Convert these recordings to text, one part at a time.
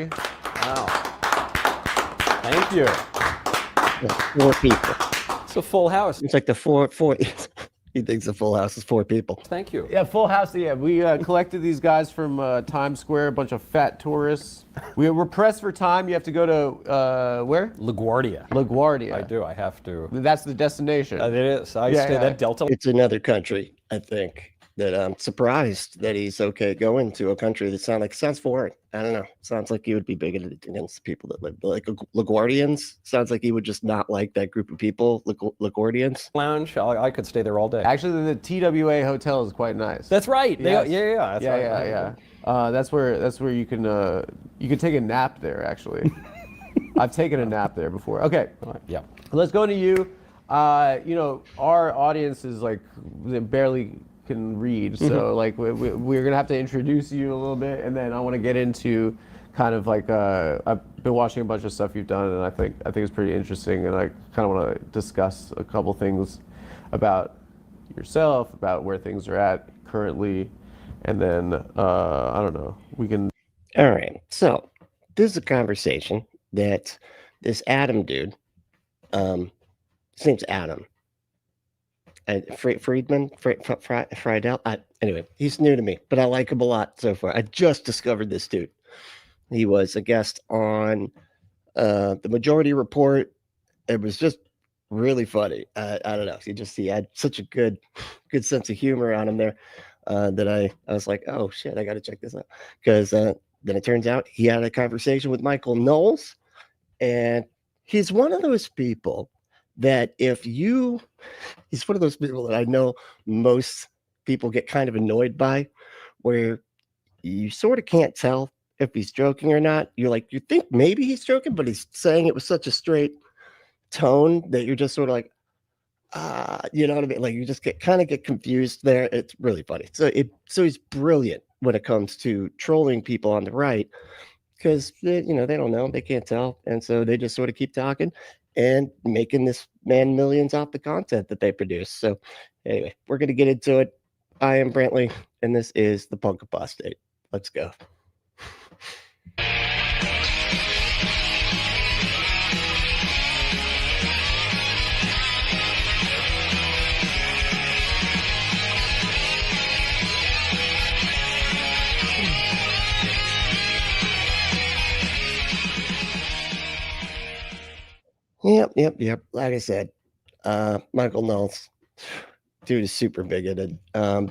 everybody. Wow. Thank you. Four people. It's a full house. It's like the four. He thinks the full house is four people. Thank you. Yeah, full house. Yeah, we collected these guys from Times Square, a bunch of fat tourists. We're pressed for time. You have to go to where? LaGuardia. LaGuardia. I do. I have to. That's the destination. It is. I stay that Delta. It's another country, I think, that I'm surprised that he's okay going to a country that sounds foreign. I don't know. Sounds like he would be bigoted against people that live like LaGuardians. Sounds like he would just not like that group of people, LaGuardians. Lounge. I could stay there all day. Actually, the TWA hotel is quite nice. That's right. Yes. Yeah. That's right. That's where you can take a nap there. Actually, I've taken a nap there before. Okay. Yeah. Let's go to you. Our audience is like they barely can read, so like we're gonna have to introduce you a little bit, and then I want to get into kind of like I've been watching a bunch of stuff you've done, and I think it's pretty interesting, and I kind of want to discuss a couple things about yourself, about where things are at currently, and then I don't know, we can. All right, so this is a conversation that this Adam dude, his name's Adam. Friedman, Friedel. Anyway, he's new to me, but I like him a lot so far. I just discovered this dude. He was a guest on the Majority Report. It was just really funny. I don't know. He had such a good sense of humor on him there that I was like, oh shit, I got to check this out. Because then it turns out he had a conversation with Michael Knowles, and he's one of those people that he's one of those people that I know most people get kind of annoyed by, where you sort of can't tell if he's joking or not. You think maybe he's joking, but he's saying it with such a straight tone that you're just sort of like, you know what I mean? Like you just get confused there. It's really funny. So he's brilliant when it comes to trolling people on the right, because they don't know, they can't tell, and so they just sort of keep talking and making this man millions off the content that they produce. So anyway, we're going to get into it. I am Brantley, and this is the Punk Apostate. Let's go. Yep. Like I said, Michael Knowles, dude is super bigoted.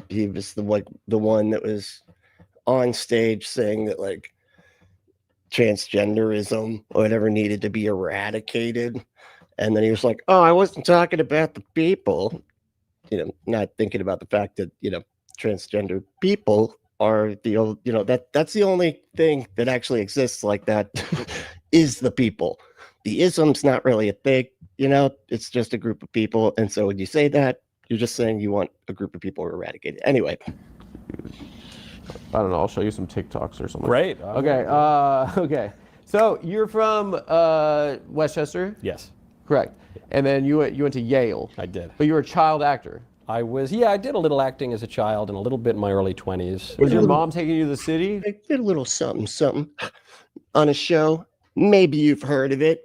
He was the one that was on stage saying that like transgenderism or whatever needed to be eradicated, and then he was like, "Oh, I wasn't talking about the people," not thinking about the fact that transgender people are that's the only thing that actually exists like that is the people. The ism's not really a thing, it's just a group of people. And so when you say that, you're just saying you want a group of people eradicated. Anyway. I don't know. I'll show you some TikToks or something. Great. Okay. Okay. So you're from Westchester? Yes. Correct. And then you went to Yale. I did. But you were a child actor. I did a little acting as a child and a little bit in my early 20s. Was your mom taking you to the city? I did a little something on a show. Maybe you've heard of it.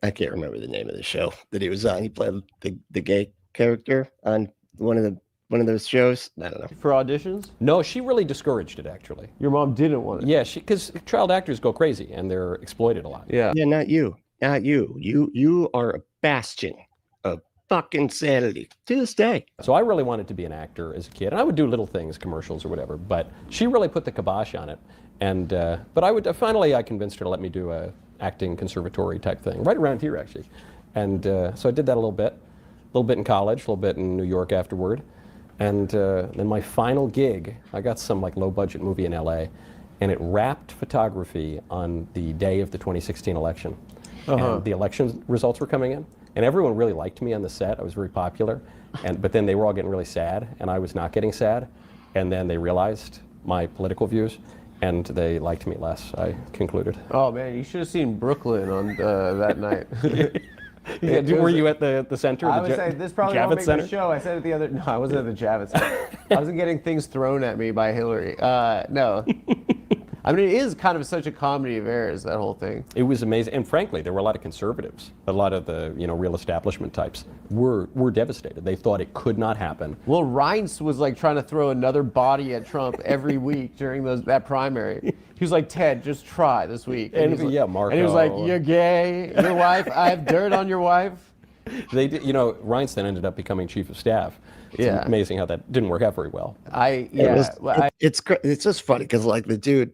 I can't remember the name of the show that he was on. He played the gay character on one of those shows. I don't know. For auditions? No, she really discouraged it, actually. Your mom didn't want it? Yeah, because child actors go crazy and they're exploited a lot. Yeah. Yeah, not you. You are a bastion of fucking sanity to this day. So I really wanted to be an actor as a kid, and I would do little things, commercials or whatever, but she really put the kibosh on it. And but I convinced her to let me do a acting conservatory type thing right around here, actually. And so I did that a little bit in college, a little bit in New York afterward. And then my final gig, I got some like low budget movie in LA, and it wrapped photography on the day of the 2016 election. And the election results were coming in, and everyone really liked me on the set. I was very popular, but then they were all getting really sad, and I was not getting sad. And then they realized my political views, and they liked me less, I concluded. Oh man, you should have seen Brooklyn on that night. Yeah, were you at the center? I would say this probably won't make the show. I said it the other. No, I wasn't at the Javits Center. I wasn't getting things thrown at me by Hillary. No. I mean, it is kind of such a comedy of errors, that whole thing. It was amazing, and frankly, there were a lot of conservatives, a lot of the real establishment types were devastated. They thought it could not happen. Well, Reince was like trying to throw another body at Trump every week during that primary. He was like, Ted, just try this week. And he was yeah, like, Marco. And he was like, you're gay, your wife, I have dirt on your wife. They did, Reince then ended up becoming chief of staff. It's amazing how that didn't work out very well. It's just funny because like the dude,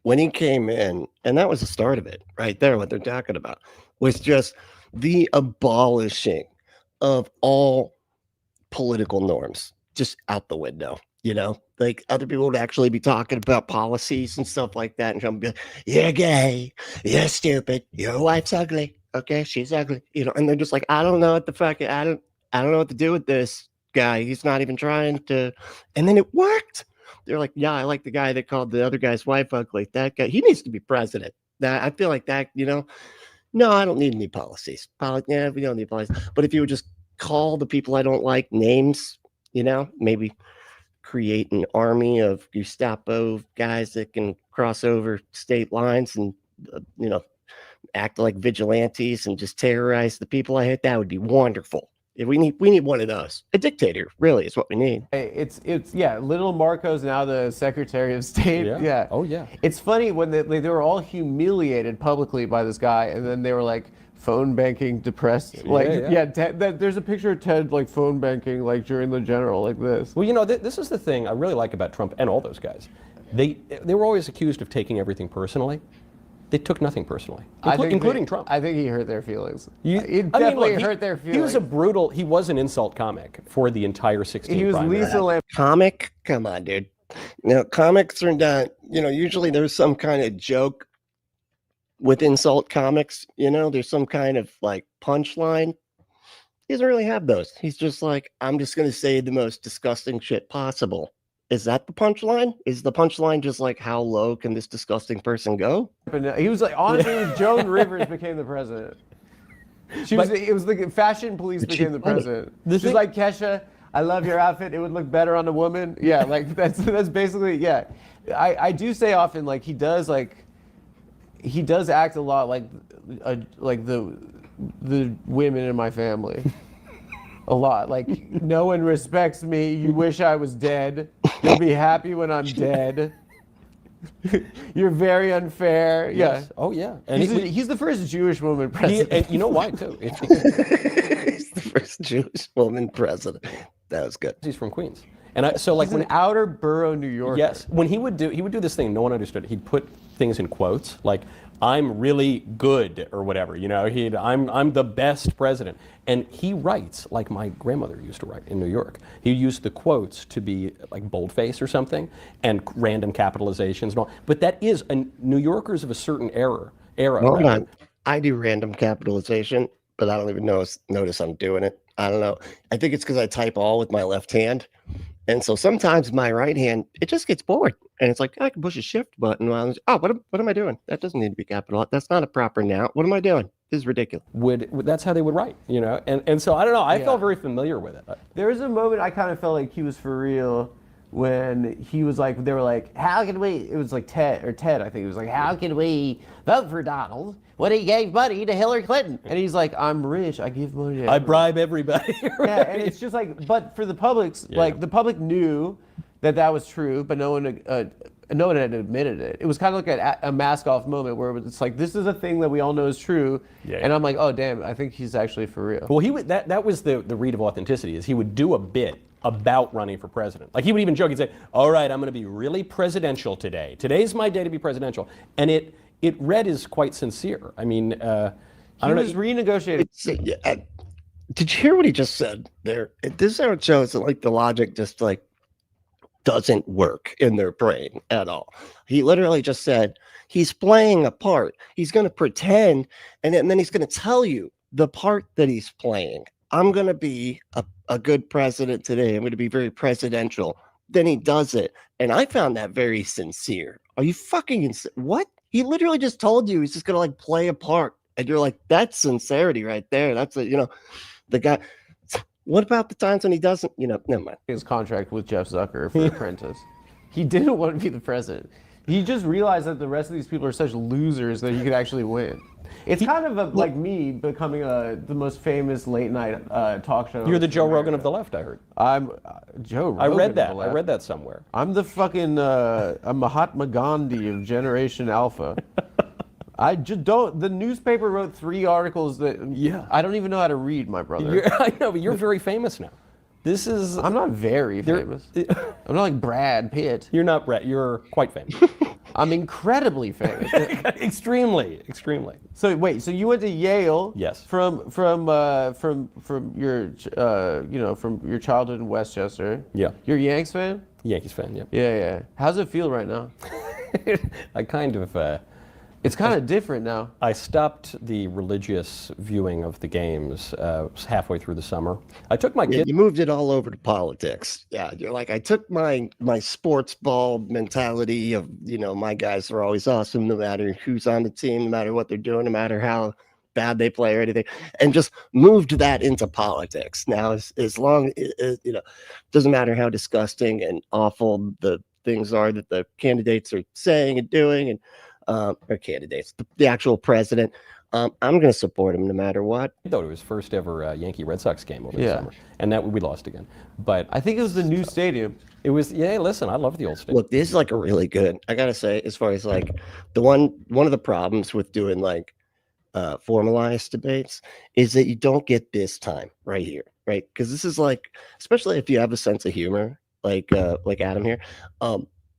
when he came in, and that was the start of it right there, what they're talking about was just the abolishing of all political norms, just out the window. Like other people would actually be talking about policies and stuff like that, and Trump would be like, you're gay, you're stupid, your wife's ugly, okay, she's ugly, and they're just like, I don't know what the fuck, I don't know what to do with this guy. He's not even trying to, and then it worked. They're like, yeah, I like the guy that called the other guy's wife ugly. That guy, he needs to be president. That I feel like that, no, I don't need any policies. Yeah, we don't need policies. But if you would just call the people I don't like names, maybe create an army of Gestapo guys that can cross over state lines and, act like vigilantes and just terrorize the people I hate, that would be wonderful. We need one of those. A dictator, really, is what we need. It's little Marco's now the Secretary of State. Yeah. Oh yeah. It's funny when they were all humiliated publicly by this guy, and then they were like phone banking depressed. There's a picture of Ted like phone banking like during the general like this. Well, this is the thing I really like about Trump and all those guys. They were always accused of taking everything personally. They took nothing personally, including Trump. I think he hurt their feelings. He hurt their feelings. He was an insult comic for the entire 16 He was primary. Lisa Lamp. Comic? Come on, dude. Comics are not, usually there's some kind of joke with insult comics. There's some kind of like punchline. He doesn't really have those. He's just like, I'm just going to say the most disgusting shit possible. Is that the punchline? Is the punchline just like, how low can this disgusting person go? He was like, honestly, Joan Rivers became the president. It was the fashion police became the president. She's like, Kesha, I love your outfit. It would look better on a woman. Yeah, like that's basically, yeah. I do say often, like he does act a lot like the women in my family. A lot. Like, no one respects me. You wish I was dead. You'll be happy when I'm dead. You're very unfair. Yes. Yeah. Oh, yeah. And he's the first Jewish woman president. And you know why, too? He's the first Jewish woman president. That was good. He's from Queens. And so like he's an outer borough New Yorker. Yes. When he would do this thing, no one understood. He'd put things in quotes, like, I'm really good or whatever, I'm the best president. And he writes like my grandmother used to write in New York. He used the quotes to be like boldface or something and random capitalizations and all. But that is, New Yorkers of a certain era. Hold on. I do random capitalization, but I don't even notice I'm doing it. I don't know. I think it's because I type all with my left hand. And so sometimes my right hand, it just gets bored. And it's like, I can push a shift button. While what am I doing? That doesn't need to be capitalized. That's not a proper noun. What am I doing? This is ridiculous. That's how they would write, And so I don't know. I felt very familiar with it. There was a moment I kind of felt like he was for real when he was like, they were like, how can we, it was like Ted, I think it was like, how can we vote for Donald when he gave money to Hillary Clinton? And he's like, I'm rich, I give money to everybody. I bribe everybody. Right? Yeah, and it's just like, but for the public's, like the public knew that was true, but no one had admitted it. It was kind of like a mask-off moment where it's like, this is a thing that we all know is true, and I'm like, oh damn, I think he's actually for real. Well, that was the read of authenticity, is he would do a bit about running for president. Like he would even joke, he'd say, all right, I'm going to be really presidential today. Today's my day to be presidential. And it read as quite sincere. I mean, I don't know. He was renegotiating. Did you hear what he just said there? This is how it shows that like the logic just like doesn't work in their brain at all. He literally just said he's playing a part. He's going to pretend, and then he's going to tell you the part that he's playing. I'm going to be a good president today. I'm going to be very presidential. Then he does it. And I found that very sincere. Are you fucking what? He literally just told you he's just going to like play a part. And you're like, that's sincerity right there. That's the guy. What about the times when he doesn't, never mind. His contract with Jeff Zucker for Apprentice. He didn't want to be the president. He just realized that the rest of these people are such losers that he could actually win. It's kind of like me becoming the most famous late night talk show. You're the Joe Rogan of the left, I heard. I'm Joe Rogan. I read that. of the left. I read that somewhere. I'm the fucking a Mahatma Gandhi of Generation Alpha. I just don't. The newspaper wrote 3 articles that I don't even know how to read, my brother. I know, but you're very famous now. This is. I'm not very famous. I'm not like Brad Pitt. You're not Brett. You're quite famous. I'm incredibly famous. Extremely. So wait, so you went to Yale? Yes. From your from your childhood in Westchester. Yeah. You're a Yanks fan? Yankees fan, yeah. Yeah. How's it feel right now? I kind of. It's kind of different now. I stopped the religious viewing of the games halfway through the summer. I took my Yeah, kid. you moved it all over to politics. Yeah, you're like, I took my sports ball mentality of, my guys are always awesome, no matter who's on the team, no matter what they're doing, no matter how bad they play or anything, and just moved that into politics. Now, as long as, doesn't matter how disgusting and awful the things are that the candidates are saying and doing, and or candidates, the actual president. I'm going to support him no matter what. Though it was first ever Yankee Red Sox game over the summer, and that we lost again. But I think it was the new stadium. It was. Yeah, listen, I love the old stadium. Look, this is like a really good. I gotta say, as far as like one of the problems with doing like formalized debates is that you don't get this time right here, right? Because this is like, especially if you have a sense of humor, like Adam here,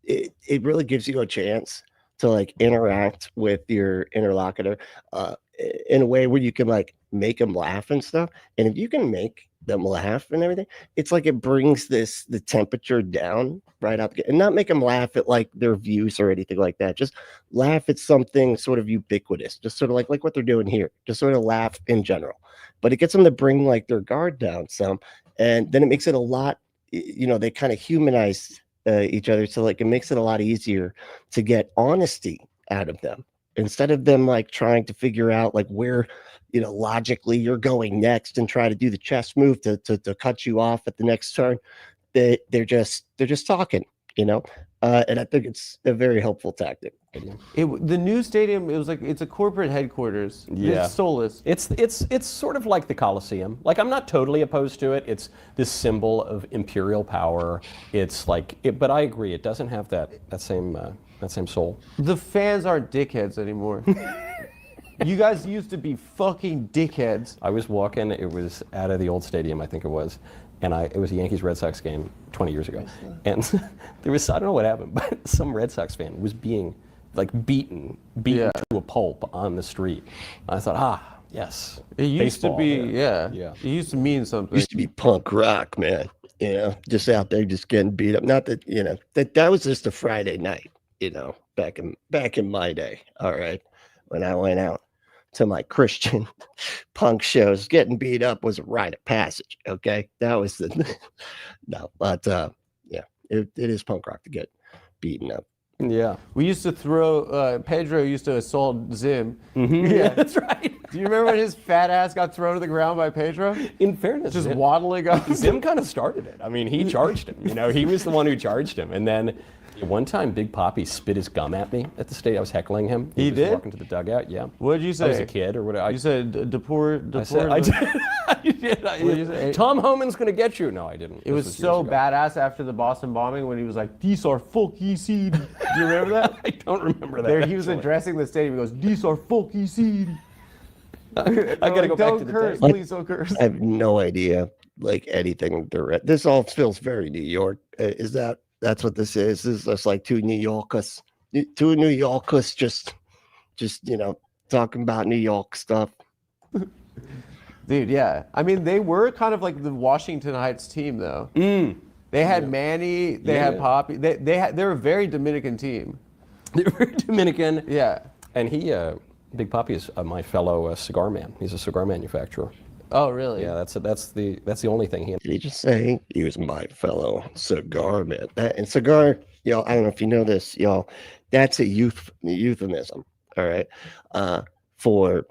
it really gives you a chance to like interact with your interlocutor in a way where you can like make them laugh and stuff. And if you can make them laugh and everything, it's like it brings the temperature down right up, and not make them laugh at like their views or anything like that. Just laugh at something sort of ubiquitous, just sort of like what they're doing here. Just sort of laugh in general, but it gets them to bring like their guard down some, and then it makes it a lot. They kind of humanize each other, so like it makes it a lot easier to get honesty out of them instead of them like trying to figure out like where logically you're going next and try to do the chess move to cut you off at the next turn. They're just talking, and I think it's a very helpful tactic. The new stadium, it was like it's a corporate headquarters. Yeah. It's soulless. It's sort of like the Coliseum. Like, I'm not totally opposed to it. It's this symbol of imperial power. It's like, but I agree, it doesn't have that same soul. The fans aren't dickheads anymore. You guys used to be fucking dickheads. I was walking. It was out of the old stadium, I think it was, and it was a Yankees Red Sox game 20 years ago, and there was, I don't know what happened, but some Red Sox fan was being like beaten to a pulp on the street. I thought, yes. It used baseball, to be, yeah. It used to mean something. Used to be punk rock, man. Just out there, just getting beat up. Not that that was just a Friday night. Back in my day. All right, when I went out to my Christian punk shows, getting beat up was a rite of passage. Okay, that was no, but it is punk rock to get beaten up. Yeah. We used to throw, Pedro used to assault Zim. Mm-hmm. Yeah, that's right. Do you remember when his fat ass got thrown to the ground by Pedro? In fairness, Just waddling up. Zim kind of started it. I mean, he charged him. He was the one who charged him. And then one time, Big Papi spit his gum at me at the stage. I was heckling him. He was did? Walking to the dugout, yeah. What did you say? I was a kid or whatever. You said, I did. What did you say? Tom Homan's going to get you. No, I didn't. It was so badass after the Boston bombing when he was like, "These are fucky seed." Do you remember that? I don't remember that. There, he was addressing the stadium. He goes, "These are fucky seed." I got to go back to the curse, tape. please don't curse. I have no idea, like anything direct. This all feels very New York. That's what this is? This is just like two New Yorkers just talking about New York stuff. Dude, yeah. I mean, they were kind of like the Washington Heights team, though. They had Manny. They had Poppy. They're a very Dominican team. They're very Dominican. Yeah. And Big Papi is my fellow cigar man. He's a cigar manufacturer. Oh, really? Yeah, that's the only thing he. Did he just say he was my fellow cigar man? And cigar, I don't know if you know this, y'all. That's a euphemism. All right, for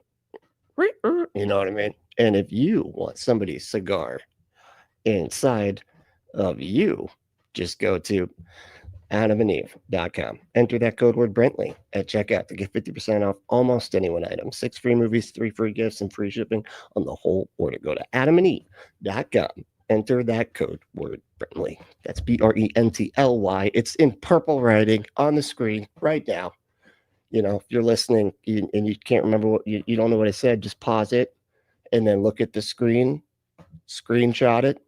you know what I mean. And if you want somebody's cigar inside of you, just go to adamandeve.com. Enter that code word Brentley at checkout to get 50% off almost any one item. 6 free movies, 3 free gifts, and free shipping on the whole order. Go to adamandeve.com. Enter that code word Brentley. That's Brently. It's in purple writing on the screen right now. You know, if you're listening and you can't remember what you don't know what I said, just pause it and then look at the screen, screenshot it,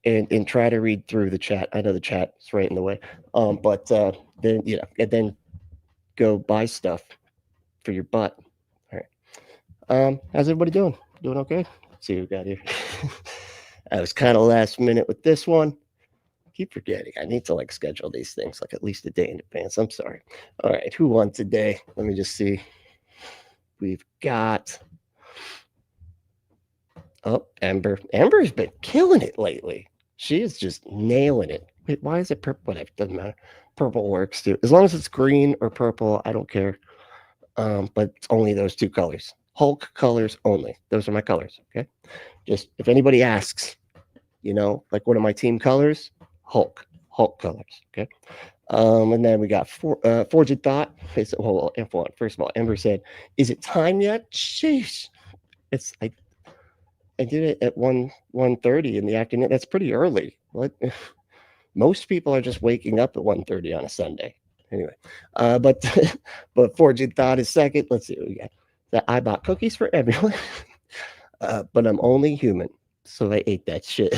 and try to read through the chat. I know the chat is right in the way. But then, you know, and then go buy stuff for your butt. All right. How's everybody doing? Doing okay? Let's see who we got here. I was kind of last minute with this one. I keep forgetting. I need to like schedule these things like at least a day in advance. I'm sorry. All right. Who won today? Let me just see. We've got Ember. Ember's been killing it lately. She is just nailing it. Wait, why is it purple? Whatever, doesn't matter. Purple works too. As long as it's green or purple, I don't care. But it's only those 2 colors. Hulk colors only. Those are my colors. Okay. Just if anybody asks, you know, like what are my team colors? Hulk colors. Okay. And then we got Forged Thought. Well, F1. First of all, Ember said, "Is it time yet?" Sheesh. I did it at 1:30 in the afternoon. That's pretty early. What? Most people are just waking up at 1:30 on a Sunday. Anyway, but Forged Thought is second. Let's see what we got. That I bought cookies for everyone, but I'm only human, so I ate that shit.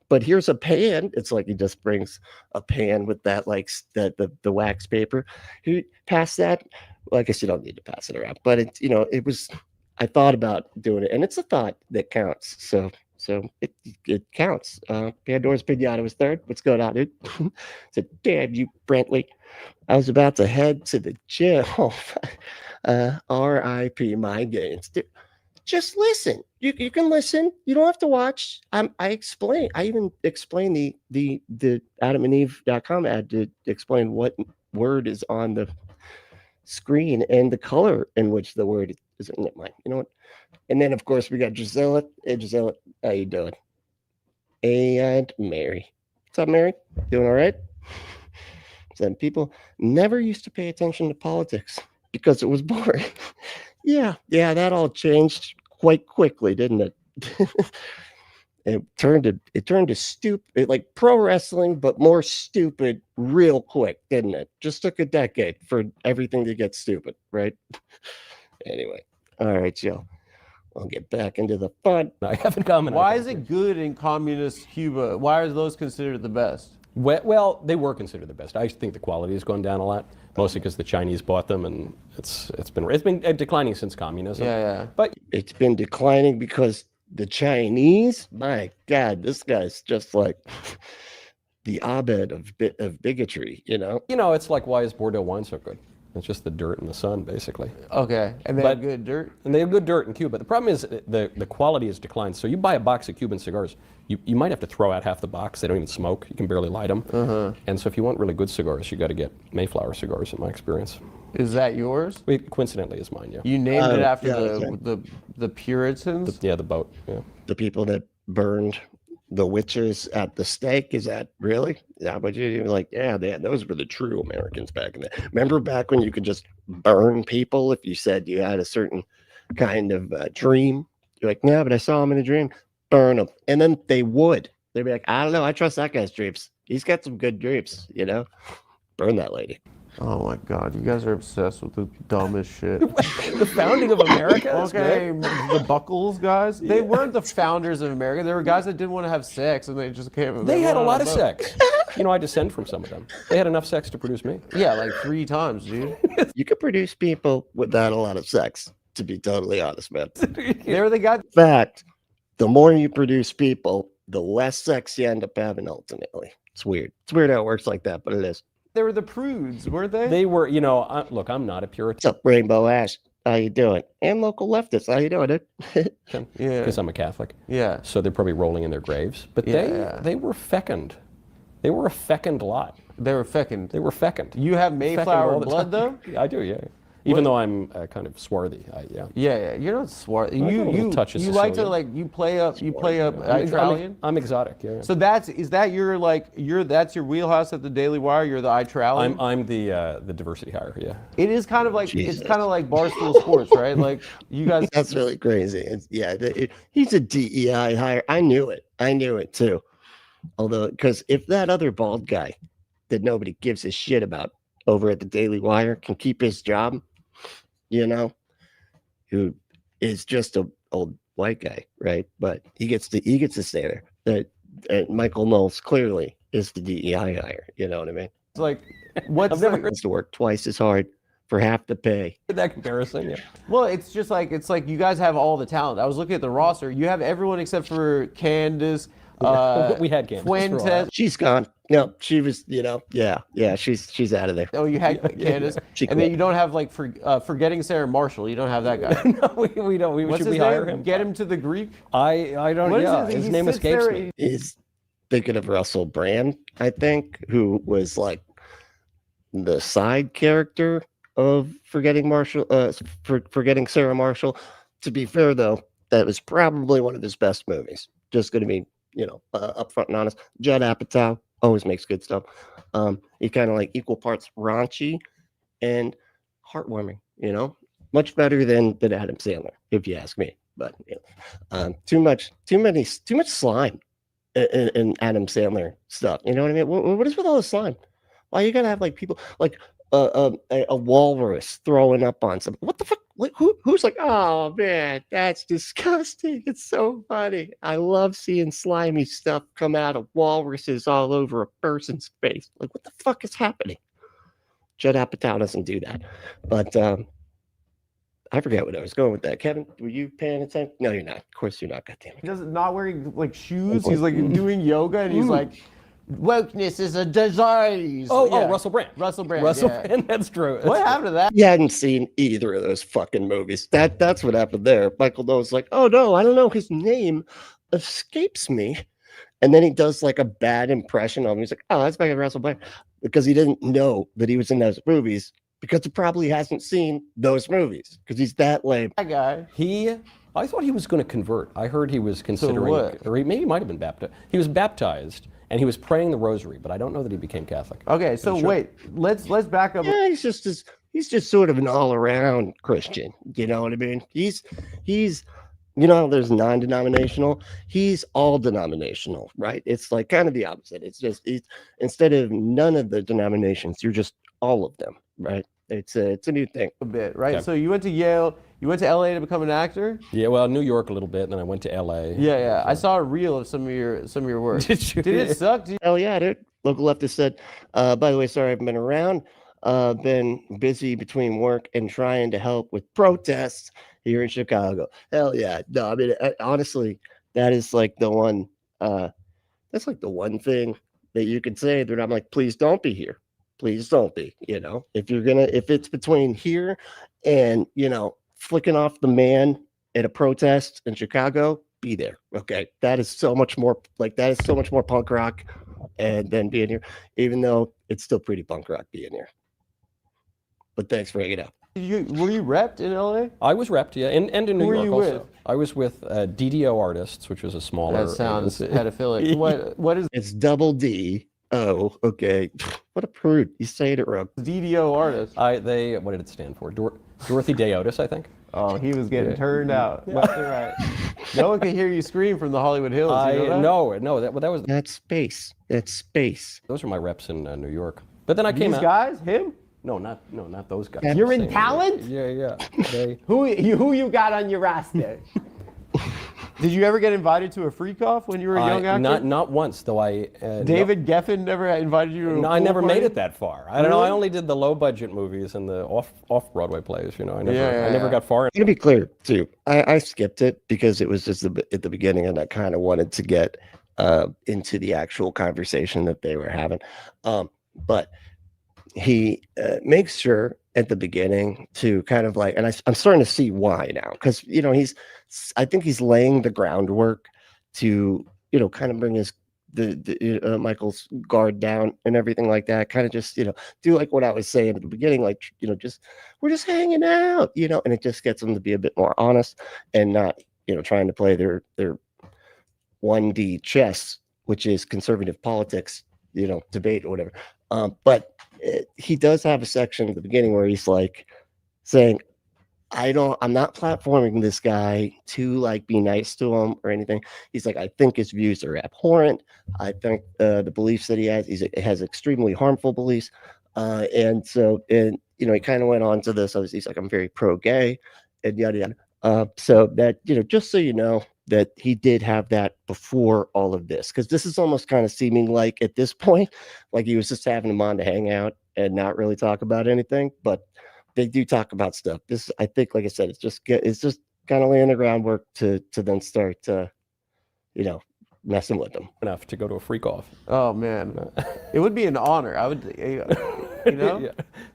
But here's a pan. It's like he just brings a pan with that, like the wax paper. He passed that. Well, I guess you don't need to pass it around, but it, you know, it was. I thought about doing it, and it's a thought that counts. So it counts. Pandora's Pinata was third. What's going on, dude? Said, "Damn you, Brentley. I was about to head to the gym." R.I.P. my gains. Dude, just listen. You can listen. You don't have to watch. I even explain the adamandeve.com ad to explain what word is on the screen and the color in which the word is in it. You know what? And then of course we got Gisela. Hey Gisela, how you doing? And Mary. What's up, Mary? Doing all right? Some people never used to pay attention to politics because it was boring. Yeah, that all changed quite quickly, didn't it? It turned to stupid, like pro wrestling, but more stupid real quick, didn't it? Just took a decade for everything to get stupid, right? Anyway, all right, Joe. I'll get back into the fun. I haven't commented. Why is it good in communist Cuba? Why are those considered the best? Well, they were considered the best. I think the quality has gone down a lot, mostly because the Chinese bought them, and it's been declining since communism. Yeah. But it's been declining because the Chinese, my God, this guy's just like the Abed of bigotry, you know? you know, it's like, why is Bordeaux wine so good? It's just the dirt and the sun, basically. Okay, and they have good dirt? And they have good dirt in Cuba. The problem is the quality has declined. So you buy a box of Cuban cigars, you might have to throw out half the box. They don't even smoke. You can barely light them. And so if you want really good cigars, you got to get Mayflower cigars, in my experience. Is that yours? Coincidentally, is mine, yeah. You named it after yeah, the Puritans? The boat, yeah. The people that burned the witches at the stake, is that really? Yeah, but you're like, yeah, those were the true Americans back in the. Remember back when you could just burn people if you said you had a certain kind of dream? You're like, yeah, but I saw him in a dream. Burn them, and then they'd be like, I don't know, I trust that guy's dreams. He's got some good dreams, you know. Burn that lady. Oh my God, you guys are obsessed with the dumbest shit. The founding of America? Okay, the Buckles guys. They weren't the founders of America. They were guys that didn't want to have sex, and they just came. They had a lot of sex. You know, I descend from some of them. They had enough sex to produce me. Yeah, like 3 times, dude. You could produce people without a lot of sex, to be totally honest, man. They were the guys. In fact, the more you produce people, the less sex you end up having ultimately. It's weird. It's weird how it works like that, but it is. They were the prudes, weren't they? They were, you know, look, I'm not a Puritan. What's up, Rainbow Ash? How you doing? And local leftists, how you doing, dude? Yeah. Because I'm a Catholic. Yeah. So they're probably rolling in their graves. But they were fecund. They were a fecund lot. They were fecund. They were fecund. You have Mayflower all the blood, time. though? I do, yeah. Even though I'm kind of swarthy, Yeah, yeah. You're not smart. got a little You touch of like to Sicilian. like you play up I'm Italian. I'm exotic. Yeah. So is that your that's your wheelhouse at the Daily Wire? You're the Italian. I'm the diversity hire. Yeah. It is kind of like Jesus. it's kind of like Barstool Sports, right? Like you guys. That's really crazy. He's a DEI hire. I knew it too. Although, because if that other bald guy that nobody gives a shit about over at the Daily Wire can keep his job, who is just a old white guy, right? But he gets to stay there. That Michael Knowles clearly is the DEI hire. You know what I mean? It's like what's never the, He has to work twice as hard for half the pay. That comparison. Yeah. well, it's like you guys have all the talent. I was looking at the roster. You have everyone except for Candace. We had Candace for a while. Fuentes. She's gone. No, she was, yeah, she's out of there. Oh, you had Candace, She and then quit. you don't have forgetting Sarah Marshall. You don't have that guy. No, we don't. What's Should his we hire name? him? Get him to the Greek. I don't. What is Yeah, it? his He name sits escapes there me. Is thinking of Russell Brand, I think, who was like the side character of Forgetting Sarah Marshall. To be fair, though, that was probably one of his best movies. Just going to be, upfront and honest. Judd Apatow always makes good stuff. He kind of like equal parts raunchy and heartwarming. Much better than Adam Sandler, if you ask me. But too much slime in Adam Sandler stuff. You know what I mean? What is with all the slime? Why you gotta have like people like a walrus throwing up on something? What the fuck? Who's like, oh man, that's disgusting. It's so funny. I love seeing slimy stuff come out of walruses all over a person's face. Like, what the fuck is happening? Judd Apatow doesn't do that. But I forget what I was going with that. Kevin, were you paying attention? No, you're not. Of course you're not. Goddamn He it. does not wearing like shoes. He's like doing yoga, and he's like, wokeness is a disease. Oh, Yeah. Russell Brand. Russell Brand. Russell yeah. Brand. That's true. What happened to that? You hadn't seen either of those fucking movies. That's what happened there. Michael Knowles like, oh no, I don't know. His name escapes me. And then he does like a bad impression of him. He's like, oh, that's fucking Russell Brand. Because he didn't know that he was in those movies. Because he probably hasn't seen those movies. Because he's that lame. That guy. I thought he was going to convert. I heard he was considering, what? or maybe he might have been baptized. He was baptized, and he was praying the rosary, but I don't know that he became Catholic. Okay, so wait, let's back up. Yeah, he's just sort of an all-around Christian. You know what I mean? He's there's non-denominational. He's all denominational, right? It's like kind of the opposite. It's just instead of none of the denominations, you're just all of them, right? It's a new thing. A bit, right? Okay. So you went to Yale, you went to LA to become an actor? Yeah, well, New York a little bit, and then I went to L.A. Yeah. I saw a reel of some of your work. Did you? Did it suck? Hell yeah, dude. Local leftist said, by the way, sorry I haven't been around. Been busy between work and trying to help with protests here in Chicago. Hell yeah. No, I mean, honestly, that is like the one, that's like the one thing that you could say that I'm like, please don't be here. Please don't be, if it's between here and, flicking off the man at a protest in Chicago, be there. Okay. That is so much more punk rock and then being here, even though it's still pretty punk rock being here. But thanks for hanging out. Were you repped in LA? I was repped, yeah, and in New Who were York you also. with? I was with DDO Artists, which was a smaller. That sounds agency. pedophilic. What is It's double D. Oh, okay. What a prude. You say it wrong. DDO artist? What did it stand for? Dorothy Day Otis, I think. Oh, he was getting turned out left and right. No one can hear you scream from the Hollywood Hills. You know that? No, that was. That's space. That's space. Those are my reps in New York. But then I came These out. guys? Him? No, not those guys. You're in Same- talent? Yeah. They, Who you got on your roster? Did you ever get invited to a freak off when you were a young actor? not once, though. David Geffen never invited you to a No, I pool never party? made it that far. I don't know. I Really? only did the low budget movies and the off Broadway plays. I never Yeah. got far. To be clear, too, I skipped it because it was just at the beginning and I kind of wanted to get into the actual conversation that they were having. But he makes sure at the beginning to kind of like, and I'm starting to see why now, because, I think he's laying the groundwork to, kind of bring his Michael's guard down and everything like that. Kind of just, do like what I was saying at the beginning, like, just we're just hanging out, and it just gets them to be a bit more honest and not, trying to play their 1D chess, which is conservative politics, debate or whatever. But he does have a section at the beginning where he's like saying, I'm not platforming this guy to like be nice to him or anything. He's like, I think his views are abhorrent. I think the beliefs that he has extremely harmful beliefs. And he kind of went on to this. He's like, I'm very pro-gay and yada yada. So that, just so you know, that he did have that before all of this, because this is almost kind of seeming like at this point, like he was just having him on to hang out and not really talk about anything. But they do talk about stuff. This, I think, like I said, it's just kind of laying the groundwork to then start, messing with them. Enough to go to a freak off. Oh man, it would be an honor. I would, Yeah.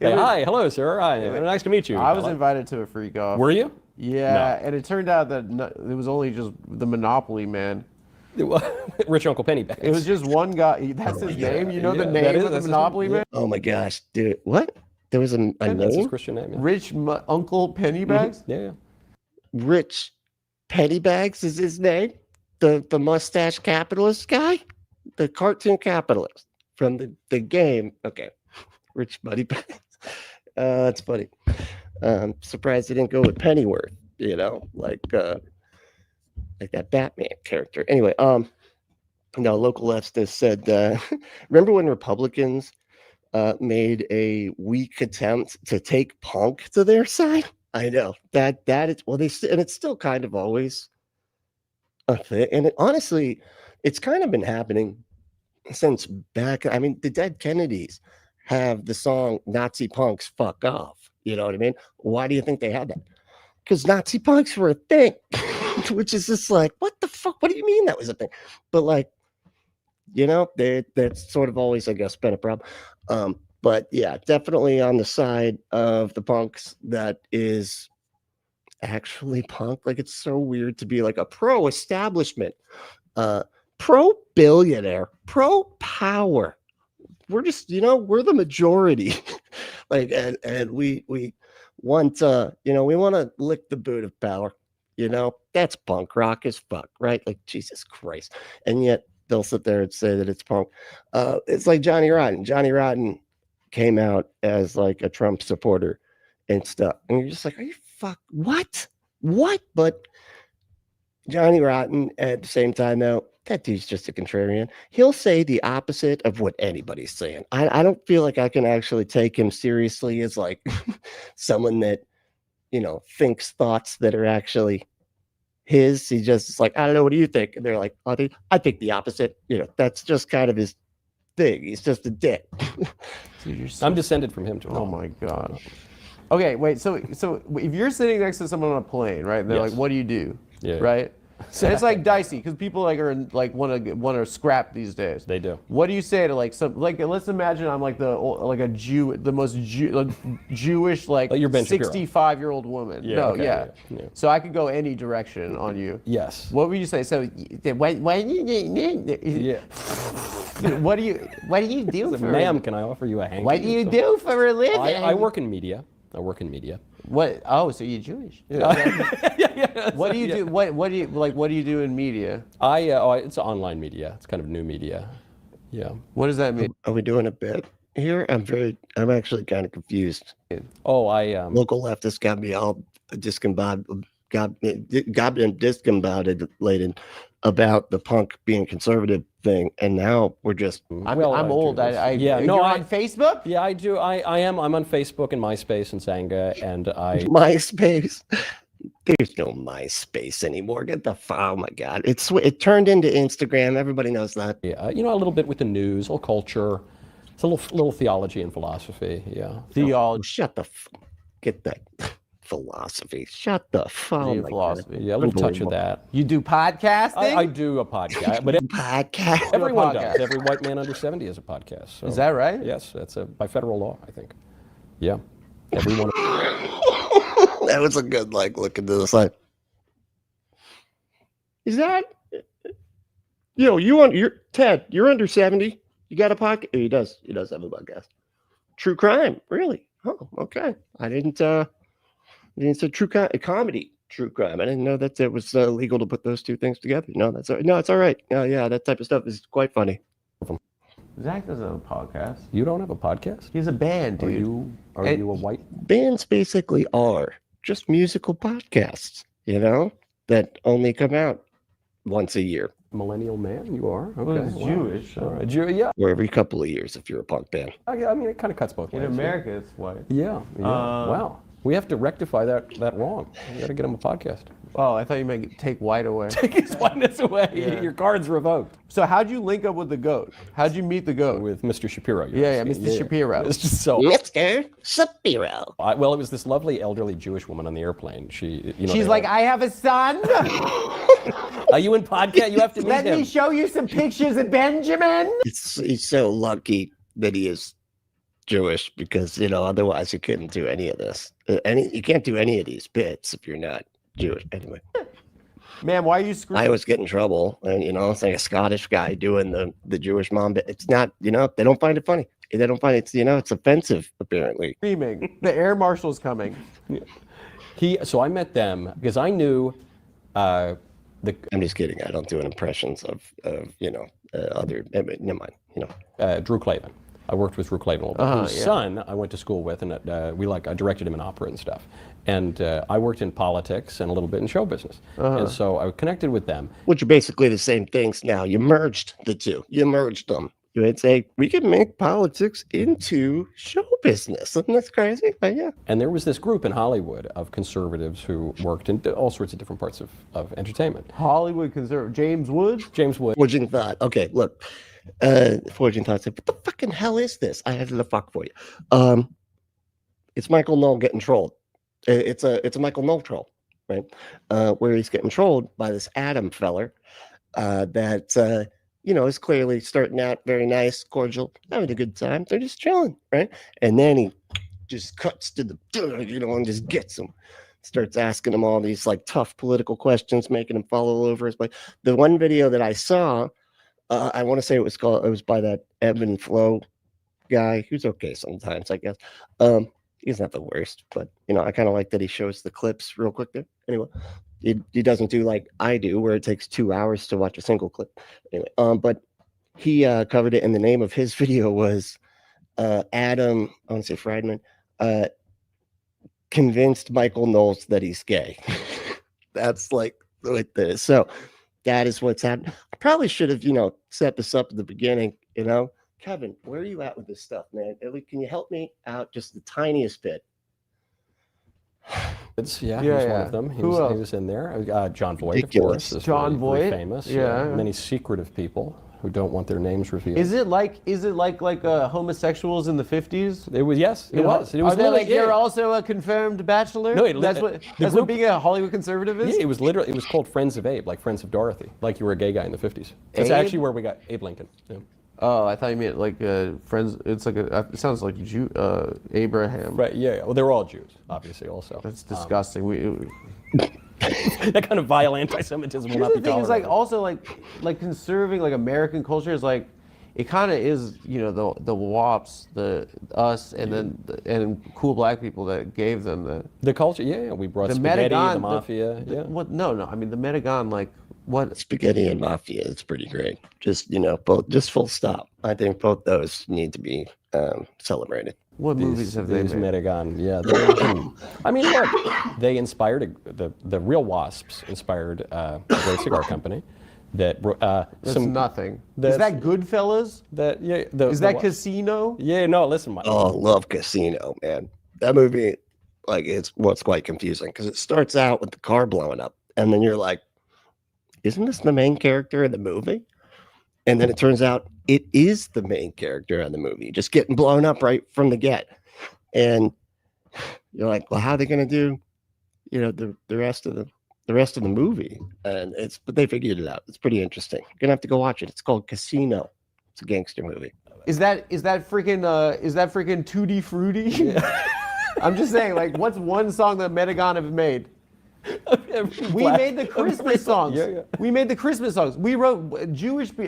Hey, hi, hello, sir. Hi, nice to meet you. I was invited to a freak off. Were you? Yeah, and it turned out that it was only just the Monopoly man. Rich Uncle Pennybags. It was just one guy. That's his name. You know the name of the Monopoly man? Oh my gosh, dude! What? There was a name? That's his Christian name. Yeah. Rich Uncle Pennybags? Mm-hmm. Yeah. Rich Pennybags is his name. The mustache capitalist guy, the cartoon capitalist from the game. Okay, Rich Pennybags. That's funny. Surprised he didn't go with Pennyworth. Like that Batman character. Anyway, local leftist said, remember when Republicans made a weak attempt to take punk to their side? I know that is, well, and it's still kind of always a thing. And honestly, it's kind of been happening since back. I mean, the Dead Kennedys have the song Nazi Punks Fuck Off. You know what I mean? Why do you think they had that? Because Nazi punks were a thing, which is just like, what the fuck? What do you mean that was a thing? But like, that's sort of always, I guess, been a problem. But yeah, definitely on the side of the punks that is actually punk. Like, it's so weird to be like a pro-establishment, pro-billionaire, pro-power. We're just, we're the majority. Like, and we want we want to lick the boot of power. That's punk rock as fuck, right? Like, Jesus Christ. And yet they'll sit there and say that it's punk. It's like Johnny Rotten. Johnny Rotten came out as like a Trump supporter and stuff. And you're just like, are you what? But Johnny Rotten, at the same time, though, that dude's just a contrarian. He'll say the opposite of what anybody's saying. I don't feel like I can actually take him seriously as like someone that, thinks thoughts that are actually his. He just is like, I don't know, what do you think? And they're like, I think the opposite. That's just kind of his thing. He's just a dick. Dude, I'm descended from him, too. Oh my God. Okay, wait. So if you're sitting next to someone on a plane, right? And they're Yes. like, "What do you do?" Yeah. Right. And it's like dicey because people want to scrap these days. They do. What do you say to let's imagine I'm like a Jew, the most Jewish Like you're Ben Shapiro. 65-year-old woman. Yeah, No, okay, yeah. yeah. So I could go any direction on you. Yes. What would you say? So why do you Yeah. what do you do for Ma'am, can I offer you a hanky? what do you do for a living? I work in media. What? Oh, so you're Jewish? Yeah. What do you do? What do you do in media? It's online media. It's kind of new media. Yeah. What does that mean? Are we doing a bit here? I'm actually kind of confused. Oh, Local leftists got me all discombobulated about the punk being conservative thing, and now we're just I'm old. You're on Facebook? Yeah, I do. I am. I'm on Facebook and MySpace and Xanga, and MySpace. There's no MySpace anymore. Oh my God. It turned into Instagram. Everybody knows that. Yeah, a little bit with the news, a little culture. It's a little theology and philosophy. Yeah. Theology. Shut the get that philosophy. Shut the phone. Philosophy. Yeah, a little touch of that. You do podcasting? I do a podcast, but Podcast. everyone podcast. does. Every white man under 70 has a podcast. So. Is that right? Yes, that's by federal law, I think. Yeah, everyone. That was a good look into the side. Is that you're Ted, you're under 70. You got a podcast? He does have a podcast. True crime, really? Oh, okay. I didn't say true comedy, true crime. I didn't know that it was legal to put those two things together. No, it's all right. Yeah, that type of stuff is quite funny. Zach doesn't have a podcast. You don't have a podcast? He's a band, dude. Are you a white? Bands basically are just musical podcasts, that only come out once a year. Millennial man, you are? Okay. Well, it's Jewish. All right. Yeah. Or every couple of years if you're a punk band. I mean, it kind of cuts both ways. In America, it's white. Yeah. Wow. We have to rectify that wrong. We got to get him a podcast. Oh, I thought you meant take white away. Take his whiteness away. Yeah. Your card's revoked. So how'd you link up with the goat? How'd you meet the goat? With Mr. Shapiro. Yeah, Mr. Shapiro. It's just so. Mr. Shapiro. Well, it was this lovely elderly Jewish woman on the airplane. She's like, I have a son. Are you in podcast? You have to meet Let him. me show you some pictures of Benjamin. He's so lucky that he is Jewish because, otherwise you couldn't do any of this. You can't do any of these bits if you're not Jewish. Anyway. Ma'am, why are you screaming? I always get in trouble, and it's like a Scottish guy doing the Jewish mom bit. It's not, they don't find it funny. They don't find it, it's offensive apparently. Screaming. The air marshal's coming. So I met them because I knew. I'm just kidding. I don't do impressions of other. Never mind. Drew Clavin. I worked with Drew Clavin a little bit. Whose son I went to school with, and I directed him in opera and stuff. And I worked in politics and a little bit in show business. And so I connected with them. Which are basically the same things now. You merged the two. You merged them. You would say, we can make politics into show business. Isn't that crazy? But yeah. And there was this group in Hollywood of conservatives who worked in all sorts of different parts of entertainment. Hollywood conservative. James Woods? James Woods. Forging Thought. Okay, look. Forging Thought said, what the fucking hell is this? I have the fuck for you. It's Michael Knoll getting trolled. It's a Michael Knoll troll, right? Where he's getting trolled by this Adam feller that is clearly starting out very nice, cordial, having a good time. They're just chilling, right? And then he just cuts to the and just gets him. Starts asking him all these like tough political questions, making him fall all over his way. The one video that I saw, I want to say it was by that Ebb and Flow guy, who's okay sometimes, I guess. He's not the worst, but I kind of like that he shows the clips real quick there. Anyway, he doesn't do like I do, where it takes 2 hours to watch a single clip. Anyway, but he covered it, and the name of his video was Adam, I want to say Friedman, convinced Michael Knowles that he's gay. That's like this. So that is what's happening. I probably should have, set this up at the beginning, Kevin, where are you at with this stuff, man? Can you help me out just the tiniest bit? He was one of them. He was in there. John Voight, Ridiculous. of course. John Voight, famous. yeah. Many secretive people who don't want their names revealed. Is it like homosexuals in the 50s? It was, yes. It was. It was Are they like, literally- you're also a confirmed bachelor? No, that's what being a Hollywood conservative is? Yeah, it was called Friends of Abe, like Friends of Dorothy, like you were a gay guy in the 50s. That's Abe? actually where we got Abe Lincoln. Yeah. Oh, I thought you meant like friends. It's like it sounds like Abraham. Right, yeah. Well, they're all Jews, obviously, also. That's disgusting. That kind of vile anti-Semitism will Here's not the be thing is like tolerated. also like conserving like American culture is like it kind of is the WAPs, the us, and then and cool black people that gave them the culture. Yeah, we brought the spaghetti, Metagon, the mafia. Yeah. What? No. I mean the Metagon like what? Spaghetti and Mafia is pretty great. Just both, just full stop. I think both those need to be celebrated. What movies have they These made? Metagon, yeah. I mean, look, they inspired the Real Wasps inspired a great cigar company that That's nothing. that's- Is that Goodfellas? Is that Casino? Yeah, no. Listen, Mike. Oh, love Casino, man. That movie, it's quite confusing because it starts out with the car blowing up, and then you're like, isn't this the main character in the movie? And then it turns out it is the main character in the movie, just getting blown up right from the get. And you're like, well, how are they going to do, the rest of the movie? And but they figured it out. It's pretty interesting. You're gonna have to go watch it. It's called Casino. It's a gangster movie. Is that freaking Tutti Frutti? I'm just saying, like, what's one song that Metagon have made? We made the Christmas songs. Yeah. We made the Christmas songs. We wrote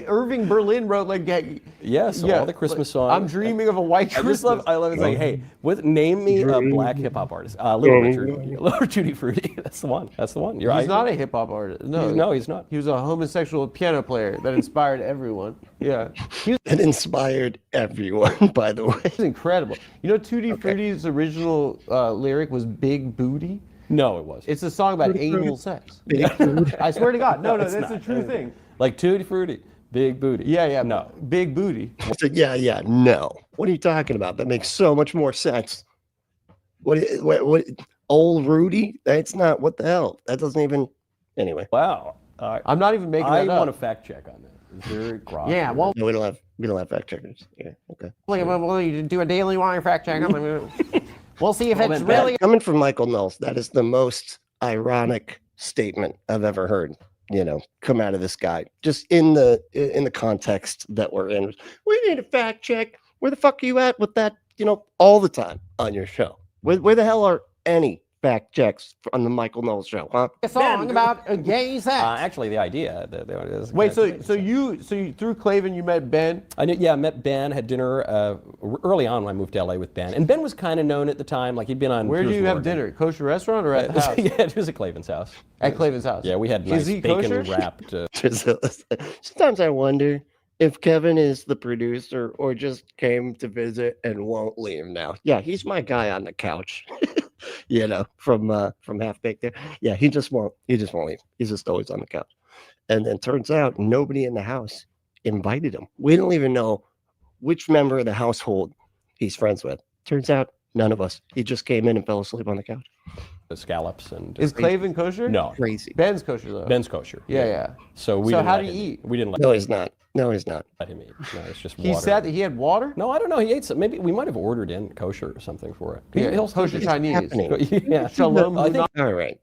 Irving Berlin wrote like Yes, all the Christmas songs. I'm dreaming of a white Christmas. I love it. Saying, hey, name me a black hip hop artist. Little Tutti Frutti. That's the one. That's the one. He's not a hip hop artist. No, he's not. He was a homosexual piano player that inspired everyone. Yeah, It inspired everyone, by the way. It's incredible. You know, Tutti Frutti's original lyric was "Big Booty." No, it wasn't. It's a song about anal sex. I swear to God. No, that's a true thing. Like Tutti Frutti, big booty. Yeah. No. Big booty. I said, yeah, no. What are you talking about? That makes so much more sense. What old Rudy? That's not, what the hell? That doesn't even, anyway. Wow. I'm not even making that up. I want a fact check on that. Very cross. Yeah, well, No, we don't have fact checkers. Yeah, okay. well, you do a daily wire fact check. We'll see if it's really. Coming from Michael Knowles, that is the most ironic statement I've ever heard, come out of this guy. Just in the context that we're in. We need a fact check. Where the fuck are you at with that, all the time on your show? Where the hell are any fact checks on the Michael Knowles show, huh? A song about a gay sex. Actually, the idea is. Wait, so you through Clavin you met Ben? I met Ben, had dinner early on when I moved to LA with Ben, and Ben was kind of known at the time, like he'd been on. Where did you have dinner? Kosher restaurant or at the house? Yeah, it was at Clavin's house. At Clavin's house. Yeah, we had nice bacon wrapped. Sometimes I wonder if Kevin is the producer or just came to visit and won't leave now. Yeah, he's my guy on the couch. From Half Baked there. Yeah, he just won't leave. He's just always on the couch. And then turns out nobody in the house invited him. We don't even know which member of the household he's friends with. Turns out none of us. He just came in and fell asleep on the couch. The scallops and. Is Clavin kosher? No. Crazy. Ben's kosher though. Ben's kosher. Yeah. So how do you eat? We didn't let. No, he's not. Let him eat. No, it's just He water. said that he had water? No, I don't know. He ate some. Maybe we might have ordered in kosher or something for it. Yeah, kosher Chinese. Yeah. Shalom. I think All right.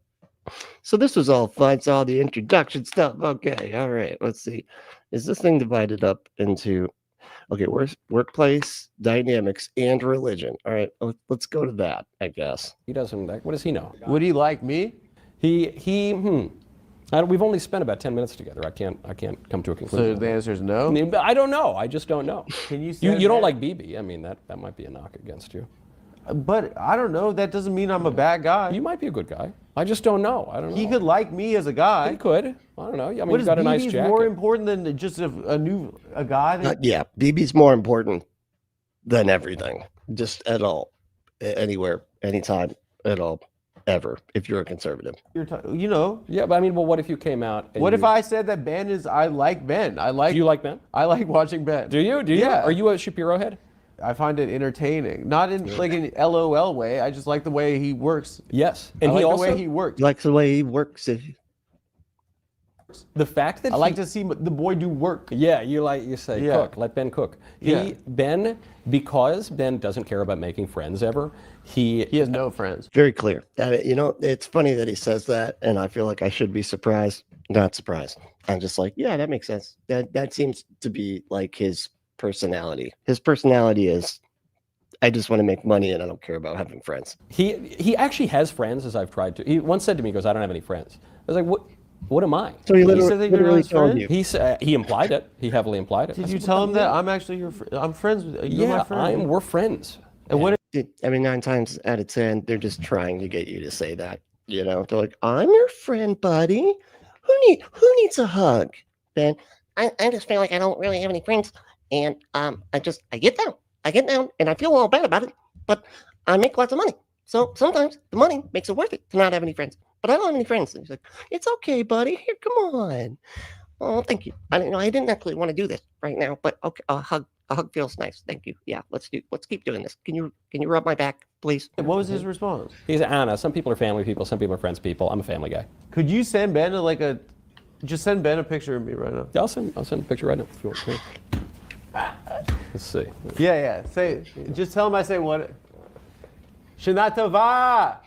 So this was all fun. It's all the introduction stuff. Okay. All right. Let's see. Is this thing divided up into, workplace dynamics and religion? All right. Let's go to that, I guess. he doesn't. What does he know? Would he like me? We've only spent about 10 minutes together. I can't come to a So conclusion. the answer is no. I don't know. I just don't know. Can you? You don't like BB? I mean, that might be a knock against you. But I don't know. That doesn't mean I'm a bad guy. You might be a good guy. I just don't know. I don't know. He could like me as a guy. He could. I don't know. I mean, What you is got a nice BB's jacket. more important than just a guy? That, Yeah. BB's more important than everything. Just at all. Anywhere, anytime, at all. Ever, if you're a conservative. Yeah, Yeah, but I mean, well, what if you came out? And what if I said that Ben is? I like Ben. Do you like Ben? I like watching Ben. Do you? Yeah. Are you a Shapiro head? I find it entertaining, not in like an LOL way. I just like the way he works. Yes, and I he like also the way he works. Likes the way he works. the fact that I like to see the boy do work. Yeah, you say cook. Let Ben cook. Ben, because Ben doesn't care about making friends ever. He has no friends. Very clear. It's funny that he says that, and I feel like I should be surprised. Not surprised. I'm just like, yeah, that makes sense. That seems to be like his personality. His personality is, I just want to make money and I don't care about having friends. He actually has friends, as I've tried to. He once said to me, he goes, I don't have any friends. I was like, what am I? So he said that you're not his told friend? you. He implied it. He heavily implied it. Did you tell him that I'm actually I'm friends with you? Yeah, my friend. we're friends. And what? 9 times out of 10, they're just trying to get you to say that. They're like, I'm your friend, buddy. Who needs a hug? Ben, I just feel like I don't really have any friends, and I get down, and I feel all bad about it, but I make lots of money, so sometimes the money makes it worth it to not have any friends. But I don't have any friends. And he's like, it's okay, buddy. Here, come on. Oh, thank you. I didn't actually want to do this right now, but okay, a hug feels nice. Thank you. Yeah, let's keep doing this. Can you rub my back, please? What was his response? He's Anna. Some people are family people. Some people are friends people. I'm a family guy. Could you send Ben just send Ben a picture of me right now? Yeah, I'll send a picture right now if you want. Let's see. Yeah. Just tell him I say what. Shana Tova.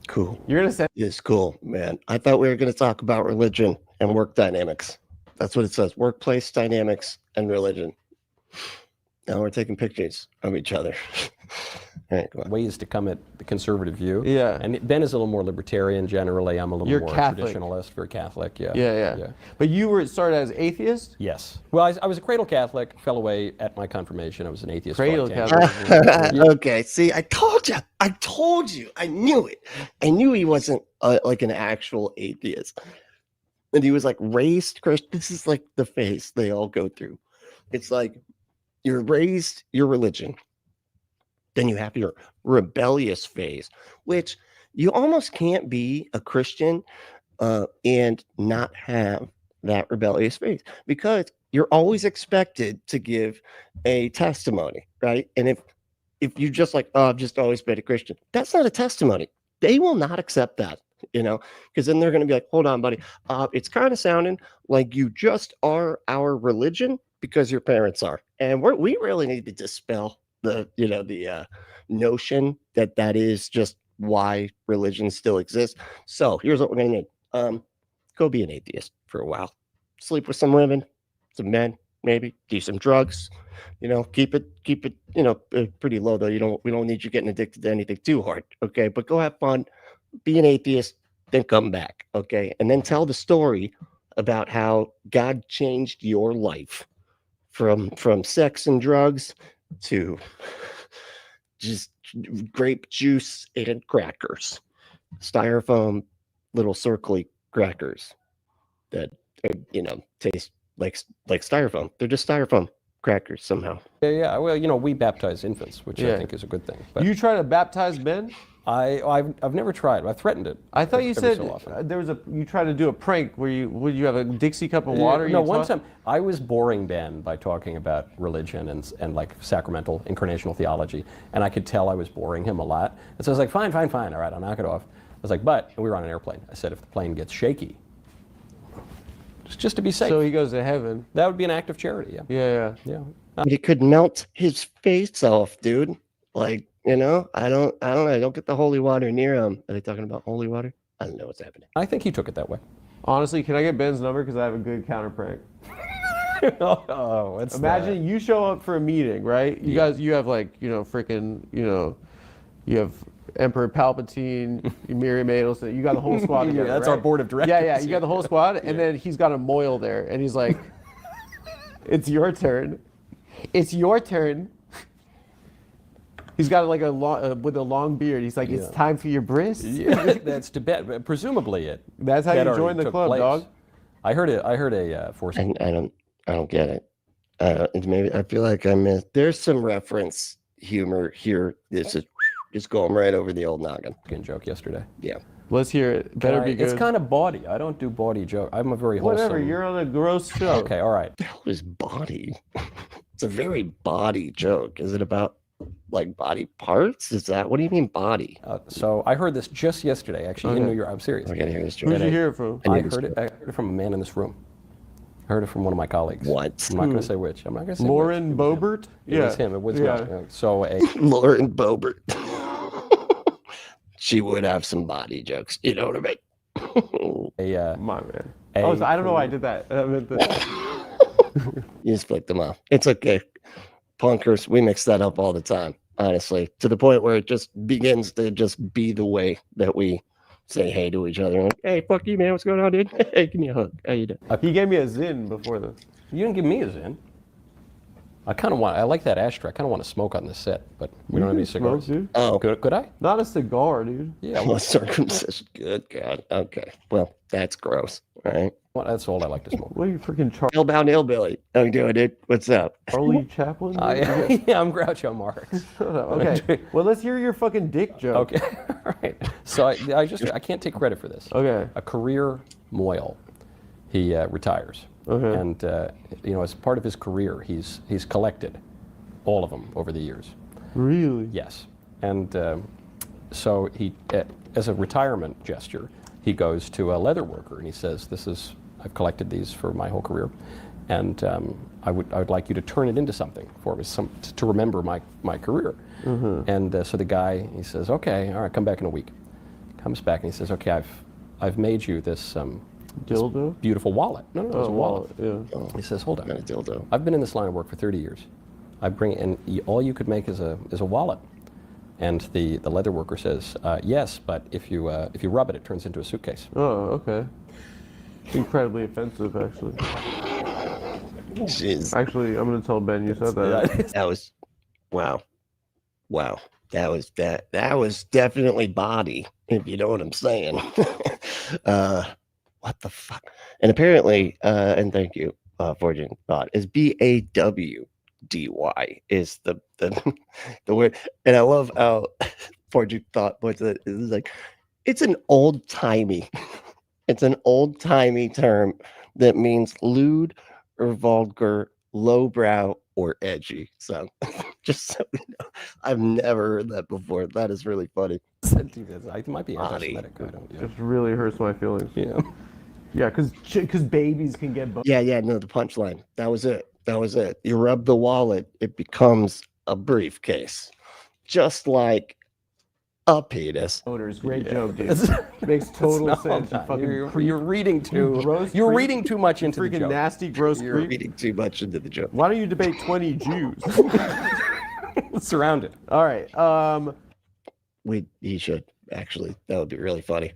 Cool. You're gonna send. It's cool, man. I thought we were going to talk about religion and work dynamics. That's what it says. Workplace dynamics and religion. Now we're taking pictures of each other. Right, go on. ways to come at the conservative view. Yeah. And Ben is a little more libertarian generally. I'm a little You're more Catholic. traditionalist, very Catholic. Yeah. Yeah. But you were started as atheist? Yes. Well, I was a cradle Catholic, fell away at my confirmation. I was an atheist. Cradle till I came Catholic. to- Okay, see, I told you, I knew it. I knew he wasn't like an actual atheist. And he was like raised Christian. This is like the phase they all go through. It's like you're raised your religion. Then you have your rebellious phase, which you almost can't be a Christian and not have that rebellious phase because you're always expected to give a testimony, right? And if you just like, oh, I've just always been a Christian, that's not a testimony. They will not accept that, because then they're going to be like, hold on, buddy. It's kind of sounding like you just are our religion because your parents are. And we really need to dispel the notion that is just why religion still exists. So here's what we're going to need. Go be an atheist for a while. Sleep with some women, some men, maybe do some drugs, keep it, pretty low though. We don't need you getting addicted to anything too hard. Okay. But go have fun, be an atheist, then come back. Okay. And then tell the story about how God changed your life from sex and drugs to just grape juice and crackers, styrofoam, little circly crackers that taste like styrofoam. They're just styrofoam crackers somehow. Yeah. Well, we baptize infants, which Yeah. I think is a good thing. But You try to baptize Ben? I've never tried. I threatened it. I thought you every said so often. you tried to do a prank where you have a Dixie cup of water. No, you one toss- time I was boring Ben by talking about religion and like sacramental incarnational theology, and I could tell I was boring him a lot. And so I was like, fine, all right, I'll knock it off. I was like, but and we were on an airplane. I said, if the plane gets shaky, just to be safe, So he goes to heaven. that would be an act of charity. Yeah. Yeah. But it could melt his face off, dude. Like, I don't get the holy water near him. Are they talking about holy water? I don't know what's happening. I think he took it that way. Honestly, can I get Ben's number because I have a good counter prank? Oh, what's Imagine you show up for a meeting, right? You guys, you have like, freaking, you have Emperor Palpatine, Miriam Adelson. You got the whole squad together. That's right? our board of directors. Yeah. You got the whole squad, and then he's got a Moyle there, and he's like, "It's your turn. It's your turn." He's got like with a long beard. He's like, "It's time for your bris." Yeah, that's Tibet. Presumably it. That's how that you already join the took club, place. dog. I heard a force. I don't get it. Maybe I feel like I missed. There's some reference humor here. This is just going right over the old noggin. Joke yesterday. Yeah. Let's hear it. Better be good. It's kind of bawdy. I don't do bawdy joke. I'm a very wholesome. Whatever. You're on a gross show. Okay, all right. What the hell is body? It's a very body joke. Is it about like body parts? Is that, what do you mean body? So I heard this just yesterday, actually, in Okay. New York. I'm serious. I gotta hear this joke. Who'd you hear it from? I heard it from a man in this room. I heard it from one of my colleagues. What? I'm not going to say which. I'm not going to say Lauren which. Boebert? It was him. It was Yeah. not. So Lauren Boebert. She would have some body jokes. You know what I mean? My man. I don't know why I did that. I meant You just flicked them off. It's okay. Punkers, we mix that up all the time, honestly, to the point where it just begins to just be the way that we say hey to each other. Like, hey, fuck you, man. What's going on, dude? Hey, give me a hug. How you doing? he gave me a Zin before this. You didn't give me a Zin. I like that ashtray. I kind of want to smoke on this set, but we don't have any Smoke, cigars. dude. Oh, Could I? Not a cigar, dude. Yeah. well, circumcision. Good God. Okay. Well, that's gross. All right. Well, that's all I like to smoke. What are you freaking Hellbound Hillbilly. How you doing, dude? What's up? Charlie Chaplin? Yeah, I'm Groucho Marx. Okay. Well, let's hear your fucking dick joke. Okay, all right. So I can't take credit for this. Okay. A career Moyle, he retires, Okay. and as part of his career, he's collected all of them over the years. Really? Yes, and so he, as a retirement gesture, he goes to a leather worker and he says, I've collected these for my whole career, and I would like you to turn it into something for me, to remember my career. Mm-hmm. And so the guy, he says, okay, all right, come back in a week. Comes back and he says, okay, I've made you this Dildo? beautiful wallet. No, it's a wallet. Yeah. He says, hold Not a on. dildo. I've been in this line of work for 30 years. I bring in all you could make is a wallet. And the leather worker says, yes, but if you rub it, it turns into a suitcase. Oh, okay. Incredibly offensive, actually. Jeez. Actually, I'm gonna tell Ben you said that. That was, wow. That was definitely body, if you know what I'm saying. What the fuck? And apparently, and thank you, Fortune Thought, is BAWDY is the the word. And I love how Fortune Thought puts it. It's like, it's an old-timey term that means lewd or vulgar, lowbrow, or edgy. So just so you know, I've never heard that before. That is really funny. It might be Body. anti-Semitic. I don't. Yeah. Just really hurts my feelings. Yeah. Yeah, because babies can get boned. Yeah, no, the punchline. That was it. You rub the wallet, it becomes a briefcase. Just like a penis. Great joke, dude. Makes total sense. You fucking You're reading too. gross You're freak. reading too much into the freaking joke. nasty, gross You're creep. reading too much into the joke. Why don't you debate 20 Jews? Surrounded. All right. He should actually. That would be really funny.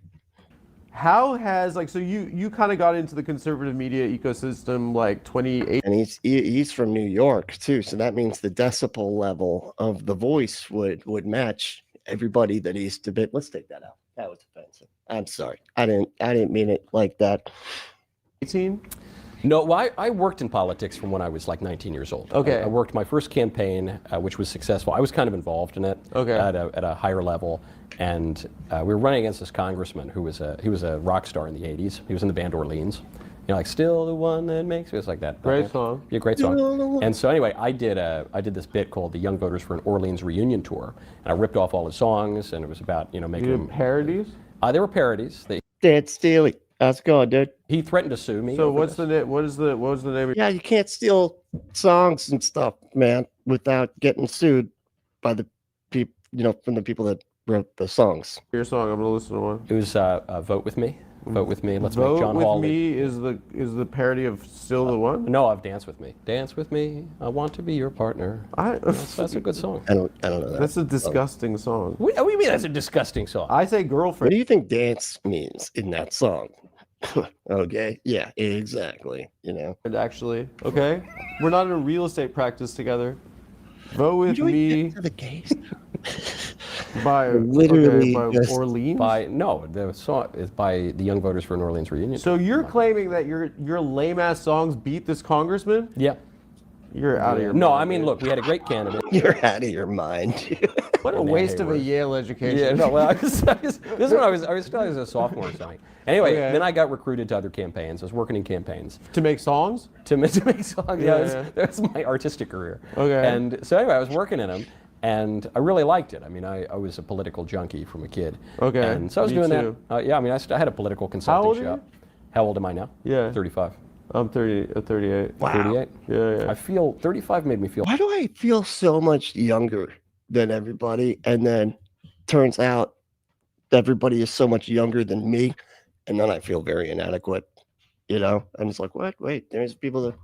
How has so you kind of got into the conservative media ecosystem like 2018? And he's from New York too, so that means the decibel level of the voice would match everybody that he's debate. Let's take that out. That was offensive. I'm sorry. I didn't mean it like that. 18? No, well, I worked in politics from when I was like 19 years old. Okay. I worked my first campaign, which was successful. I was kind of involved in it Okay. at a higher level. And we were running against this congressman who was a rock star in the 80s. He was in the band Orleans. You know, like still the one that makes me. It's like that. Great song. Yeah, great song. And so anyway, I did this bit called the Young Voters for an Orleans Reunion Tour, and I ripped off all his songs, and it was about making You did parodies? They were parodies. Dead Steely. How's it going, dude? He threatened to sue me. So over what this. was the name of Yeah, you can't steal songs and stuff, man, without getting sued by the people, from the people that wrote the songs. your song? I'm gonna listen to one. It was Vote With Me. Vote With Me. Let's Vote make John with Hawley. Me is the parody of Still the One? No, of Dance With Me. Dance With Me. I want to be your partner. That's a good song. I don't know that. That's a disgusting song. What do you mean that's a disgusting song? I say What girlfriend. do you think dance means in that song? Okay, yeah, exactly. Actually, okay. We're not in a real estate practice together. Vote with me The case. by Literally by just Orleans. The song is by the Young Voters for an Orleans Reunion. So you're claiming that your lame ass songs beat this congressman? Yeah. You're out of your No, mind, I mean, dude. look, we had a great candidate. You're out of your mind. What a Man, waste of a Hayward. Yale education. Yeah, no, well, this is when I was still a sophomore or something. Anyway, Okay. then I got recruited to other campaigns. I was working in campaigns To make songs? to make songs. Yeah. That was my artistic career. Okay. And so anyway, I was working in them, and I really liked it. I mean, I was a political junkie from a kid. Okay, And so I was me doing too. that. Yeah, I mean, I had a political consulting old are shop. you? How old am I now? Yeah. 35. I'm 38. Wow. 38. Yeah. I feel 35 made me feel. Why do I feel so much younger than everybody? And then turns out everybody is so much younger than me. And then I feel very inadequate, And it's like, what? Wait, there's people that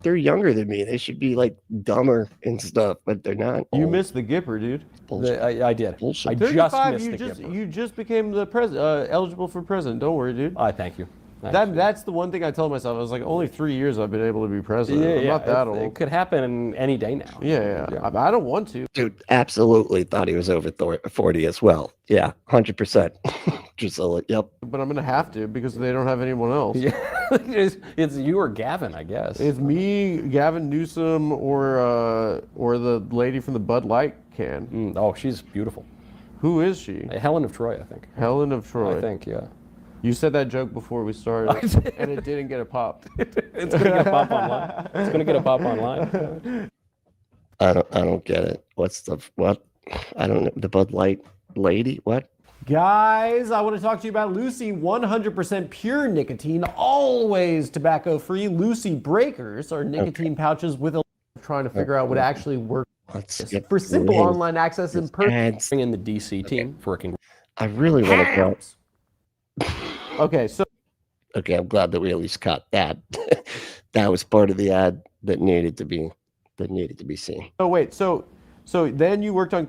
they're younger than me. They should be like dumber and stuff, but they're not. You missed the Gipper, dude. Bullshit. I did. Bullshit. I just 35, missed the Gipper. you just became the president, eligible for president. Don't worry, dude. I thank you. Actually. That's the one thing I tell myself. I was like, only 3 years I've been able to be president. I'm not that old. It could happen any day now. Yeah. I don't want to. Dude, absolutely thought he was over 40 as well. Yeah, 100%. Just like, yep. But I'm gonna have to because they don't have anyone else. Yeah, it's you or Gavin, I guess. It's me, Gavin Newsom, or the lady from the Bud Light can. Oh, she's beautiful. Who is she? Helen of Troy, I think. Helen of Troy. I think, yeah. You said that joke before we started, and it didn't get a pop. It's gonna get a pop online. It's gonna get a pop online. I don't get it. What? I don't know. The Bud Light lady? What? Guys, I want to talk to you about Lucy 100% pure nicotine, always tobacco-free. Lucy Breakers are nicotine pouches with a trying to figure out what actually works. Let's skip For simple through online access in person. ads. Bring in the DC team for working. I really want to go. Okay, so Okay, I'm glad that we at least caught that. That was part of the ad that needed to be seen. wait, so So then you worked on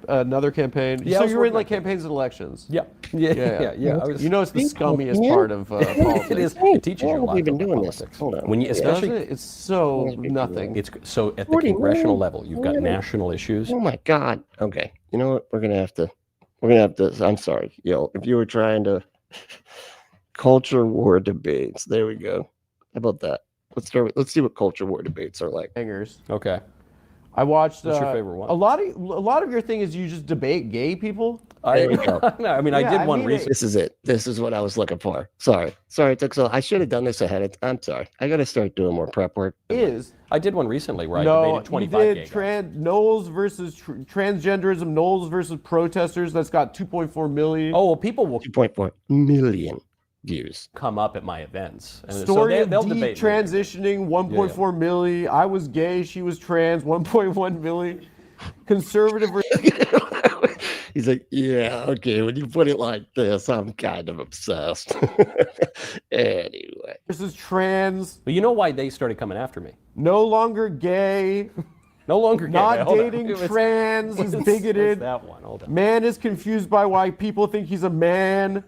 another campaign. Yeah, I so was you were in working on like campaigns and elections. Yeah. I was, You know, it's the scummiest part of politics. it is. It teaches How you a long have lot we been about doing this? politics. Hold on. When you, Does especially, it? It's so nothing. it's so at the 40 congressional million. level, you've got national issues. Oh my God. Okay. You know what? We're gonna have to. I'm sorry, if you were trying to culture war debates, there we go. How about that? Let's see what culture war debates are like. Hangers. Okay. I watched. What's your favorite one? A lot of your thing is you just debate gay people. There we go. I mean, I Yeah, did I one mean, recently. This is it. This is what I was looking for. Sorry, it took so. I should have done this ahead of. I'm sorry. I got to start doing more prep work. I did one recently where I No, debated you 25 did gay guys. Knowles versus transgenderism, Knowles versus protesters. That's got 2.4 million. Oh, well, people will 2.4 million views. come up at my events. And Story they'll of debate me. transitioning, 1.4 million. I was gay, she was trans, 1.1 million. Conservative. He's like, yeah, okay. When you put it like this, I'm kind of obsessed. Anyway, Versus trans, But you know why they started coming after me? no longer gay, No longer gay. not Hold on. dating It was- trans, he's what's bigoted. that one? Hold on. Man is confused by why people think he's a man.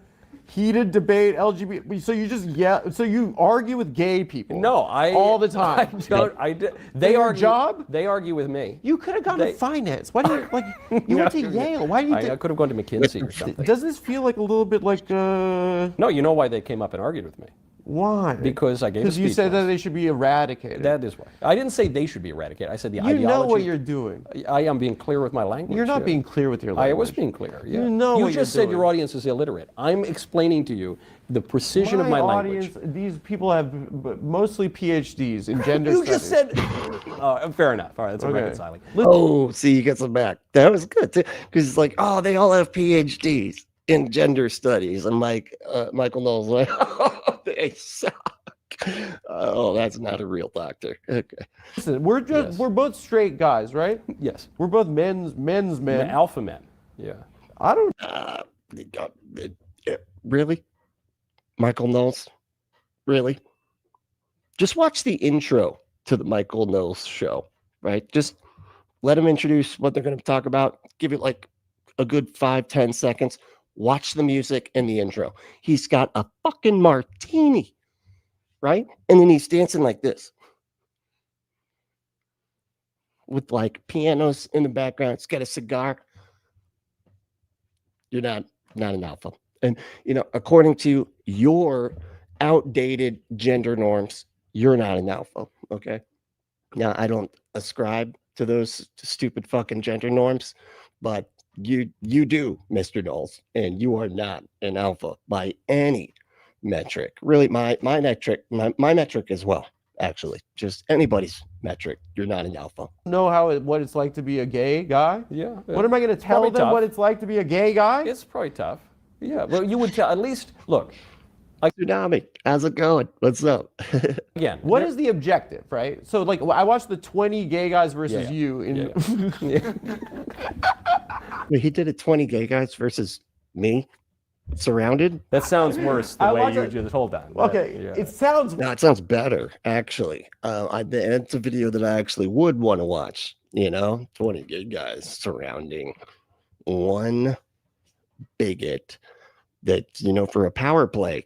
Heated debate, LGBT. So you just so you argue with gay people. No, all the time. I don't. I did. They your argue. job? They argue with me. You could have gone to finance. Why do you like? You went to Yale. Why do you? I could have gone to McKinsey or something. Does this feel like a little bit like? No, you know why they came up and argued with me? Why? Because I gave a Because you speech said that once. they should be eradicated. That is why. I didn't say they should be eradicated. I said the you ideology. know what you're doing. I am being clear with my language. You're not yeah. being clear with your language. I was being clear. Yeah. You know You what just you're said your doing. audience is illiterate. I'm explaining to you the precision of my language. audience, these people have mostly PhDs in gender You studies. just said. Fair enough. All right, that's Okay. reconciling. oh, see, you get some back. That was good too, because it's like, oh, they all have PhDs in gender studies. And Michael Knowles like, oh, they suck. Oh, that's not a real doctor. Okay. Listen, we're both straight guys, right? Yes. We're both men's The men. alpha men. Yeah. I don't. Really? Michael Knowles? Really? Just watch the intro to the Michael Knowles show, right? Just let him introduce what they're going to talk about. Give it like a good 5-10 seconds. Watch the music and the intro. He's got a fucking martini, right? And then he's dancing like this with like pianos in the background. He's got a cigar. You're not an alpha. And, according to your outdated gender norms, you're not an alpha. Okay. Now, I don't ascribe to those stupid fucking gender norms, but you do, Mr. Knowles, and you are not an alpha by any metric. Really, my metric as well, actually. Just anybody's metric. You're not an alpha. Know what it's like to be a gay guy. Yeah. What am I going to tell Probably them? tough. What it's like to be a gay guy? It's probably tough. Yeah. Well, you would tell, at least, look, Tsunami, how's it going? What's up? again. What is the objective, right? So, like, I watched the 20 gay guys versus Yeah. you. In, Yeah. Wait, he did it 20 gay guys versus me, surrounded. That sounds worse the I way watched you it- just hold on. Okay, Yeah. it sounds. No, it sounds better, actually. It's a video that I actually would want to watch. 20 gay guys surrounding one bigot that, for a power play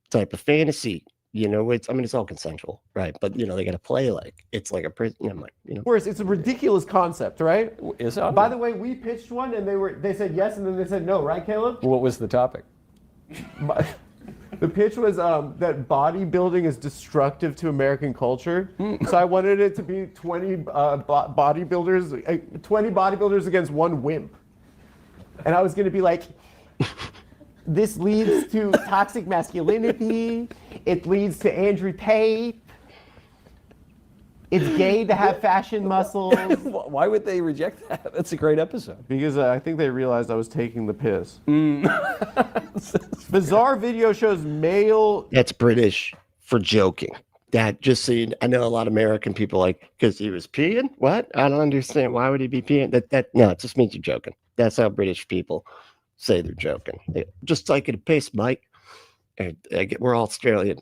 type of fantasy, it's all consensual, right? But, they got to play like it's like a prison, Worse, it's a ridiculous concept, right? Is it? By the way, we pitched one and they said yes and then they said no, right, Caleb? What was the topic? The pitch was that bodybuilding is destructive to American culture. So I wanted it to be 20 bodybuilders against one wimp. And I was going to be like, this leads to toxic masculinity. It leads to Andrew Tate. It's gay to have fashion muscles. Why would they reject that? That's a great episode. Because I think they realized I was taking the piss. Bizarre video shows male. That's British for joking. That just so I know a lot of American people like, because he was peeing? What? I don't understand. Why would he be peeing? No, it just means you're joking. That's how British people say they're joking. Just taking a piss, Mike. And we're all Australian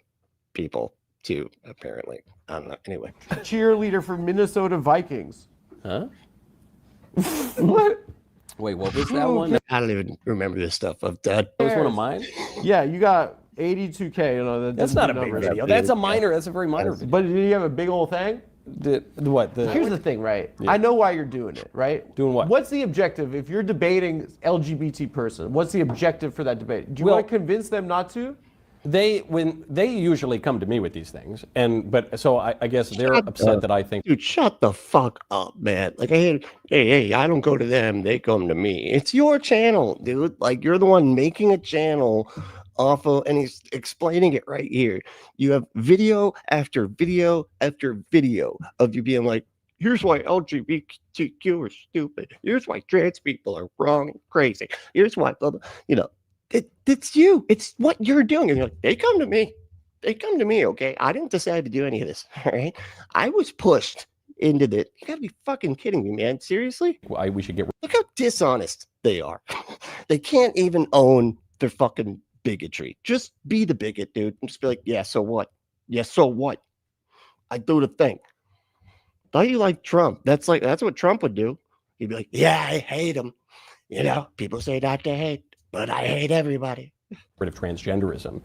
people too, apparently. I don't know. Anyway. Cheerleader for Minnesota Vikings. Huh? What? Wait, what was that one? I don't even remember this stuff. That That was one of mine. Yeah, you got 82K. You know, That's not a big numbers. video. That's a minor. That's a very minor video. But do you have a big old thing? Here's Here's the thing, right? I know why you're doing it, right? Doing what? What's the objective? If you're debating LGBT person, what's the objective for that debate? Do you want to convince them not to? They usually come to me with these things, so I guess they're upset that I think. Dude, shut the fuck up, man. Like, hey, I don't go to them. They come to me. It's your channel, dude. Like, you're the one making a channel off of, and he's explaining it right here. You have video after video after video of you being like, here's why LGBTQ are stupid. Here's why trans people are wrong and crazy. Here's why, blah, blah. You know, it's you. It's what you're doing. And you're like, they come to me. They come to me, okay? I didn't decide to do any of this, all right? I was pushed into this. You gotta be fucking kidding me, man. Seriously? Why we should get. Look how dishonest they are. They can't even own their fucking bigotry. Just be the bigot, dude. And just be like, yeah, so what? Yeah, so what? I do the thing. Thought you like Trump. That's what Trump would do. He'd be like, yeah, I hate him. You know, people say not to hate, but I hate everybody. Rid of transgenderism.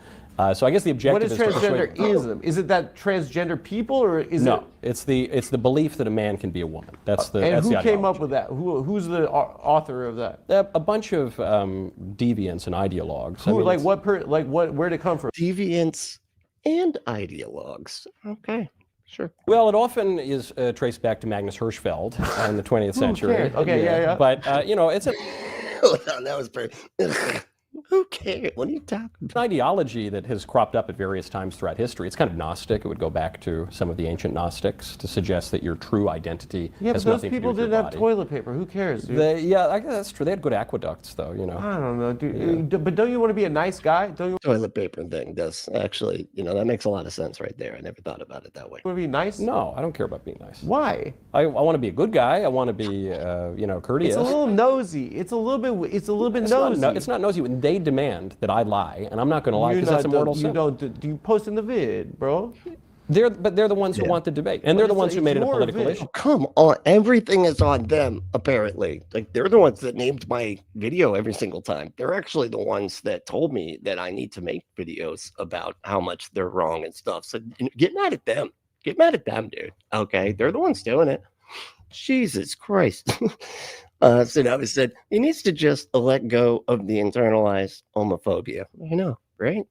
So I guess the objective What is is transgenderism? Is it that transgender people, or is no? It's the belief that a man can be a woman. That's the. And that's who the came up ideology. with that? Who's the author of that? A bunch of deviants and ideologues. Who, where'd it come from? Deviants and ideologues. Okay, sure. Well, it often is traced back to Magnus Hirschfeld in the 20th century. cares? Okay, yeah. But you know, it's a. Hold on, that was pretty. Who cares? What are you talking about? An ideology that has cropped up at various times throughout history. It's kind of Gnostic. It would go back to some of the ancient Gnostics to suggest that your true identity Yeah, but has those nothing to do people with your didn't have body. toilet paper. Who cares, dude? I guess that's true. They had good aqueducts, though. You know. I don't know, dude. But don't you want to be a nice guy? Don't you Toilet paper thing does actually, you know, that makes a lot of sense right there. I never thought about it that way. want to be nice? No, I don't care about being nice. Why? I want to be a good guy. I want to be, courteous. It's a little nosy. It's a little bit nosy. It's not nosy. When they demand that I lie, and I'm not going to lie because that's a mortal sin. Do you post in the vid, bro? They're the ones who want the debate, and they're the ones who made it a your political vid. issue. Come on, everything is on them, apparently. Like, they're the ones that named my video every single time. They're actually the ones that told me that I need to make videos about how much they're wrong and stuff. So get mad at them. Get mad at them, dude. Okay, they're the ones doing it. Jesus Christ. So now he said he needs to just let go of the internalized homophobia. I know, right?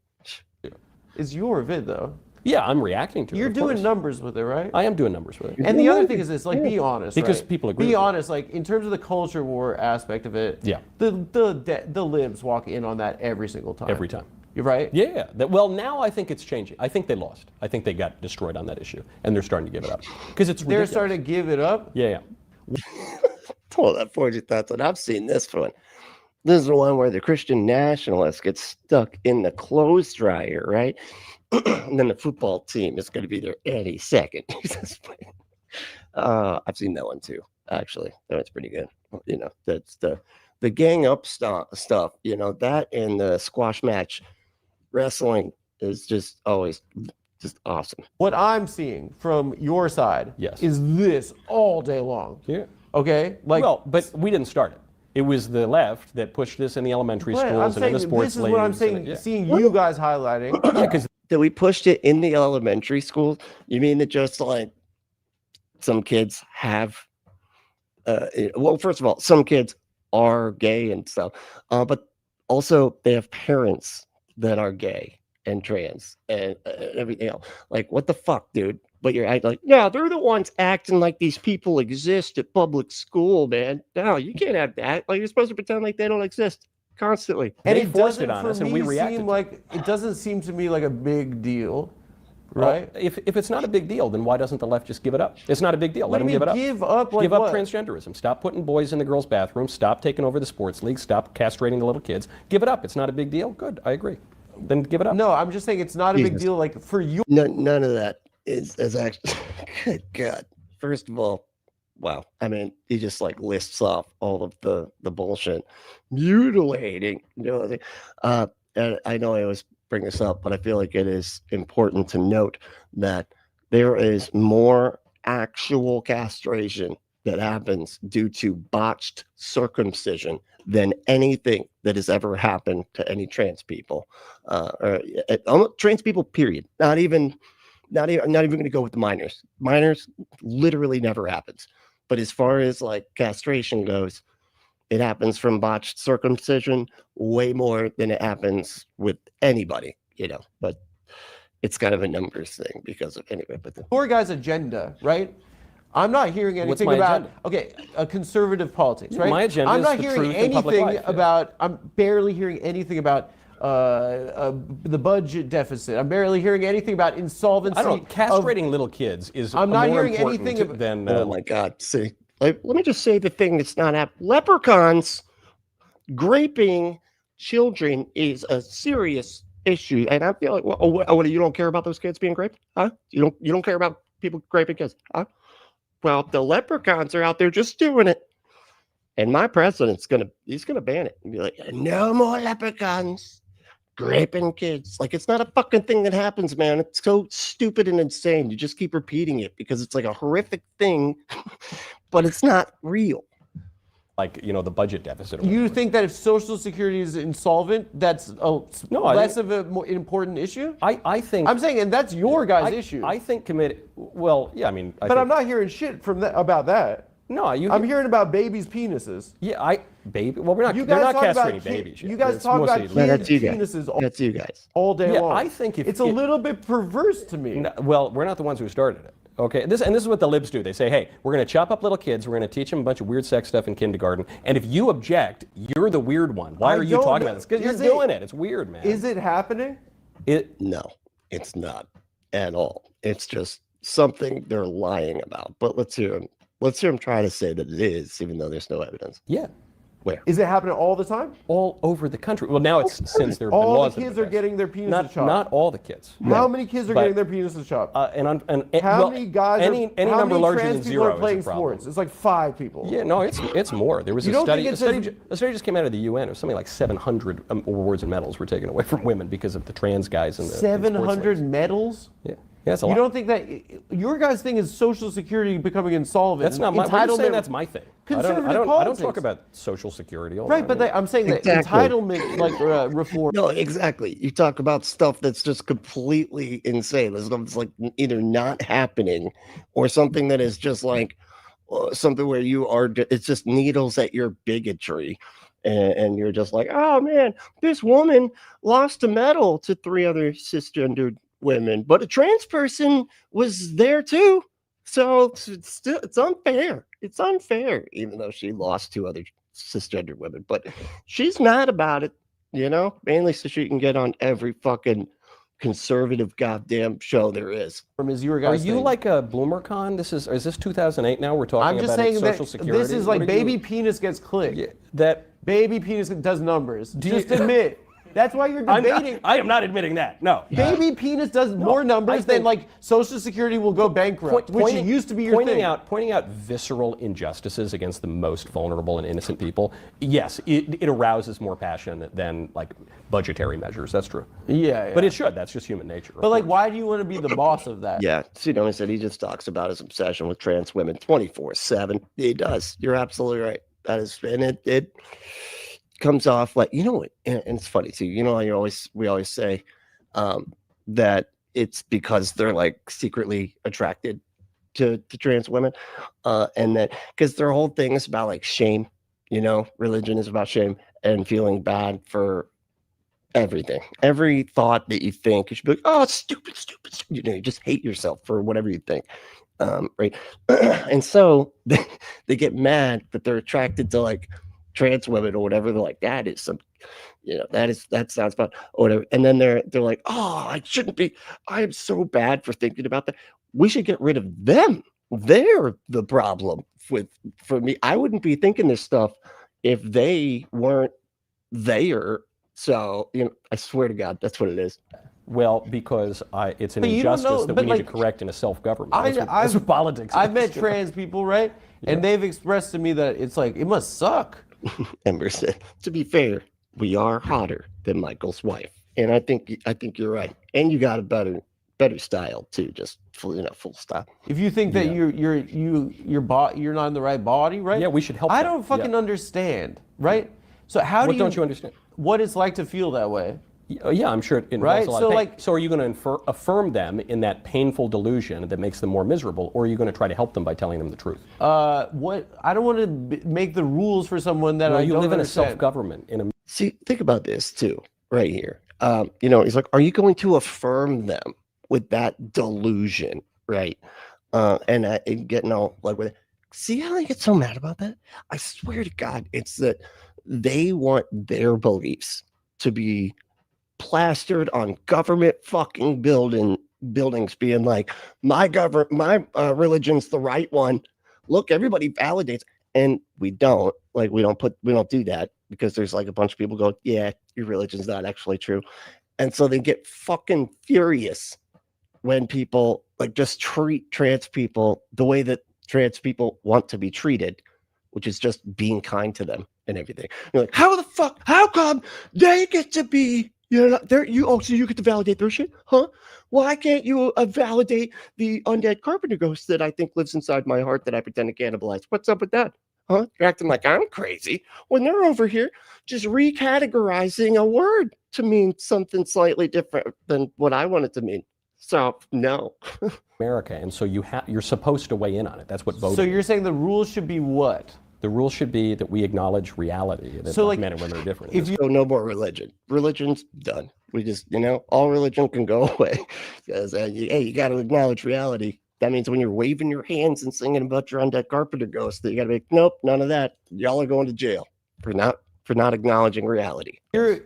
It's your vid, though. Yeah, I'm reacting to it. You're of doing course. numbers with it, right? I am doing numbers with it. And the other thing is this, like, be honest, Because right? people agree Be with you. honest, like, in terms of the culture war aspect of it. Yeah. The libs walk in on that every single time. Every time. You're right. Yeah. Well, now I think it's changing. I think they lost. I think they got destroyed on that issue, and they're starting to give it up because it's They're ridiculous. starting to give it up. Yeah. Hold up, 40 thoughts on. I've seen this one. This is the one where the Christian nationalist gets stuck in the clothes dryer, right? And then the football team is going to be there any second. I've seen that one too, actually. That's pretty good. You know, that's the gang up stuff. You know, that and the squash match wrestling is just always just awesome. What I'm seeing from your side Yes. is this all day long. Yeah. Okay? Like, Well, but we didn't start it. It was the left that pushed this in the elementary but I'm schools and in saying the sports this is what I'm leagues and saying. yeah. Seeing you guys highlighting. Yeah, because That we pushed it in the elementary school. You mean that just like some kids have well, first of all, some kids are gay and stuff, but also they have parents that are gay and trans and everything else. Like, what the fuck, dude? But you're acting like, no, they're the ones acting like these people exist at public school, man. No, you can't have that. Like, you're supposed to pretend like they don't exist constantly. And They it forced it doesn't on for us and we me reacted seem to like it doesn't seem to me like a big deal, right? Well, if it's not a big deal, then why doesn't the left just give it up? It's not a big deal. What Let do them you give mean, it up. give up? Like Give up what? transgenderism. Stop putting boys in the girls' bathroom. Stop taking over the sports league. Stop castrating the little kids. Give it up. It's not a big deal. Good. I agree. Then give it up. No, I'm just saying it's not a big Jesus. deal. Like for you, None of that is actually. Good God. First of all, wow. I mean, he just like lists off all of the bullshit, mutilating. You know, and I know I always bring this up, but I feel like it is important to note that there is more actual castration that happens due to botched circumcision than anything that has ever happened to any trans people, or trans people. Period. Not even going to go with the minors. Minors literally never happens. But as far as like castration goes, it happens from botched circumcision way more than it happens with anybody, but it's kind of a numbers thing because of anyway. But your guys' agenda, right? I'm not hearing anything my about agenda? Conservative politics, right? My agenda I'm is not the hearing truth in public anything life, about. I'm barely hearing anything about the budget deficit. I'm barely hearing anything about insolvency. I don't know. Castrating little kids is I'm not more hearing important anything than. oh my God! See, let me just say the thing that's not leprechauns graping children is a serious issue, and I feel like, what, you don't care about those kids being raped, huh? You don't care about people raping kids, huh? Well, the leprechauns are out there just doing it, and my president's gonna ban it and be like, no more leprechauns graping kids. Like, it's not a fucking thing that happens, man. It's so stupid and insane. You just keep repeating it because it's like a horrific thing, but it's not real. Like, the budget deficit. You think that if Social Security is insolvent, that's less of an important issue? I think. I'm saying, and that's your guys' issue. I think well, yeah, I mean. But I'm not hearing shit from about that. No, I'm hearing about babies' penises. Yeah, baby. Well, they're guys not talk about castrating babies. You guys talk about kids' penises That's you guys. all day long. I think it's a little bit perverse to me. Well, we're not the ones who started it. Okay, this is what the libs do. They say, hey, we're going to chop up little kids. We're going to teach them a bunch of weird sex stuff in kindergarten. And if you object, you're the weird one. Why are you talking about this? Because you're doing it. It's weird, man. Is it happening? No, it's not at all. It's just something they're lying about. But let's hear them try to say that it is, even though there's no evidence. Yeah. Where? Is it happening all the time? All over the country. Well, now it's since there have been all laws. The kids are getting their penises chopped. Not all the kids. How many kids are getting their penises chopped? How many guys? Any number larger than zero are playing is a problem. sports? It's like 5 people. Yeah, no, it's more. There was a study. A study just came out of the UN. It was something like 700 awards and medals were taken away from women because of the trans guys and the 700 medals. Yeah. Yeah, that's a lot. You don't think that your guys' thing is Social Security becoming insolvent? That's not my. I'm saying that's my thing. I don't talk about Social Security. Right, but I'm saying that entitlement, like reform. No, exactly. You talk about stuff that's just completely insane. There's stuff that's like either not happening, or something that is just like something where you are. It's just needles at your bigotry, and you're just like, oh man, this woman lost a medal to 3 other cisgendered women, but a trans person was there too, so it's unfair. It's unfair, even though she lost 2 other cisgendered women, but she's mad about it, mainly so she can get on every fucking conservative goddamn show there is. Are you like a BloomerCon? Is this 2008 now? We're talking about Social Security. This is like baby penis gets clicked. Yeah, that baby penis does numbers. Just admit. That's why you're debating. I am not admitting that. No. Baby penis does more numbers than like Social Security will go bankrupt, which used to be your thing. Pointing out visceral injustices against the most vulnerable and innocent people. Yes, it arouses more passion than like budgetary measures. That's true. Yeah. But it should. That's just human nature. But like, why do you want to be the boss of that? Yeah. He said he just talks about his obsession with trans women 24/7. He does. You're absolutely right. That is, and it comes off like, and it's funny too, we always say that it's because they're like secretly attracted to trans women, and that because their whole thing is about like shame, religion is about shame and feeling bad for everything. Every thought that you think, you should be like, oh, it's stupid, you just hate yourself for whatever you think, right? And so they get mad that they're attracted to like trans women or whatever. They're like, that is some, that sounds fun or whatever. And then they're like, oh, I shouldn't be. I am so bad for thinking about that. We should get rid of them. They're the problem for me. I wouldn't be thinking this stuff if they weren't there. So, I swear to God, that's what it is. Well, because it's an injustice that we need to correct in a self-government. That's what politics is. I've met trans people, right? Yeah. And they've expressed to me that it's like, it must suck. Ember said, to be fair, we are hotter than Michael's wife. And I think you're right. And you got a better better style too. Just full stop. If you think that you're not in the right body, right? Yeah, we should help I them. don't fucking Yeah. understand, right? So how What don't you understand? What it's like to feel that way? Yeah, I'm sure it involves Right, a lot so of pain. like- So are you going to affirm them in that painful delusion that makes them more miserable, or are you going to try to help them by telling them the truth? What I don't want to make the rules for someone that Well, I you don't live in a understand. self-government. See, think about this too, right here. He's like, are you going to affirm them with that delusion, right? And getting all like with it. See how they get so mad about that? I swear to God, it's that they want their beliefs to be plastered on government fucking buildings, being like, my religion's the right one. Look, everybody validates, and we don't. Like, we don't do that because there's like a bunch of people go, yeah, your religion's not actually true, and so they get fucking furious when people like just treat trans people the way that trans people want to be treated, which is just being kind to them and everything. You're like, how come they get to be, so you get to validate their shit, huh? Why can't you validate the undead carpenter ghost that I think lives inside my heart that I pretend to cannibalize? What's up with that? Huh? You're acting like I'm crazy when they're over here just recategorizing a word to mean something slightly different than what I want it to mean. So no. America, and so you're supposed to weigh in on it. That's what voting. So you're saying the rules should be what? The rule should be that we acknowledge reality, that So, like, men and women are different. So no more religion. Religion's done. We just, all religion can go away. Because, you got to acknowledge reality. That means when you're waving your hands and singing about your undead carpenter ghost, that you got to be, nope, none of that. Y'all are going to jail for not acknowledging reality. You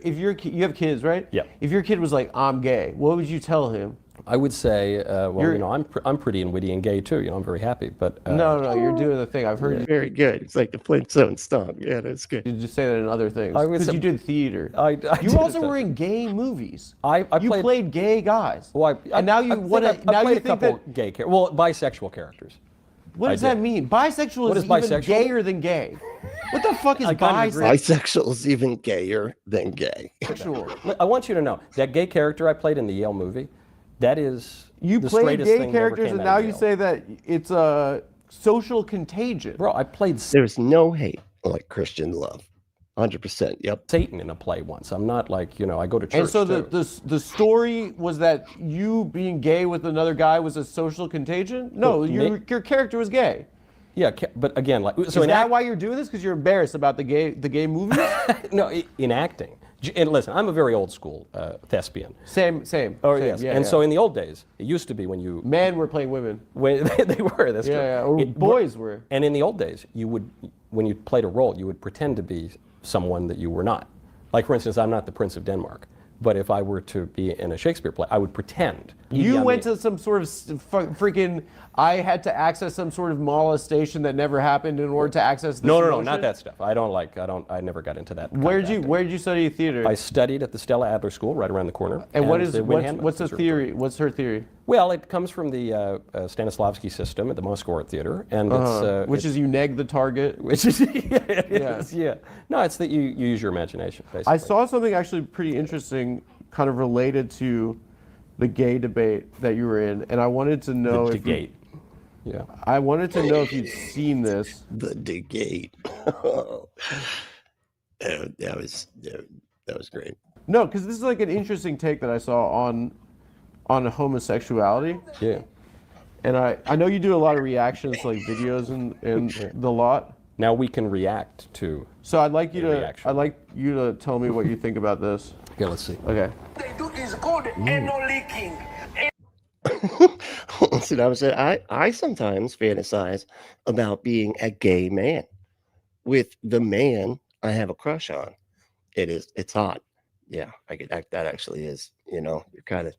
have kids, right? Yeah. If your kid was like, I'm gay, what would you tell him? I would say, I'm pretty and witty and gay too. I'm very happy, but No, you're doing the thing. I've heard you. Very good. It's like the Flintstones song. Yeah, that's good. You just say that in other things. I would Because say- you did theater. I You did also that. were in gay movies. I You played gay guys. Well, And now you wanna- I now played you a think couple that- gay bisexual characters. What does I that did. mean? Bisexual What is is even bisexual? gayer than gay. What the fuck is I kind of agree. Bisexual is even gayer than gay. bisexual? I want you to know that gay character I played in the Yale movie, that is You the played straightest gay thing that ever characters came and out now of you Yale. say that it's a social contagion. Bro, I played There's no hate like Christian love. 100%. Yep. Satan in a play once. I'm not like, I go to church And so too. the story was that you being gay with another guy was a social contagion? No, Well, your character was gay. Yeah, but again, like so Is that why you're doing this? Because you're embarrassed about the gay movies? no, in acting. And listen, I'm a very old school thespian. Same. Oh same. yes, Yeah, and yeah. so in the old days, it used to be when you Men were playing women. when they were. That's true. Yeah, or boys were. And in the old days, when you played a role, you would pretend to be someone that you were not. Like for instance, I'm not the Prince of Denmark, but if I were to be in a Shakespeare play, I would pretend. You went to some sort of freaking. I had to access some sort of molestation that never happened in order to access this No, emotion? not that stuff. I never got into that. kind Where of did acting. you study theater? I studied at the Stella Adler School right around the corner. and what's the theory? What's her theory? Well, it comes from the Stanislavski system at the Moscow Art Theater, and it's Which is you neg the target. which is it Yeah. is, yeah. No, it's that you use your imagination basically. I saw something actually pretty interesting, kind of related to the gay debate that you were in, and I wanted to know the if you- gate. Yeah. I wanted to know if you'd seen this. The gate. that was great. No, because this is like an interesting take that I saw on homosexuality, Yeah. and I know you do a lot of reactions to like videos and the lot. Now we can react to. So I'd like you Reaction. to tell me what you think about this. Okay, let's see. Okay. They do is good and no leaking. See, I sometimes fantasize about being a gay man with the man I have a crush on. It's hot. Yeah, that actually is, you're kind of,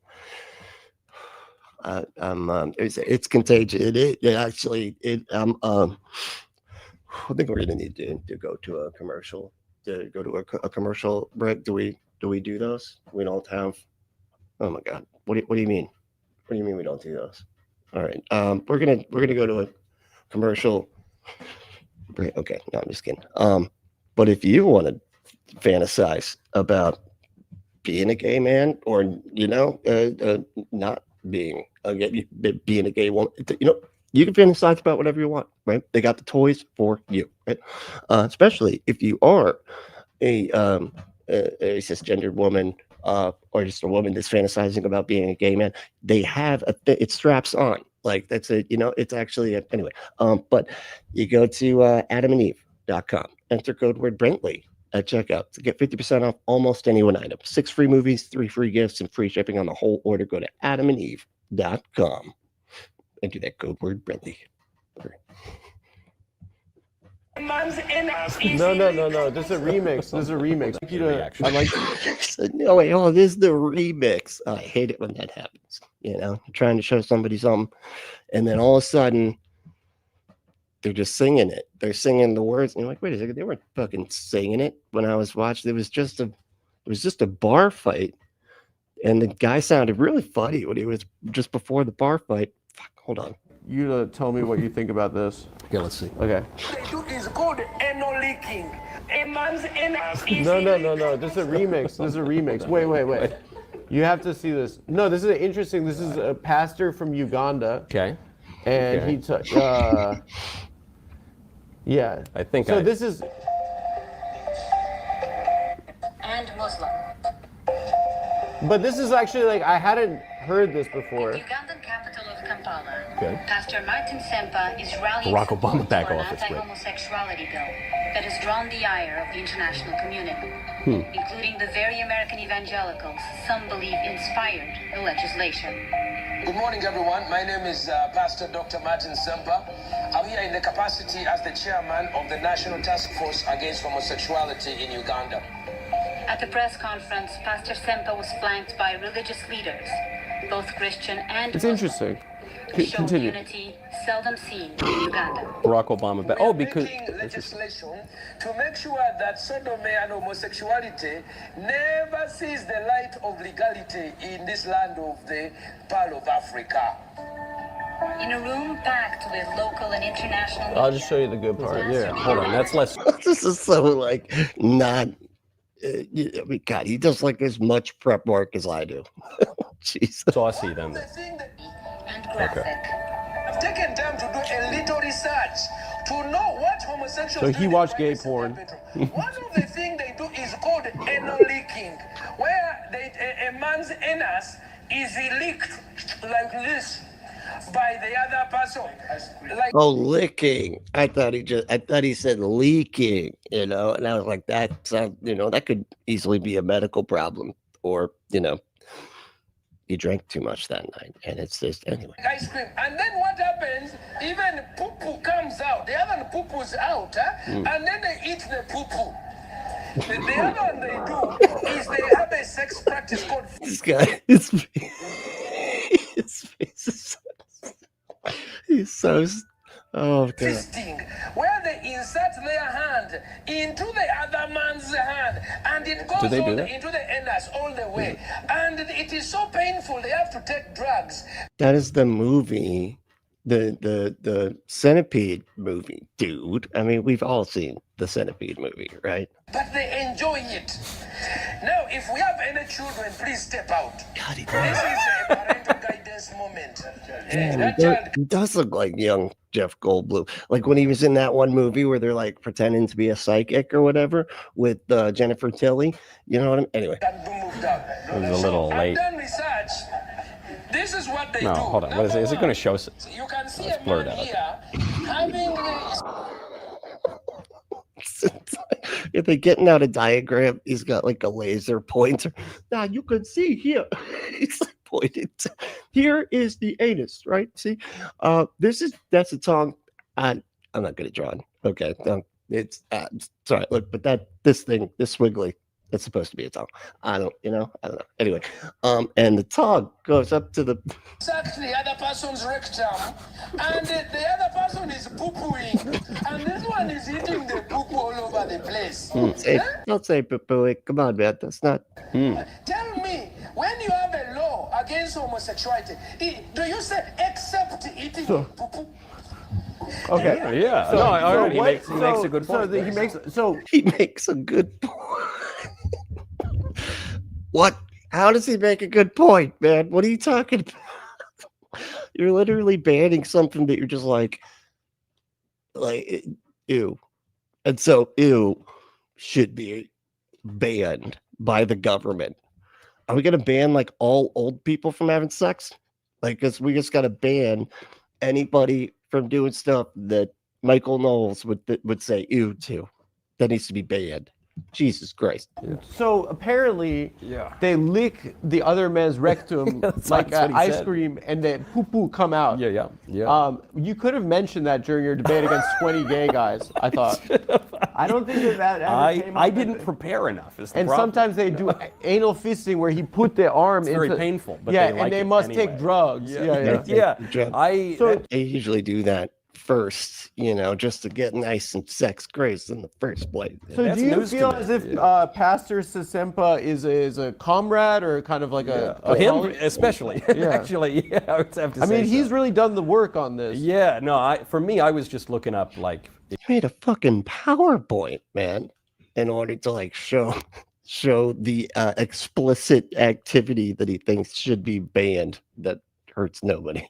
it's contagious. I think we're gonna need to go to a commercial. To go to a commercial break. Do we do those? We don't have. Oh my God! What do you mean? What do you mean we don't do those? All right. We're gonna go to a commercial break. Okay. No, I'm just kidding. But if you want to fantasize about being a gay man, or not being a gay woman. You know, you can fantasize about whatever you want, right? They got the toys for you, right? Especially if you are a cisgendered woman, or just a woman that's fantasizing about being a gay man. They have it straps on. Like that's a, you know, it's actually anyway. But you go to adamandeve.com, enter code word Brentley at checkout to get 50% off almost any one item. 6 free movies, 3 free gifts, and free shipping on the whole order. Go to adamandeve.com. Enter that code word Brentley. No. This is a remix. This is a remix. I like. No, wait, oh, this is the remix. I hate it when that happens. You know, I'm trying to show somebody something, and then all of a sudden, they're just singing it. They're singing the words, and you're like, wait a second, they weren't fucking singing it when I was watching. It was just a bar fight, and the guy sounded really funny when he was just before the bar fight. Fuck, hold on. You tell me what you think about this. Okay, let's see. Okay. They do is called anal leaking. A man's anus is No. This is a remix. This is a remix. Wait. You have to see this. No, this is interesting. This is a pastor from Uganda. Okay. And Okay. Yeah. I think so. This is. And Muslim. But this is actually like I hadn't heard this before. Ugandan capital of Kampala. Okay. Pastor Martin Sempa is rallying Barack Obama support back for an office, great. anti-homosexuality bill that has drawn the ire of the international community, including the very American evangelicals some believe inspired the legislation. Good morning, everyone. My name is Pastor Dr. Martin Sempa. I'm here in the capacity as the chairman of the National Task Force Against Homosexuality in Uganda. At the press conference, Pastor Sempa was flanked by religious leaders, both Christian and It's Muslim, interesting. who showed Continue. unity seldom seen in Uganda. Barack Obama back. Oh, We are because making legislation to make sure that sodomy and homosexuality never sees the light of legality in this land of the Pearl of Africa. In a room packed with local and international media, I'll just show you the good part. yeah, hold on. That's less. This is so like not. I mean, God, he does like as much prep work as I do. Jesus. Saucy than The that. thing that and graphic. I've taken time to do a little research to know what homosexuals. So he do in watched their gay privacy porn. in their bedroom. One of the things they do is called anal leaking, where a man's anus is leaked like this by the other person. Like Oh, licking. I thought he said leaking, you know, and I was like, that sounds, you know, that could easily be a medical problem, or, you know, he drank too much that night, and it's just anyway. ice cream. And then what happens, even poo-poo comes out. The other poo-poo's out, and then they eat the poo-poo. The other one they do is they have a sex practice called This guy, his face is he's so, oh God. fisting, where they insert their hand into the other man's hand, and it goes Do they do on that? into the anus all the way. And it is so painful, they have to take drugs. That is the movie, the Centipede movie, dude. I mean, we've all seen the Centipede movie, right? But they enjoy it. Now, if we have any children, please step out. God, he This is a parental guidance moment. That does. child He does look like young Jeff Goldblum. Like when he was in that one movie where they're like pretending to be a psychic or whatever with Jennifer Tilly. You know what I mean? Anyway. can be moved out. It was a little I've late. done research. This is what they No, do. hold on. What is it? Is it going to show us? You can see Let's a blur it man out. here having If they're getting out a diagram, he's got like a laser pointer. Now you can see here. He's like pointed. Here is the anus, right? See, that's a tongue. I'm not good at drawing. Okay, it's sorry. Look, but this swiggly, it's supposed to be a tongue. I don't know. Anyway, and the tongue goes up to the. sucked the other person's rectum, and the other person is poo-pooing, and this one is eating the poo-poo all over the place. Hey, don't say poo-poo. Come on, man. That's not. Tell me, when you have a law against homosexuality, do you say except eating poo-poo? Okay. Yeah. So- no, I so already what- makes, he makes a good point. He makes a good point. What? How does he make a good point, man? What are you talking about? You're literally banning something that you're just like ew. And so ew should be banned by the government. Are we gonna ban like all old people from having sex? Like, because we just gotta ban anybody from doing stuff that Michael Knowles would say ew to. That needs to be banned. Jesus Christ. So apparently, Yeah. they lick the other man's rectum That's like what he ice said. cream, and then poo-poo come out. Yeah. You could have mentioned that during your debate against 20 gay guys, I thought. I don't think that ever came up. I didn't prepare enough. Is the And problem. sometimes they do anal fisting where he put the arm It's into... very painful, but yeah, they like and they it must anyway. take drugs. Yeah. Yeah. So- They usually do that first, just to get nice and sex crazed in the first place. So That's do you news to feel me. as if Pastor Sisempa is a comrade or kind of like a Him colleague? especially. Yeah. Actually, yeah, I would have to I say mean, he's so. really done the work on this. Yeah, no, for me, I was just looking up like He made a fucking PowerPoint, man, in order to like show the explicit activity that he thinks should be banned that hurts nobody.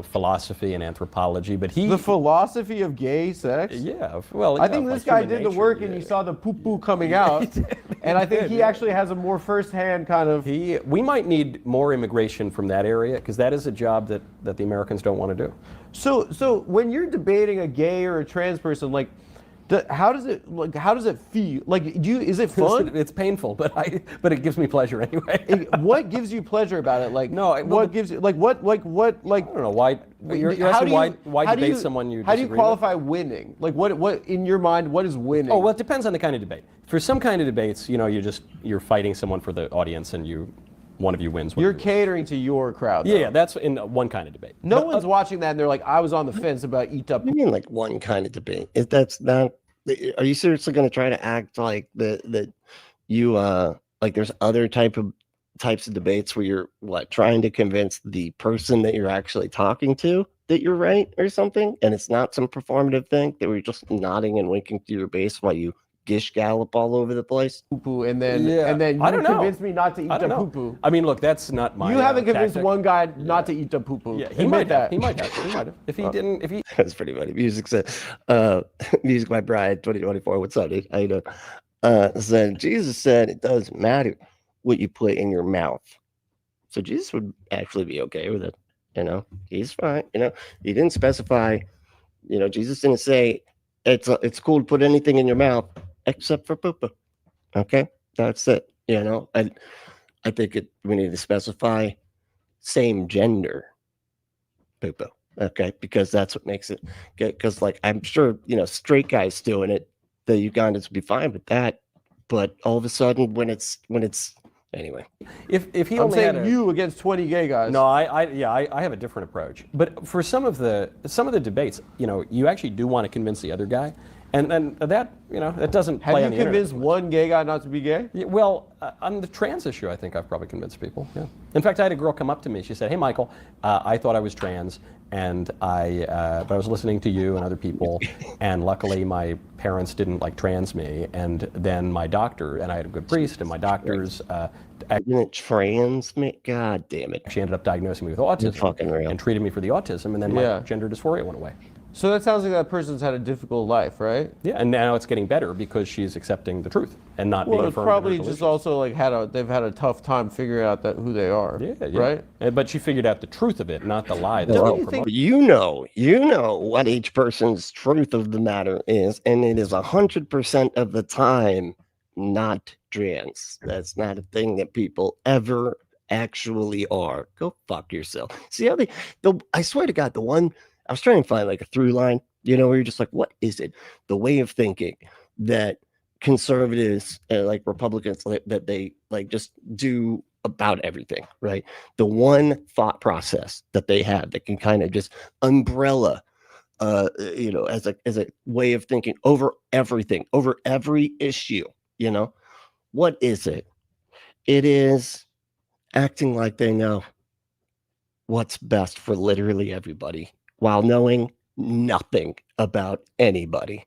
philosophy and anthropology, but he The philosophy of gay sex. yeah, well, I think this guy did the work, and you saw the poo-poo coming out. And I think he actually has a more first-hand kind of... we might need more immigration from that area because that is a job that the Americans don't want to do. So when you're debating a gay or a trans person, like, how does it feel? Like, is it fun? It's painful, but it gives me pleasure anyway. What gives you pleasure about it? Like, No, what gives you what I don't know why. You're asking why debate someone you How do you disagree with? qualify winning? Like, what in your mind? What is winning? Oh well, it depends on the kind of debate. For some kind of debates, you're fighting someone for the audience, and one of you wins. You're catering to your crowd. Yeah, that's in one kind of debate. No But, one's watching that, and they're like, I was on the fence about eat up. What do you mean, like one kind of debate? If that's not, are you seriously going to try to act like that you like there's other types of debates where you're trying to convince the person that you're actually talking to that you're right or something, and it's not some performative thing that we're just nodding and winking to your base while you gish gallop all over the place? Poo-poo, and then Yeah. you I don't know. convinced me not to eat I the don't know. poo-poo. I mean, look, that's not my. You haven't convinced tactic. one guy not to eat the poo-poo. Yeah, he Admit might that. have. He might have. If he didn't, if he. That's pretty funny. Music said, Music by Bride 2024. What's up, dude? How you doing? Said Jesus said it doesn't matter what you put in your mouth. So Jesus would actually be okay with it. He's fine. He didn't specify. Jesus didn't say it's cool to put anything in your mouth except for poo-poo. Okay, that's it. And I think we need to specify same gender poo-poo. Okay, because that's what makes it good. Because I'm sure straight guys doing it, the Ugandans would be fine with that. But all of a sudden, when it's anyway, If he I'm only had saying a, you against 20 gay guys. No, I have a different approach. But for some of the debates, you actually do want to convince the other guy, and that that doesn't Have play you on the internet. convinced one gay guy not to be gay? Yeah, well, on the trans issue, I think I've probably convinced people. Yeah. In fact, I had a girl come up to me. She said, "Hey, Michael, I thought I was trans, and but I was listening to you and other people, and luckily my parents didn't trans me, and then my doctor, and I had a good priest, and my doctors didn't trans me. God damn it! actually ended up diagnosing me with autism fucking real. and treated me for the autism, and then Yeah. my gender dysphoria went away. So that sounds like that person's had a difficult life, right? Yeah, and now it's getting better because she's accepting the truth and not Well, being it's firm. probably in her just beliefs. also they've had a tough time figuring out who they are. Yeah. Right? But she figured out the truth of it, not the lie that's Don't being you think- promoted. You know what each person's truth of the matter is, and it is 100% of the time not trans. That's not a thing that people ever actually are. Go fuck yourself. See how I swear to God, I was trying to find a through line, where you're just like, what is it? The way of thinking that conservatives, Republicans, that they just do about everything, right? The one thought process that they have that can kind of just umbrella, as a way of thinking over everything, over every issue, what is it? It is acting like they know what's best for literally everybody while knowing nothing about anybody.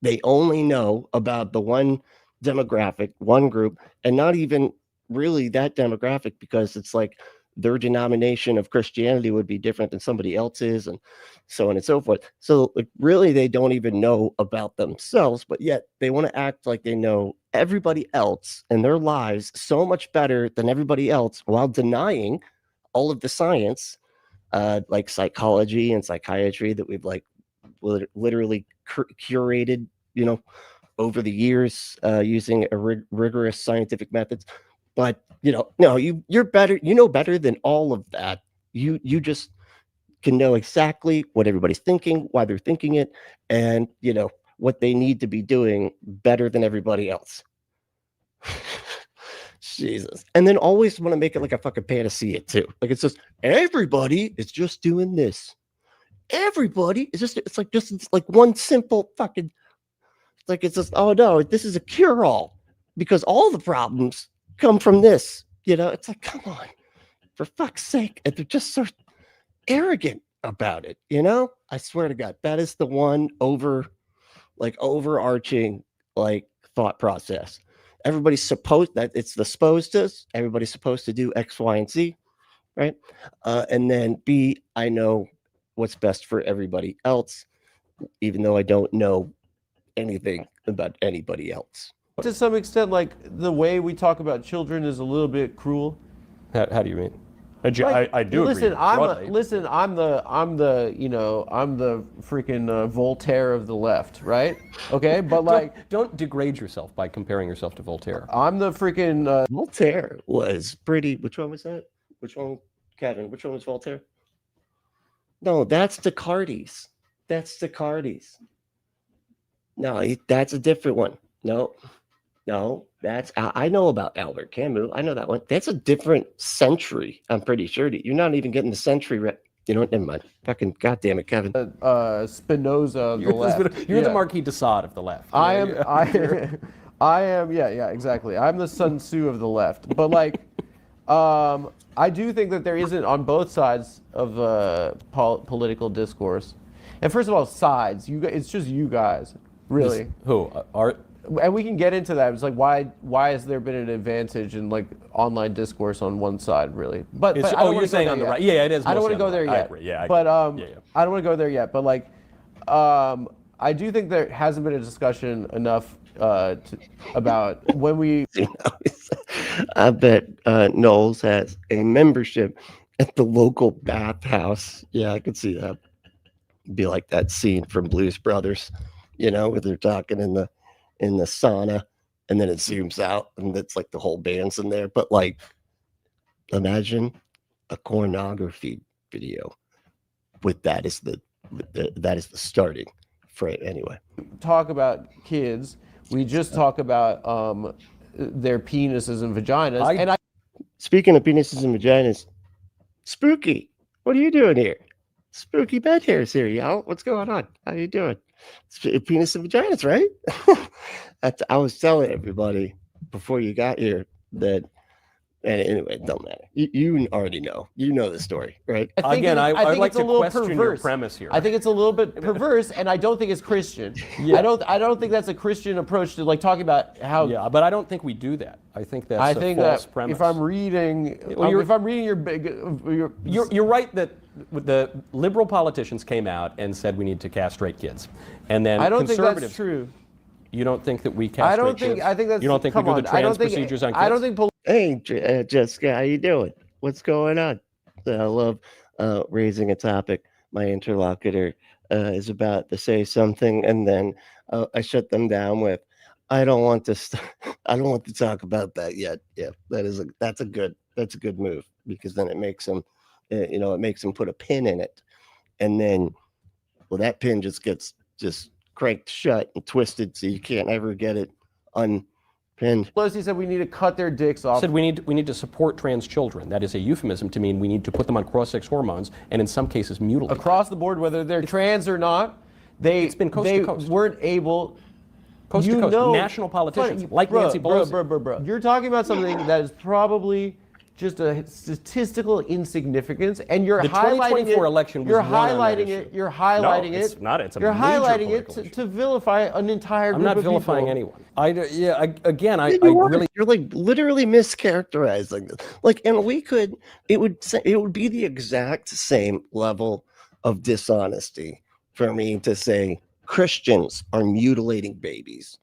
They only know about the one demographic, one group, and not even really that demographic, because it's their denomination of Christianity would be different than somebody else's, and so on and so forth. So like, really, they don't even know about themselves, but yet they want to act like they know everybody else and their lives so much better than everybody else, while denying all of the science, like psychology and psychiatry, that we've like literally curated, over the years, using a rigorous scientific methods. But no, you're better. You know better than all of that. You just can know exactly what everybody's thinking, why they're thinking it, and what they need to be doing better than everybody else. Jesus. And then always want to make it like a fucking panacea too. Like it's just everybody is just doing this. Everybody is just, it's like one simple fucking, it's just, oh no, this is a cure-all because all the problems come from this. It's like, come on, for fuck's sake. And they're just so arrogant about it. I swear to God, that is the one overarching thought process. Everybody's supposed to, everybody's supposed to do X, Y, and Z, right? And then B, I know what's best for everybody else, even though I don't know anything about anybody else. To some extent, like the way we talk about children is a little bit cruel. How do you mean? I do listen, agree. I'm the freaking Voltaire of the left, right? Okay, but don't degrade yourself by comparing yourself to Voltaire. I'm the freaking Voltaire was pretty. Which one was that? Which one, Kevin? Which one was Voltaire? No, that's Descartes. That's Descartes. No, that's a different one. No, that's, I know about Albert Camus. I know that one. That's a different century. I'm pretty sure that you're not even getting the century. Never mind. Fucking goddamn it, Kevin. Spinoza of the left. You're the Marquis de Sade of the left. I am. Yeah, exactly. I'm the Sun Tzu of the left. But I do think that there isn't on both sides of political discourse. And first of all, sides. It's just you guys, really. Who are? And we can get into that. It's like why has there been an advantage in online discourse on one side, really? But you're saying on the right? Yeah, it is. I don't want to go there yet. I agree. Yeah, I don't want to go there yet. But I do think there hasn't been a discussion enough about when we. I bet Knowles has a membership at the local bathhouse. Yeah, I could see that. It'd be like that scene from Blues Brothers, where they're talking in the sauna, and then it zooms out, and it's like the whole band's in there. But imagine a pornography video with that is the starting frame. Anyway, talk about kids. We just talk about their penises and vaginas. Speaking of penises and vaginas, Spooky, what are you doing here? Spooky bed hairs here, y'all. What's going on? How you doing? Penis and vaginas, right? I was telling everybody before you got here that, and anyway, it don't matter. You already know. You know the story, right? Again, I'd like to question your perverse. premise here. I think it's a little bit perverse, and I don't think it's Christian. Yeah. I don't think that's a Christian approach to talking about how. Yeah, but I don't think we do that. I think that's a false premise. If I'm reading, you're right that the liberal politicians came out and said we need to castrate kids, and then I don't think conservatives. That's true. You don't think that we castrate kids? I think that's. You don't think we do the trans procedures on kids? I don't think. Hey, Jessica, how you doing? What's going on? I love raising a topic. My interlocutor is about to say something, and then I shut them down with, "I don't want to. I don't want to talk about that yet." Yeah, that's a good move, because then it makes them, it makes them put a pin in it, and then, that pin just gets cranked shut and twisted, so you can't ever get it unpinned. Pelosi said we need to cut their dicks off. Said we need to support trans children. That is a euphemism to mean we need to put them on cross-sex hormones, and in some cases mutilate across the board, whether they're trans or not. It's been coast to coast. Weren't able. Coast to coast. National politicians like Nancy Pelosi. Bro. You're talking about something that is probably just a statistical insignificance, and you're The highlighting 2024 it. election was You're won on that highlighting issue. it. You're highlighting No, it. it's not. It's a You're major highlighting it political issue. to vilify an entire I'm group not of vilifying people. anyone. I You're like literally mischaracterizing this. Like, and it would be the exact same level of dishonesty for me to say Christians are mutilating babies.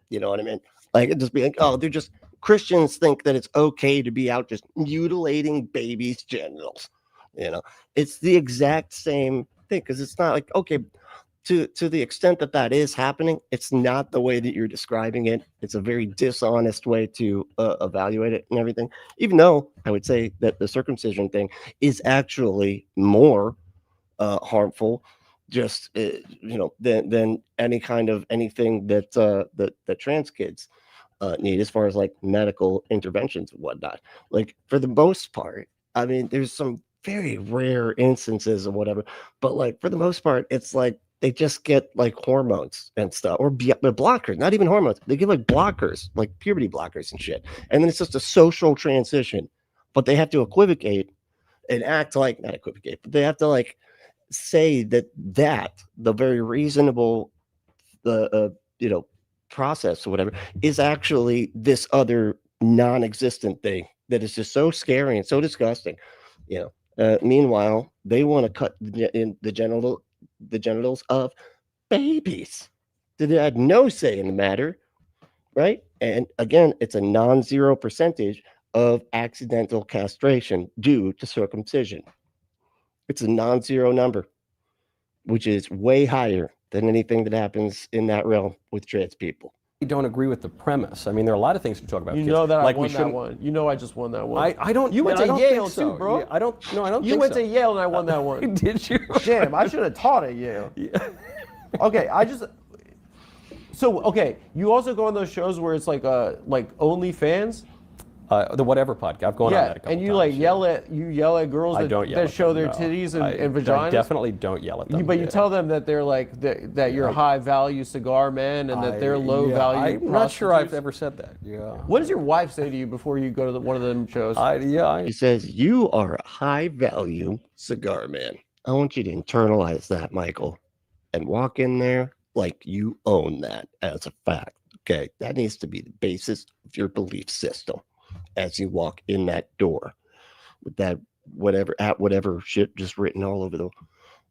You know what I mean? Like, it'd just be like, oh, they're just Christians think that it's okay to be out just mutilating babies' genitals. You know, it's the exact same thing, because it's not like, okay, to the extent that that is happening, it's not the way that you're describing it. It's a very dishonest way to evaluate it and everything. Even though I would say that the circumcision thing is actually more harmful, just than any kind of anything that that trans kids need, as far as like medical interventions and whatnot. Like, for the most part, I mean, there's some very rare instances or whatever, but like for the most part, it's like they just get like hormones and stuff, or blockers, not even hormones. They give like blockers, like puberty blockers and shit. And then it's just a social transition, but they have to equivocate and act like, not equivocate, but they have to like say that the very reasonable, process or whatever is actually this other non-existent thing that is just so scary and so disgusting. Meanwhile, they want to cut in the genitals of babies that had no say in the matter, right? And again, it's a non-zero percentage of accidental castration due to circumcision. It's a non-zero number, which is way higher than anything that happens in that realm with trans people. don't agree with the premise. I mean, there are a lot of things to talk about. You kids. know that like I won that one. You know I just won that one. I don't. You went to I don't Yale think so. too, bro. Yeah, I don't. No, I don't. You think went so. to Yale and I won that one. Did you? Damn, I should have taught at Yale. Yeah. Okay, okay, you also go on those shows where it's like OnlyFans. The whatever podcast. I've gone on that a couple and you times, like yeah. yell at girls that show their titties and vaginas. I definitely don't yell at them. But you tell them that they're like that you're high value cigar men and that they're low value. I'm not sure I've ever said that. Yeah. What does your wife say to you before you go to one of them shows? He says, "You are a high value cigar man." I want you to internalize that, Michael, and walk in there like you own that as a fact. Okay, that needs to be the basis of your belief system as you walk in that door with that whatever shit just written all over the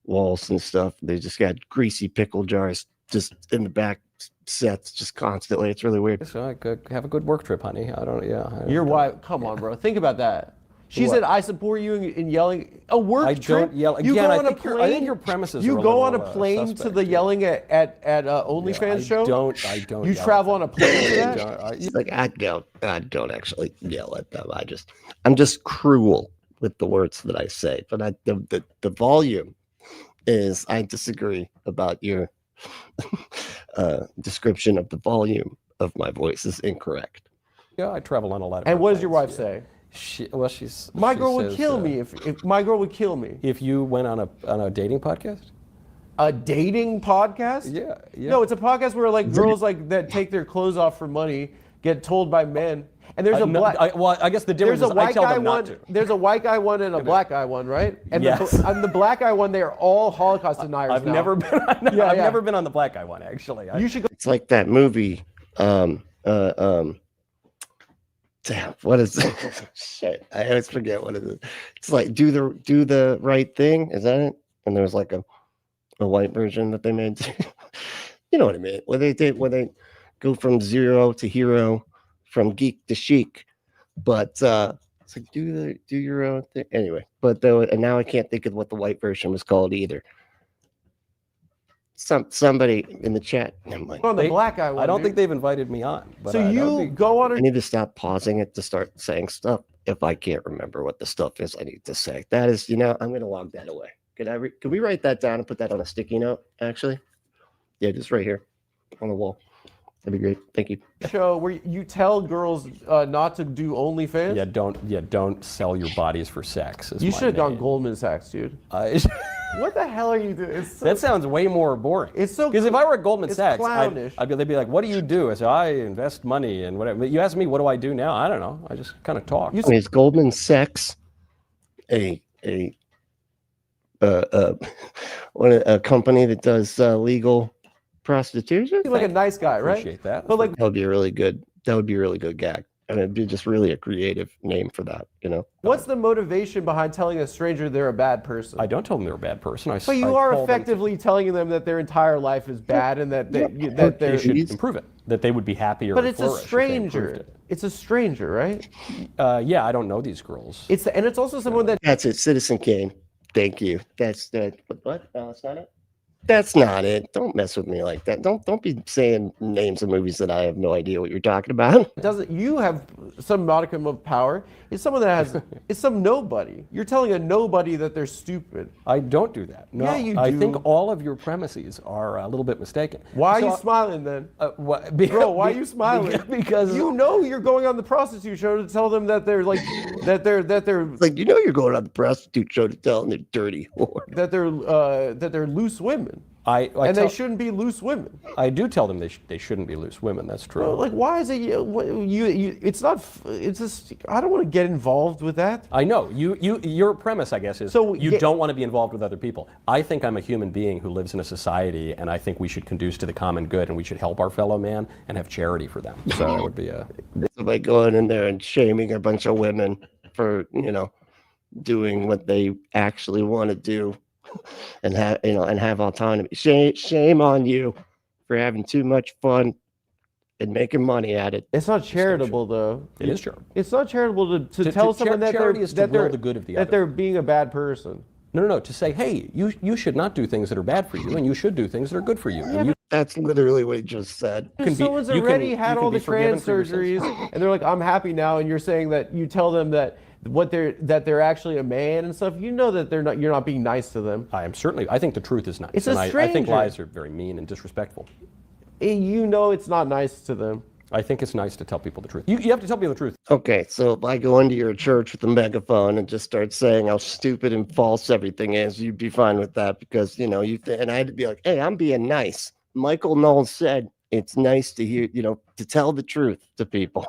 walls and stuff. They just got greasy pickle jars just in the back sets just constantly. It's really weird. So I could have a good work trip, honey. Your wife, come on, bro. Think about that. She said, "I support you in yelling." A work I trip. don't yell. You Again, go I on a think plane. I think your premises. You are go a on a little, plane suspect, to the yelling at OnlyFans show. I don't. You yell travel at on a plane to that. It's like I don't actually yell at them. I'm just cruel with the words that I say. But the volume is, I disagree about your description of the volume of my voice is incorrect. Yeah, I travel on a lot of. And what does your airplanes, wife say? My girl would kill me if my girl would kill me. If you went on a dating podcast? A dating podcast? Yeah. No, it's a podcast where like girls like that take their clothes off for money get told by men. And there's I guess the difference is I tell them not to. There's a white guy one and a black guy one, right? And yes. the black guy one, they are all Holocaust deniers. I've now. never been. I've never been on the black guy one actually. You should go. It's like that movie. Damn, what is it? Shit, I always forget what it is. It's like do the right thing. Is that it? And there's like a white version that they made. You know what I mean? Where they go from zero to hero, from geek to chic. But it's like do your own thing anyway. But and now I can't think of what the white version was called either. Somebody in the chat. On the black guy one. I don't think they've invited me on. But so you go on. I need to stop pausing it to start saying stuff if I can't remember what the stuff is I need to say. That is, I'm going to log that away. Can we write that down and put that on a sticky note? Actually, yeah, just right here on the wall. That'd be great. Thank you. Show where you tell girls not to do OnlyFans. Yeah, don't sell your bodies for sex. You should have gone Goldman Sachs, dude. What the hell are you doing? It's so, That sounds way more boring. It's so because if I were at Goldman it's Sachs, clownish. they'd be like, "What do you do?" I say, "I invest money and whatever." But you ask me, "What do I do now?" I don't know. I just kind of talk. I mean, is Goldman Sachs a company that does legal prostitution? He's like a nice guy, right? Appreciate that. But like, That would be a really good gag. And it'd be just really a creative name for that, you know? what's the motivation behind telling a stranger they're a bad person? I don't tell them they're a bad person. But you are effectively telling them that their entire life is bad and that they're. They should improve it. That they would be happier. But and it's a flourish if they improved stranger. it. It's a stranger, right? Yeah, I don't know these girls. And it's also someone that. That's it, Citizen Kane. Thank you. That's that. What? No, that's not it. That's not it. Don't mess with me like that. Don't be saying names of movies that I have no idea what you're talking about. Doesn't you have some modicum of power? It's someone that has. It's some nobody. You're telling a nobody that they're stupid. I don't do that. No, Yeah, you I do. think all of your premises are a little bit mistaken. Why are So you smiling then? Bro, Why are you smiling? Because you know you're going on the prostitute show to tell them that they're like that they're Like, you know, you're going on the prostitute show to tell them they're dirty whore. that they're loose women. They shouldn't be loose women. I do tell them they shouldn't be loose women. That's true. Well, like, why is it you? It's not. It's just. I don't want to get involved with that. I know your premise, I guess, is So you don't want to be involved with other people. I think I'm a human being who lives in a society, and I think we should conduce to the common good, and we should help our fellow man and have charity for them. So that would be a. By going in there and shaming a bunch of women for, you know, doing what they actually want to do, and have autonomy. Shame on you for having too much fun and making money at it. It's not charitable though. It is charitable. It's not charitable to tell someone that charity they're is to will the good of the that other. they're being a bad person. No. To say, hey, you should not do things that are bad for you, and you should do things that are good for you. And you That's literally what he just said. If someone's already had all the trans surgeries and they're like, I'm happy now, and you're saying that you tell them that they're actually a man and stuff, you know that you're not being nice to them. I think the truth is nice. It's a and I think stranger. lies are very mean and disrespectful. You know it's not nice to them. I think it's nice to tell people the truth. You have to tell people the truth. Okay, so if I go into your church with a megaphone and just start saying how stupid and false everything is, you'd be fine with that because, you know, and I had to be like, hey, I'm being nice. Michael Knowles said it's nice to hear, you know, to tell the truth to people.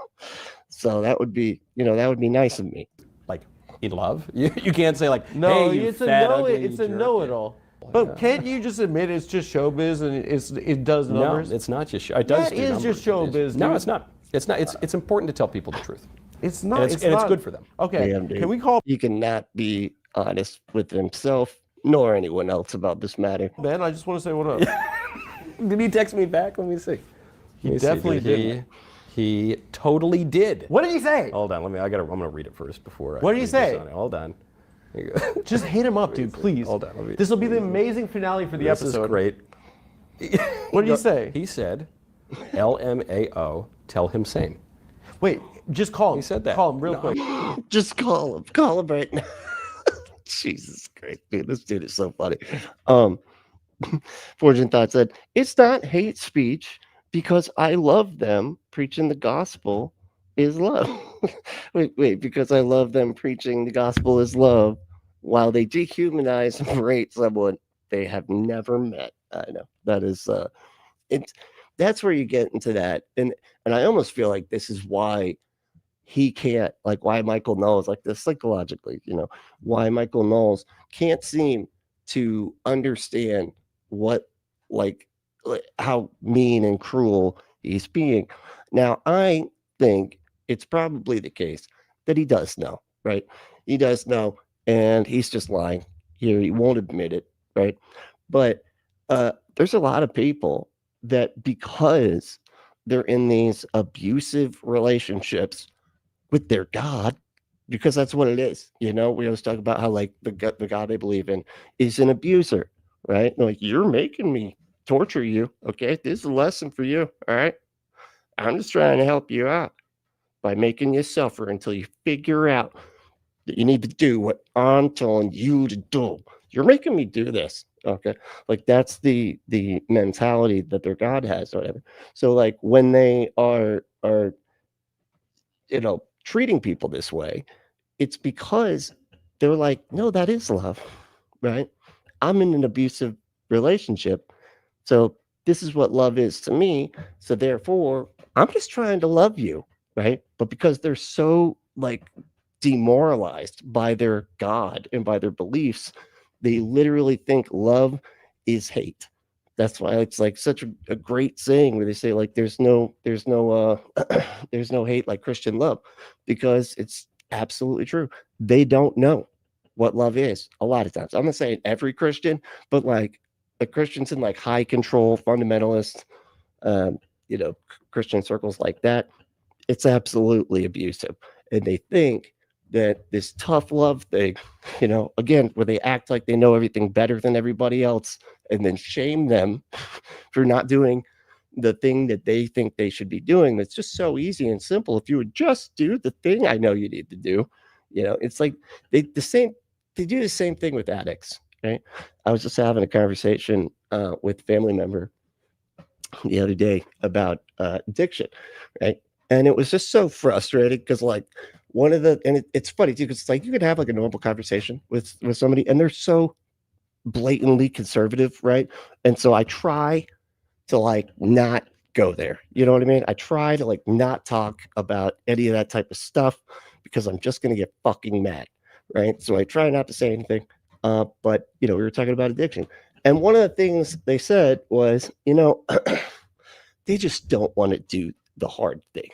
So that would be nice of me. Like, in love? You can't say like, No, hey, you it's fat, a ugly it's a jerk. know-it-all. But can't you just admit it's just showbiz and it does numbers? No, it's not just show. It does. That is just showbiz. No, dude. it's not. It's not. It's important to tell people the truth. It's not. And it's good for them. Okay. Damn, dude. Can we call He cannot be honest with himself nor anyone else about this matter. Ben? I just want to say what up. Did he text me back? Let me see. He definitely did. He totally did. What did he say? Hold on. I'm gonna read it first before. What did he say? Hold on. Here you go. Just hit him up, dude, please. Hold on. This will be the amazing finale for the This episode. is great. What did he say? He said, LMAO, tell him same. Wait, just call him. He said that. Call him real quick. Just call him. Call him right now. Jesus Christ, dude. This dude is so funny. Fortune Thought said, it's not hate speech because I love them. Preaching the gospel is love. wait, because I love them preaching the gospel is love while they dehumanize and berate someone they have never met. I know. That is that's where you get into that. And I almost feel like this is why he can't, like why Michael Knowles, like this psychologically, you know, why Michael Knowles can't seem to understand what, like how mean and cruel he's being. Now, I think it's probably the case that he does know, right? He does know, and he's just lying here. He won't admit it, right? But there's a lot of people that because they're in these abusive relationships with their God, because that's what it is. You know, we always talk about how like the God they believe in is an abuser, right? Like, you're making me torture you. Okay, this is a lesson for you. All right, I'm just trying to help you out by making you suffer until you figure out that you need to do what I'm telling you to do. You're making me do this. Okay, like that's the mentality that their God has or whatever. So like when they are you know treating people this way, it's because they're like, no, that is love, right? I'm in an abusive relationship. So this is what love is to me. So therefore, I'm just trying to love you, right? But because they're so like demoralized by their God and by their beliefs, they literally think love is hate. That's why it's like such a great saying where they say like there's no there's no hate like Christian love, because it's absolutely true. They don't know what love is a lot of times. I'm not saying every Christian, but like the Christians in like high control fundamentalist Christian circles like that, it's absolutely abusive. And they think that this tough love thing, again, where they act like they know everything better than everybody else and then shame them for not doing the thing that they think they should be doing. That's just so easy and simple. If you would just do the thing I know you need to do, it's like they do the same thing with addicts, right? I was just having a conversation with a family member the other day about addiction, right? And it was just so frustrating because like it's funny too, because it's like you could have like a normal conversation with somebody and they're so blatantly conservative, right? And so I try to like not go there. You know what I mean? I try to like not talk about any of that type of stuff because I'm just going to get fucking mad, right? So I try not to say anything. But we were talking about addiction. And one of the things they said was, they just don't want to do the hard thing.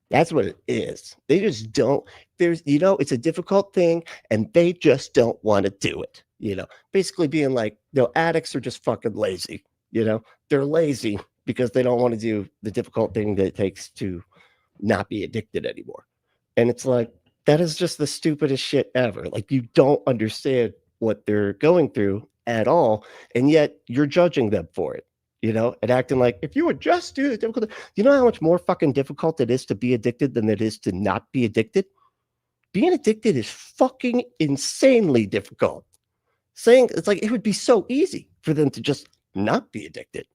That's what it is. They just don't. It's a difficult thing and they just don't want to do it. Basically being like, addicts are just fucking lazy. They're lazy because they don't want to do the difficult thing that it takes to not be addicted anymore. And it's like, that is just the stupidest shit ever. Like, you don't understand what they're going through at all. And yet you're judging them for it, and acting like if you would just do the difficult, how much more fucking difficult it is to be addicted than it is to not be addicted? Being addicted is fucking insanely difficult. It's like, it would be so easy for them to just not be addicted,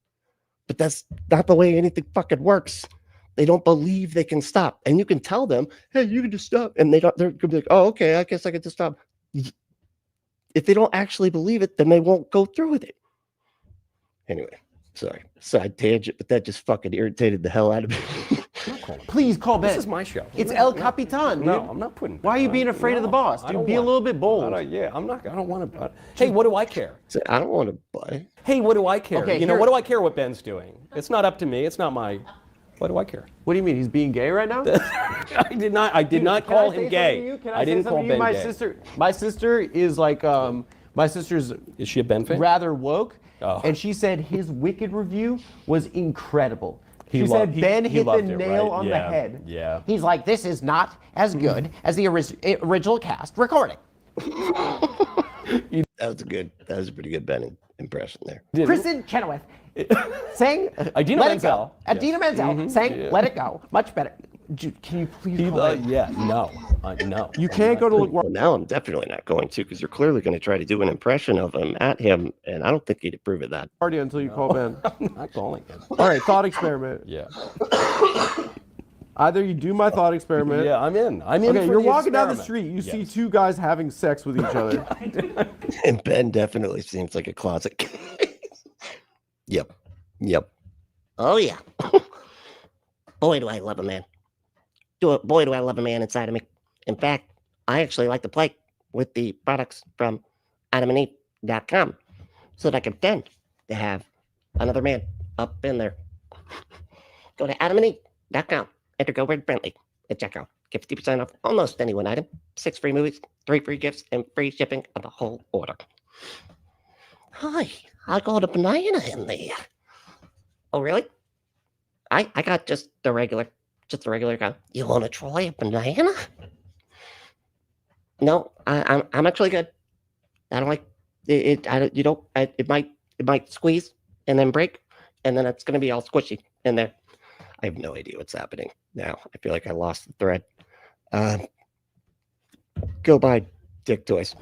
but that's not the way anything fucking works. They don't believe they can stop, and you can tell them, hey, you can just stop, and they're gonna be like, oh, okay, I guess I can just stop. If they don't actually believe it, then they won't go through with it. Anyway, sorry, side tangent, but that just fucking irritated the hell out of me. Please call Ben. This is my show. It's El Capitan. No, Dude. I'm not putting. Why are you being afraid of the boss? Dude, be a little bit bold. I'm not. I don't want to. Hey, what do I care? I don't want to buy. Hey, what do I care? Okay, what do I care what Ben's doing? It's not up to me. It's not my. What do I care? What do you mean? He's being gay right now? I did not call him gay. I didn't call Ben gay. My sister is like my sister's. Is she a Ben fan? Rather woke, and she said his Wicked review was incredible. She said Ben hit the nail on the head. Yeah. He's like, this is not as good as the original cast recording. That was a pretty good Ben impression there. Kristen Chenoweth saying, Idina Menzel. Idina Menzel saying, let it go. Much better. Can you please call it? Yeah, no. You can't go to look. Well, now I'm definitely not going to, because you're clearly going to try to do an impression of him at him, and I don't think he'd approve of that. Party until you call Ben. I'm not calling him. All right, thought experiment. Yeah. Either you do my thought experiment. Yeah, I'm in. Okay, for you're the walking down the experiment. street. You see two guys having sex with each other. And Ben definitely seems like a closet case. Yep. Oh, yeah. Boy, do I love a man. Boy, do I love a man inside of me. In fact, I actually like to play with the products from AdamandEve.com so that I can pretend to have another man up in there. Go to AdamandEve.com. Enter code word friendly at checkout. Get 50% off almost any one item. 6 free movies, 3 free gifts, and free shipping of the whole order. Hi, I got a banana in there. Oh, really? I got just the regular kind. You want to try a banana? No, I'm actually good. I don't like it. It might squeeze and then break, and then it's gonna be all squishy in there. I have no idea what's happening now. I feel like I lost the thread. Go buy dick toys.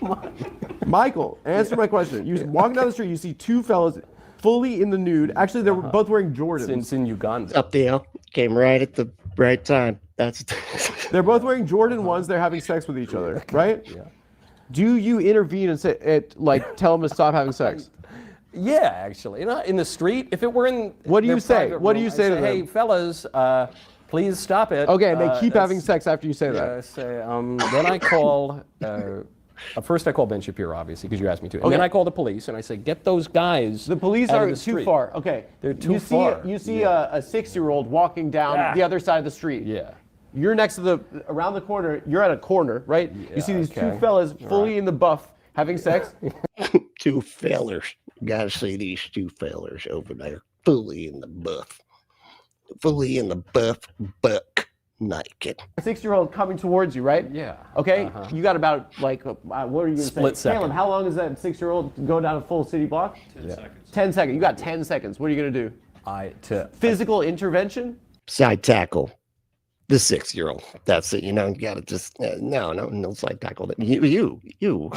Michael, answer my question. You walking down the street, you see two fellas fully in the nude. Actually, they were both wearing Jordans. It's in Uganda. Up the L. Came right at the right time. That's. They're both wearing Jordan 1s. They're having sex with each other, right? Yeah. Do you intervene and say, like, tell them to stop having sex? Yeah, actually, in the street. If it were in, What do you their say? private What do room, you I'd say to them? Hey, fellas, please stop it. Okay, and they keep having that's- sex after you say that. I say, then I call. First, I call Ben Shapiro, obviously, because you asked me to. And then Okay. I call the police, and I say, get those guys. The police out of are the too street. far. Okay. They're too you far. You see a 6-year-old walking down the other side of the street. Yeah. You're next to around the corner. You're at a corner, right? You see these two okay. fellas fully in the buff having sex. Two fellers. Gotta see these two fellers over there, fully in the buff, buck naked. A 6-year-old coming towards you, right? Yeah. Okay. You got about like what are you gonna Split say? second. Caleb, how long is that 6-year-old go down a full city block? 10 seconds. 10 seconds. You got 10 seconds. What are you gonna do? Physical intervention? Side tackle the 6-year-old. That's it. You know, you gotta just no side tackle. You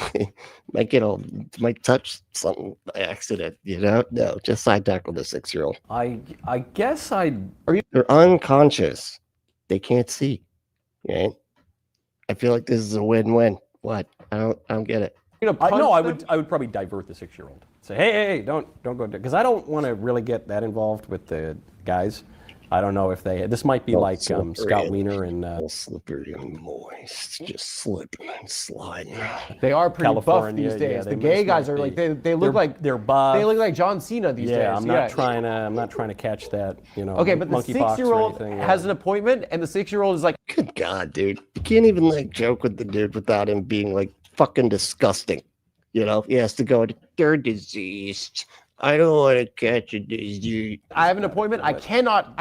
might touch something by accident. You know, no, just side tackle the 6-year-old. I guess I'd. They're unconscious. They can't see. Right? I feel like this is a win-win. What? I don't get it. You're gonna punch No, I them? would probably divert the 6-year-old. Say, hey, don't go, because I don't want to really get that involved with the guys. I don't know if this might be like slippery Scott and- Wiener and All slippery and moist, just slipping and sliding. They are pretty buff California, these yeah, days. they the gay must guys not are like be. they look like they're buff. They look like John Cena these days. Yeah, I'm not trying to catch that, Okay, but the monkeypox or 6-year-old anything, has an appointment, and the 6-year-old is like, Good God, dude. You can't even like joke with the dude without him being like fucking disgusting. You know, he has to go, they're diseased. I don't want to catch a disease. I have an appointment. I cannot.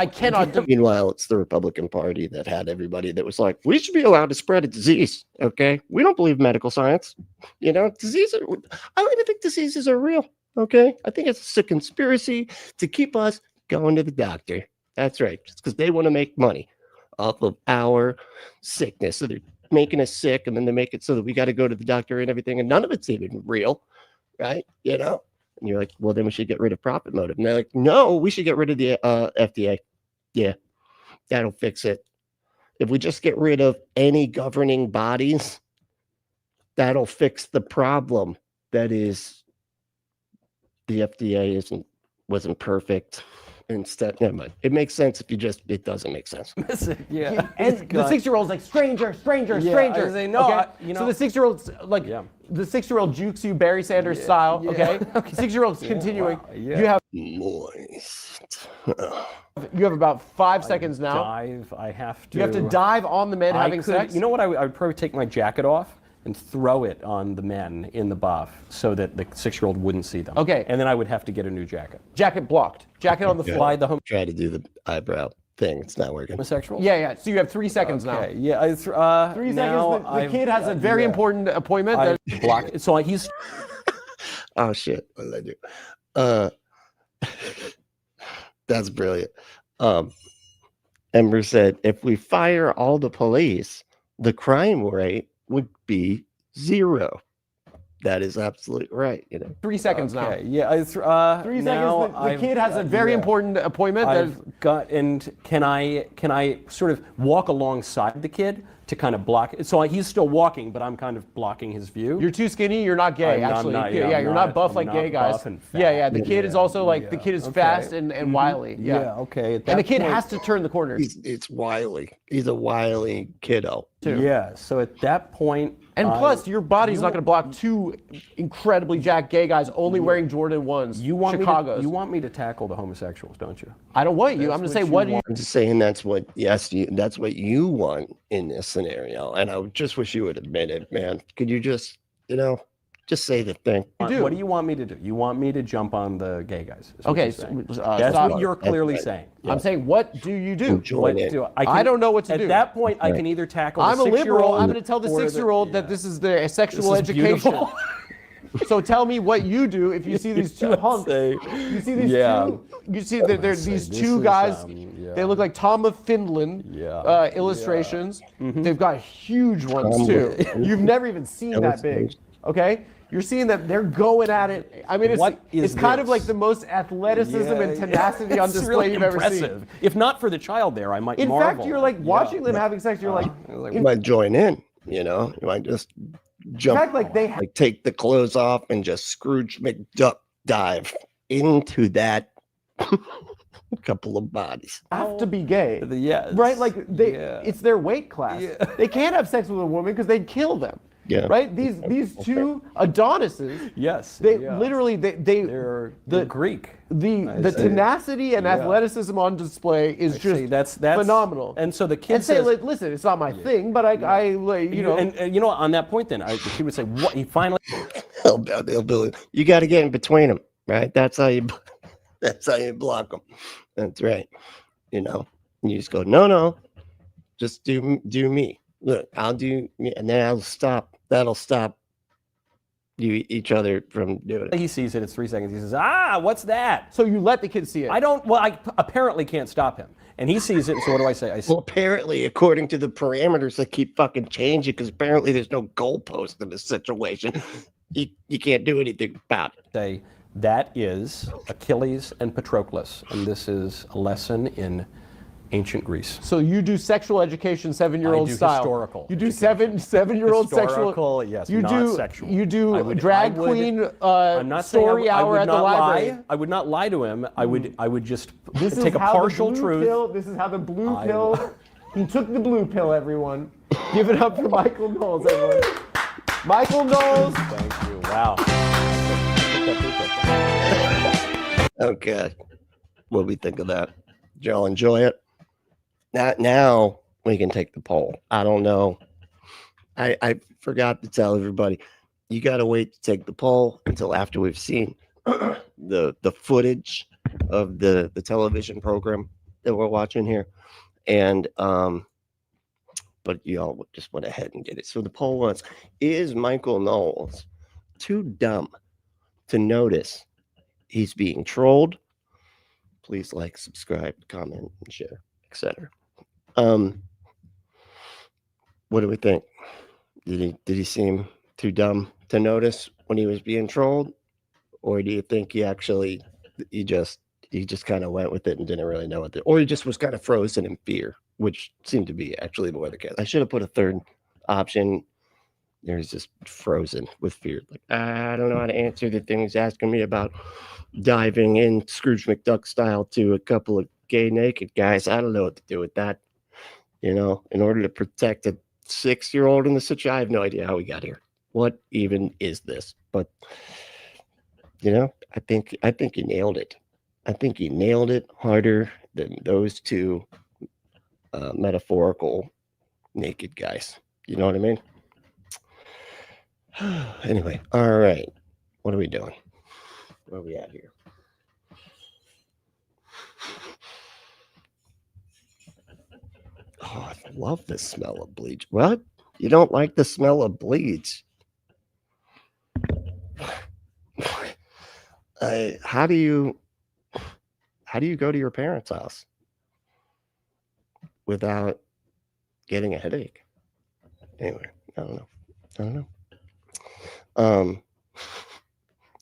Meanwhile, it's the Republican Party that had everybody that was like, we should be allowed to spread a disease. Okay. We don't believe medical science. You know, I don't even think diseases are real. Okay. I think it's a conspiracy to keep us going to the doctor. That's right. Just because they want to make money off of our sickness. So they're making us sick, and then they make it so that we got to go to the doctor and everything. And none of it's even real. Right. You know? And you're like, well, then we should get rid of profit motive. And they're like, no, we should get rid of the FDA. Yeah, that'll fix it. If we just get rid of any governing bodies, that'll fix the problem. That is, the FDA wasn't perfect. Instead, never mind. It makes sense if it doesn't make sense. yeah. And the 6-year-old's like, stranger. I say, no, okay? So the 6-year-old's like, the 6-year-old jukes you Barry Sanders style. Okay. The 6-year-old's continuing. Wow, yeah. You have Moist. about 5 seconds now. Dive. I have to. You have to dive on the men I having could- sex. You know what? I would probably take my jacket off and throw it on the men in the buff so that the 6-year-old wouldn't see them. Okay. And then I would have to get a new jacket. Jacket blocked. Jacket on the floor. Fly the Try to do the eyebrow thing. It's not working. homosexuals? Yeah. So you have 3 seconds now. Okay. Yeah. 3 seconds. The kid has a very important appointment. I block. So he's. Oh shit! What did I do? That's brilliant. Ember said, if we fire all the police, the crime rate would be 0. That is absolutely right. You know, 3 seconds now. Okay. Yeah. 3 seconds. The kid has a very important appointment. I've got, and can I sort of walk alongside the kid to kind of block? So he's still walking, but I'm kind of blocking his view. You're too skinny. You're not gay. I'm actually, not- yeah, I'm you're not buff I'm like not gay guys. buff and fat. Yeah. The kid is also like the kid is fast and wily. Yeah. Okay. At And the that kid point- has to turn the corner. it's wily. He's a wily kiddo. too. Yeah. So at that point. And plus, your body's not going to block 2 incredibly jacked gay guys only wearing Jordan 1s. You want Chicago's. me to tackle the homosexuals, don't you? I don't want you. I'm going to say, what do you? I'm just saying that's what that's what you want in this scenario. And I just wish you would admit it, man. Could you just, just say the thing? do? What do you want me to do? You want me to jump on the gay guys? is what Okay, you're so, saying. That's stop. what you're clearly saying. I'm saying, what do you do? Join it. I don't know what to do. At that point, I can either tackle I'm the a liberal. 6-year-old. I'm going to tell the or 6-year-old that this is the sexual This is education. beautiful. So tell me what you do if you see these 2 hunks. You see these 2. You see that there's these 2 guys. They look like Tom of Finland illustrations. They've got huge ones too. You've never even seen that big. Okay. You're seeing that they're going at it. I mean, it's kind of like the most athleticism and tenacity on It's display really you've ever impressive. seen. If not for the child there, I might In marvel. fact, you're like watching them having sex. You're like, You might join in, you might just jump, fact, like, they like take the clothes off and just Scrooge McDuck dive into that couple of bodies. have to be gay. Yes. Right? Like Yeah. it's their weight class. Yeah. They can't have sex with a woman because they'd kill them. Yeah. Right? These two Adonises, Yes. they yeah. literally They're Greek. the say. tenacity and Yeah. athleticism on display is See, just that's phenomenal. And so the And kid say, says, like, listen, it's not my thing, but I like, you know. and you know, on that point, then the kid would say, "What?" He finally. Hillbilly. You got to get in between them, right? That's how you block them. That's right. You know, you just go, no, just do me. Look, I'll do me, and then that'll stop you each other from doing it. He sees it. It's 3 seconds. He says, what's that? So you let the kid see it. I apparently can't stop him. And he sees it. So what do I say? I say, Well, apparently, according to the parameters that keep fucking changing, because apparently there's no goalpost in this situation, you can't do anything about it. That is Achilles and Patroclus. And this is a lesson in ancient Greece. So you do sexual education 7-year-old I do style. historical You do seven-year-old Historical, sexual. yes, You not do sexual. You do drag queen I'm not saying story hour at the library. I would not lie to him. I would just This take is a how partial the blue truth. Pill, this is how the blue I- pill. He took the blue pill. Everyone, give it up for Michael Knowles. Everyone, Michael Knowles. Thank you. Wow. Okay. What do we think of that? Did y'all enjoy it? Now we can take the poll. I don't know. I forgot to tell everybody. You got to wait to take the poll until after we've seen the footage of the television program that we're watching here. And but y'all just went ahead and did it. So the poll was, is Michael Knowles too dumb to notice he's being trolled? Please like, subscribe, comment, and share, etc. What do we think? Did he seem too dumb to notice when he was being trolled, or do you think he just kind of went with it and didn't really know what or he just was kind of frozen in fear, which seemed to be actually more the case. I should have put a third option. There's just frozen with fear. Like, I don't know how to answer the things asking me about diving in Scrooge McDuck style to a couple of gay naked guys. I don't know what to do with that. You know, in order to protect a 6-year-old in the situation, I have no idea how we got here. What even is this? But you know, I think he nailed it. I think he nailed it harder than those two metaphorical naked guys. You know what I mean? Anyway, all right. What are we doing? Where are we at here? Oh, I love the smell of bleach. What? You don't like the smell of bleach? How do you go to your parents' house without getting a headache? Anyway, I don't know.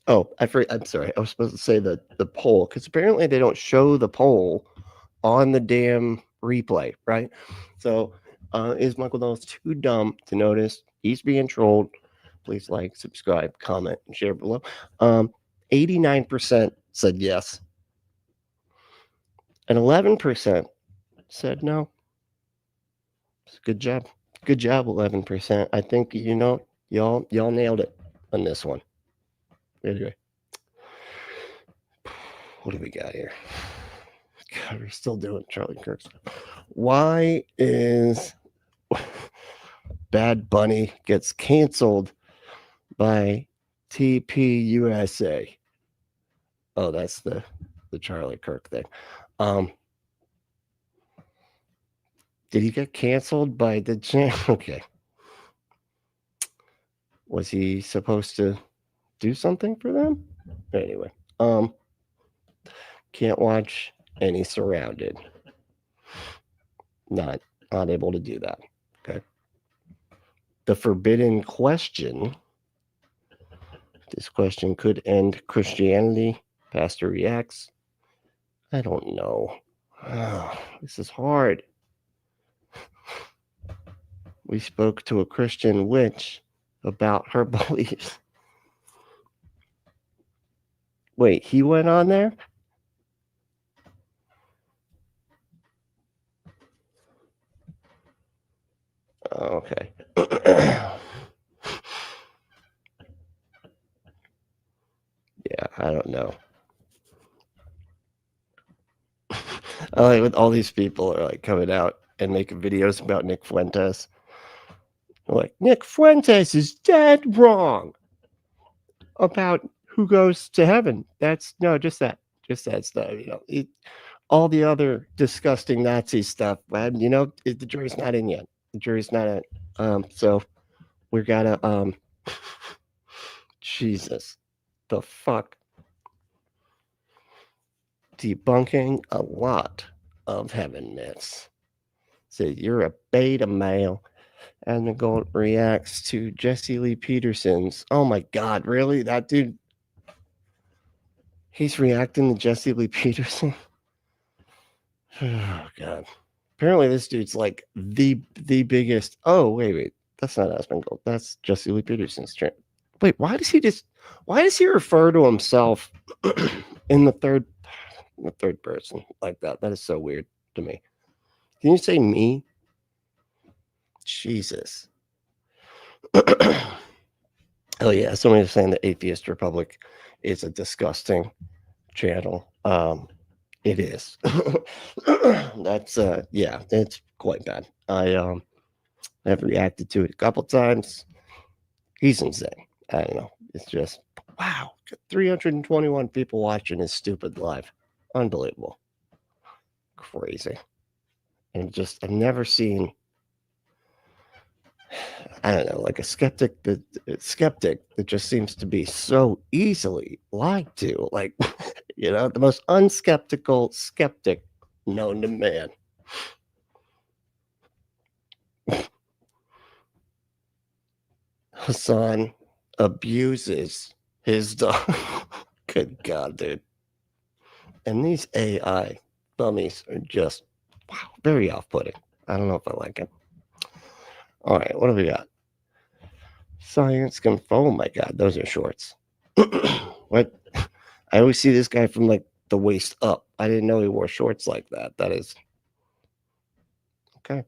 Oh, I'm sorry. I was supposed to say the poll, because apparently they don't show the poll on the damn replay, right? So is Michael Knowles too dumb to notice he's being trolled? Please like, subscribe, comment, and share below. 89% said yes, and 11% said no. Good job. Good job, 11%. I think, you know, y'all nailed it on this one. Anyway, what do we got here? God, we're still doing Charlie Kirk stuff. Why is Bad Bunny gets canceled by TPUSA? Oh, that's the Charlie Kirk thing. Did he get canceled by the channel? Okay. Was he supposed to do something for them? Anyway, can't watch any Surrounded. Not able to do that. Okay. The forbidden question. This question could end Christianity. Pastor reacts. I don't know. Oh, this is hard. We spoke to a Christian witch about her beliefs. Wait, he went on there? Okay. Yeah, I don't know. I like when all these people are like coming out and making videos about Nick Fuentes. They're like, Nick Fuentes is dead wrong about who goes to heaven. That's no, just that stuff. You know, all the other disgusting Nazi stuff. And you know, the jury's not in yet. The jury's not in. So we gotta Jesus, the fuck. Debunking a lot of heaven myths. So you're a beta male, and the gold reacts to Jesse Lee Peterson's. Oh my God, really? That dude? He's reacting to Jesse Lee Peterson. Oh God. Apparently, this dude's like the biggest. Oh wait, that's not Asmongold. That's Jesse Lee Peterson's. Wait, why does he refer to himself in the third person like that? That is so weird to me. Can you say me? Jesus. Oh yeah, somebody was saying the Atheist Republic is a disgusting channel. It is. That's yeah, it's quite bad. I have reacted to it a couple times. He's insane. I don't know. It's just wow. 321 people watching his stupid live. Unbelievable. Crazy. And just I've never seen, I don't know, like a skeptic that just seems to be so easily lied to. Like, you know, the most unskeptical skeptic known to man. Hassan abuses his dog. Good God, dude. And these AI dummies are just, wow, very off-putting. I don't know if I like it. All right, what do we got? Science confirm. Oh my God, those are shorts. What? I always see this guy from like the waist up. I didn't know he wore shorts like that. That is okay.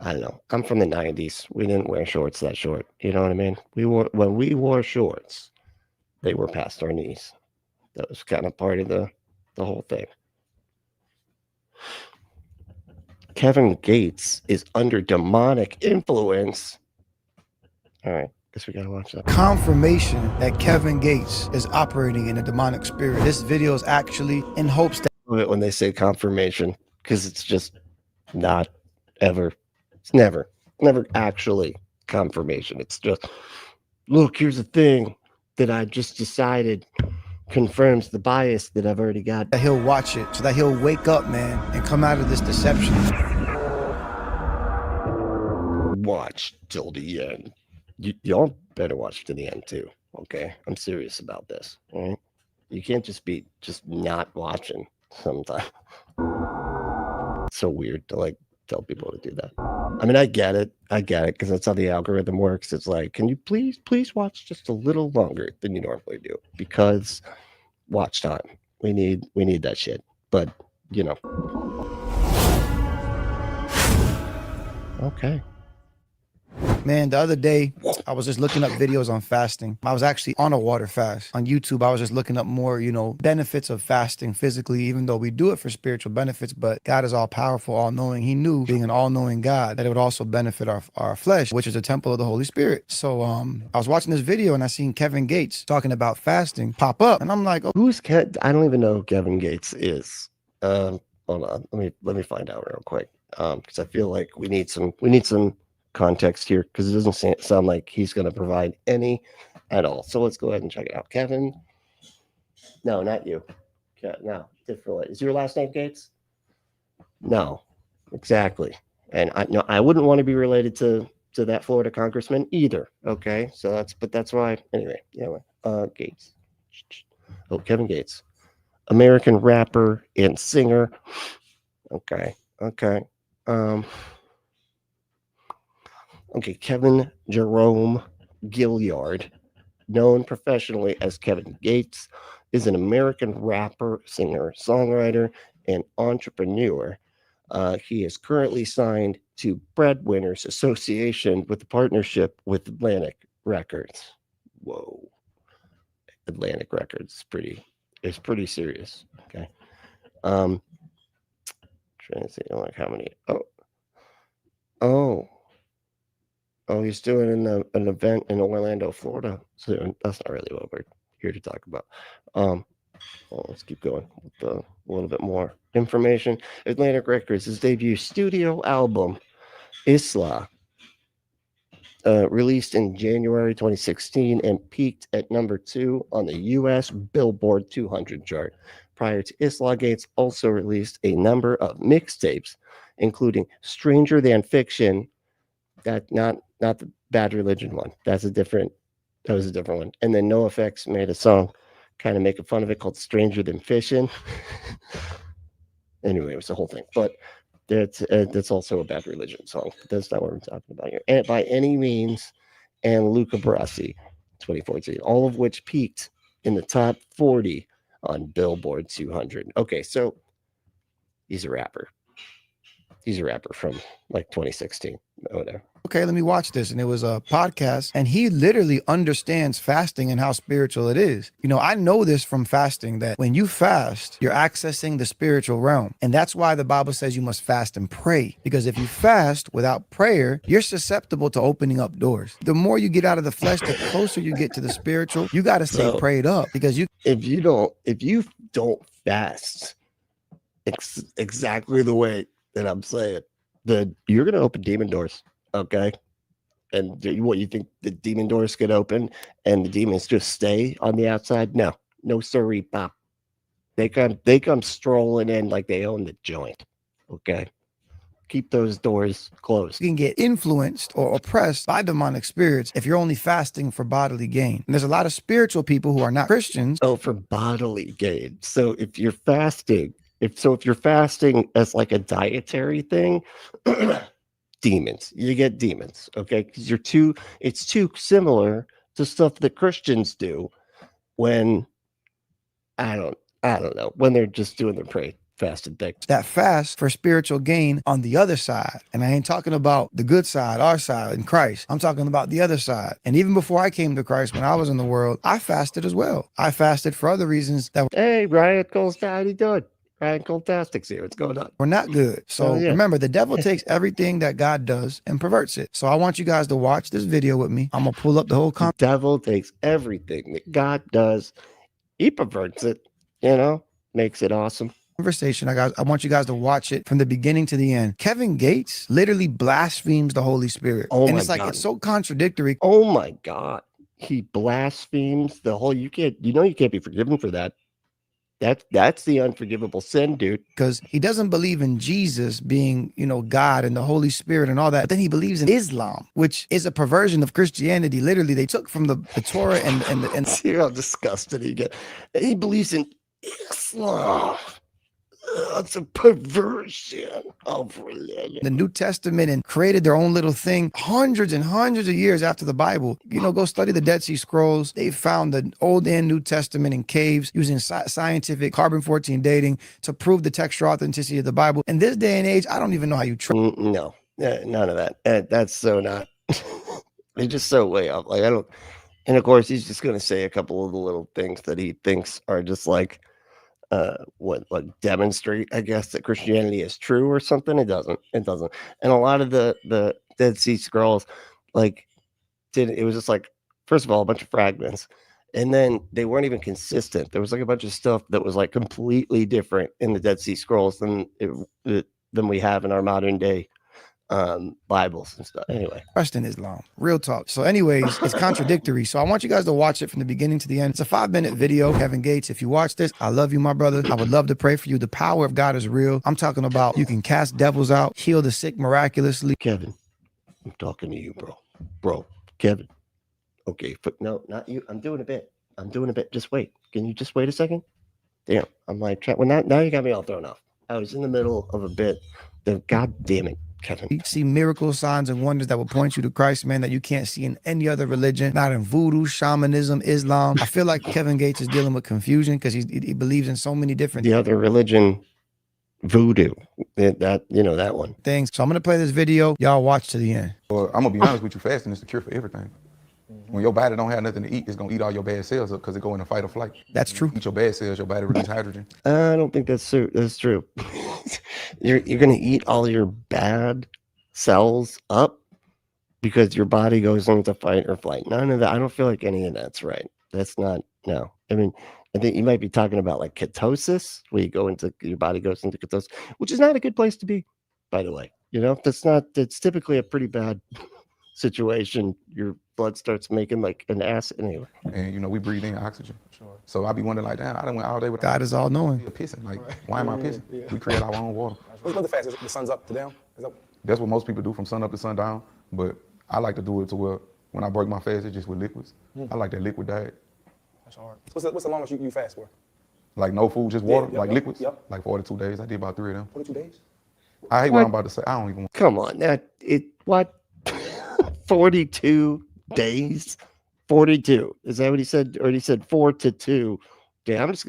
I don't know. I'm from the 90s. We didn't wear shorts that short. You know what I mean? When we wore shorts, they were past our knees. That was kind of part of the whole thing. Kevin Gates is under demonic influence. All right, guess we gotta watch that. Confirmation that Kevin Gates is operating in a demonic spirit. This video is actually in hopes that I love it when they say confirmation, because it's just not ever. It's never actually confirmation. It's just, look, here's the thing that I just decided confirms the bias that I've already got. he'll watch it, so that he'll wake up, man, and come out of this deception. Watch till the end. Y'all better watch to the end too. Okay, I'm serious about this. All right? You can't just be not watching sometimes. It's so weird to like tell people to do that. I mean, I get it because that's how the algorithm works. It's like, can you please watch just a little longer than you normally do, because watch time. We need that shit. But you know, okay. Man, the other day, I was just looking up videos on fasting. I was actually on a water fast. On YouTube, I was just looking up more, you know, benefits of fasting physically, even though we do it for spiritual benefits, but God is all powerful, all knowing. He knew, being an all knowing God, that it would also benefit our flesh, which is a temple of the Holy Spirit. So I was watching this video and I seen Kevin Gates talking about fasting pop up. And I'm like, oh, Who's I don't even know who Kevin Gates is. Hold on. Let me find out real quick. Because I feel like we need some context here, because it doesn't sound like he's going to provide any at all. So let's go ahead and check it out. Kevin, no, not you. No, different. Is your last name Gates? No, exactly. And I wouldn't want to be related to that Florida congressman either. Okay, so that's why. Anyway, Gates. Oh, Kevin Gates, American rapper and singer. Okay. Okay, Kevin Jerome Gilliard, known professionally as Kevin Gates, is an American rapper, singer, songwriter, and entrepreneur. He is currently signed to Breadwinners Association with a partnership with Atlantic Records. Whoa. Atlantic Records is pretty serious. Okay. Trying to see like how many. Oh, he's doing an event in Orlando, Florida soon. That's not really what we're here to talk about. Well, let's keep going with a little bit more information. Atlantic Records, his debut studio album, Isla, released in January 2016 and peaked at number 2 on the U.S. Billboard 200 chart. Prior to Isla, Gates also released a number of mixtapes, including Stranger Than Fiction. That not the Bad Religion one. That was a different one. And then NoFX made a song kind of making fun of it called Stranger Than Fishing. Anyway, it was the whole thing. But that's also a Bad Religion song. That's not what we're talking about here. And By Any Means and Luca Brasi, 2014, all of which peaked in the top 40 on Billboard 200. Okay, so he's a rapper. He's a rapper from like 2016 or whatever. Okay, let me watch this. And it was a podcast, and he literally understands fasting and how spiritual it is. You know, I know this from fasting, that when you fast, you're accessing the spiritual realm. And that's why the Bible says you must fast and pray. Because if you fast without prayer, you're susceptible to opening up doors. The more you get out of the flesh, the closer you get to the spiritual. You got to stay prayed up, because if you don't fast exactly the way that I'm saying, then you're going to open demon doors. Okay. And what, you think the demon doors get open and the demons just stay on the outside? No sirree, pop. They come strolling in like they own the joint. Okay. Keep those doors closed. you can get influenced or oppressed by demonic spirits if you're only fasting for bodily gain. And there's a lot of spiritual people who are not Christians. Oh, for bodily gain. So if you're fasting, if you're fasting as like a dietary thing, demons, you get demons. Okay. Because it's too similar to stuff that Christians do when I don't know, when they're just doing their pray fasted thing. That fast for spiritual gain on the other side. And I ain't talking about the good side, our side in Christ. I'm talking about the other side. And even before I came to Christ, when I was in the world, I fasted as well. I fasted for other reasons that Hey, Ryan Colstastic, how you doing? Ryan Colstastic's here. What's going on? were not good. So yeah. remember, the devil takes everything that God does and perverts it. So I want you guys to watch this video with me. I'm going to pull up the whole The devil takes everything that God does, he perverts it, makes it awesome. conversation. I want you guys to watch it from the beginning to the end. Kevin Gates literally blasphemes the Holy Spirit. Oh and my it's like, God. it's so contradictory. Oh my God. He blasphemes the whole, you can't be forgiven for that. That's the unforgivable sin, dude. Because he doesn't believe in Jesus being, God and the Holy Spirit and all that. But then he believes in Islam, which is a perversion of Christianity. Literally, they took from the Torah and See how disgusted he gets. He believes in Islam. It's a perversion of religion. the New Testament and created their own little thing hundreds and hundreds of years after the Bible. Go study the Dead Sea Scrolls. They found the Old and New Testament in caves using scientific carbon-14 dating to prove the textual authenticity of the Bible. In this day and age, I don't even know how you No, none of that. That's so not. They're just so way off. Like, I don't. And of course, he's just going to say a couple of the little things that he thinks are just like, demonstrate, I guess, that Christianity is true or something. It doesn't. And a lot of the Dead Sea Scrolls, it was just like, first of all, a bunch of fragments, and then they weren't even consistent. There was like a bunch of stuff that was like completely different in the Dead Sea Scrolls than we have in our modern day Bibles and stuff. Anyway, trust in Islam. Real talk. So anyways, it's contradictory. So I want you guys to watch it from the beginning to the end. It's a 5-minute video. Kevin Gates, if you watch this, I love you, my brother. I would love to pray for you. The power of God is real. I'm talking about you can cast devils out, heal the sick miraculously. Kevin, I'm talking to you, bro. Kevin. Okay, but no, not you. I'm doing a bit. Just wait. Can you just wait a second? Damn, I'm like, well, now you got me all thrown off. I was in the middle of a bit. God damn it. Kevin. You see miracles, signs, and wonders that will point you to Christ, man, that you can't see in any other religion, not in voodoo, shamanism, Islam. I feel like Kevin Gates is dealing with confusion because he believes in so many different The other religion, voodoo, that you know, that one. things. So I'm going to play this video. Y'all watch to the end. Well, I'm gonna be honest with you, fasting is the cure for everything. When your body don't have nothing to eat, it's gonna eat all your bad cells up because it go into fight or flight. That's true. Eat your bad cells, your body release hydrogen. I don't think that's true. That's true. You're gonna eat all your bad cells up because your body goes into fight or flight. None of that. I don't feel like any of that's right. That's not. No. I mean, I think you might be talking about like ketosis, where you go into your body goes into ketosis, which is not a good place to be, by the way. You know, that's not. It's typically a pretty bad situation. Your blood starts making like an acid anyway. And you know, we breathe in oxygen. Sure. So I be wondering like, damn, I done went all day without God is all knowing. pissing. Like, why am I pissing? We create our own water. What's the fast? Is it the sun's up to down? Is that... That's what most people do from sun up to sundown. But I like to do it to where when I break my fast, it's just with liquids. I like that liquid diet. That's hard. What's the longest you fast for? Like no food, just water, Yeah, like liquids. Yep. Like 42 days. I did about 3 of them. 42 days? I hate what I'm about to say. I don't even. Come on, what? 42 days? 42. Is that what he said? Or he said 4 to 2. Yeah, I'm just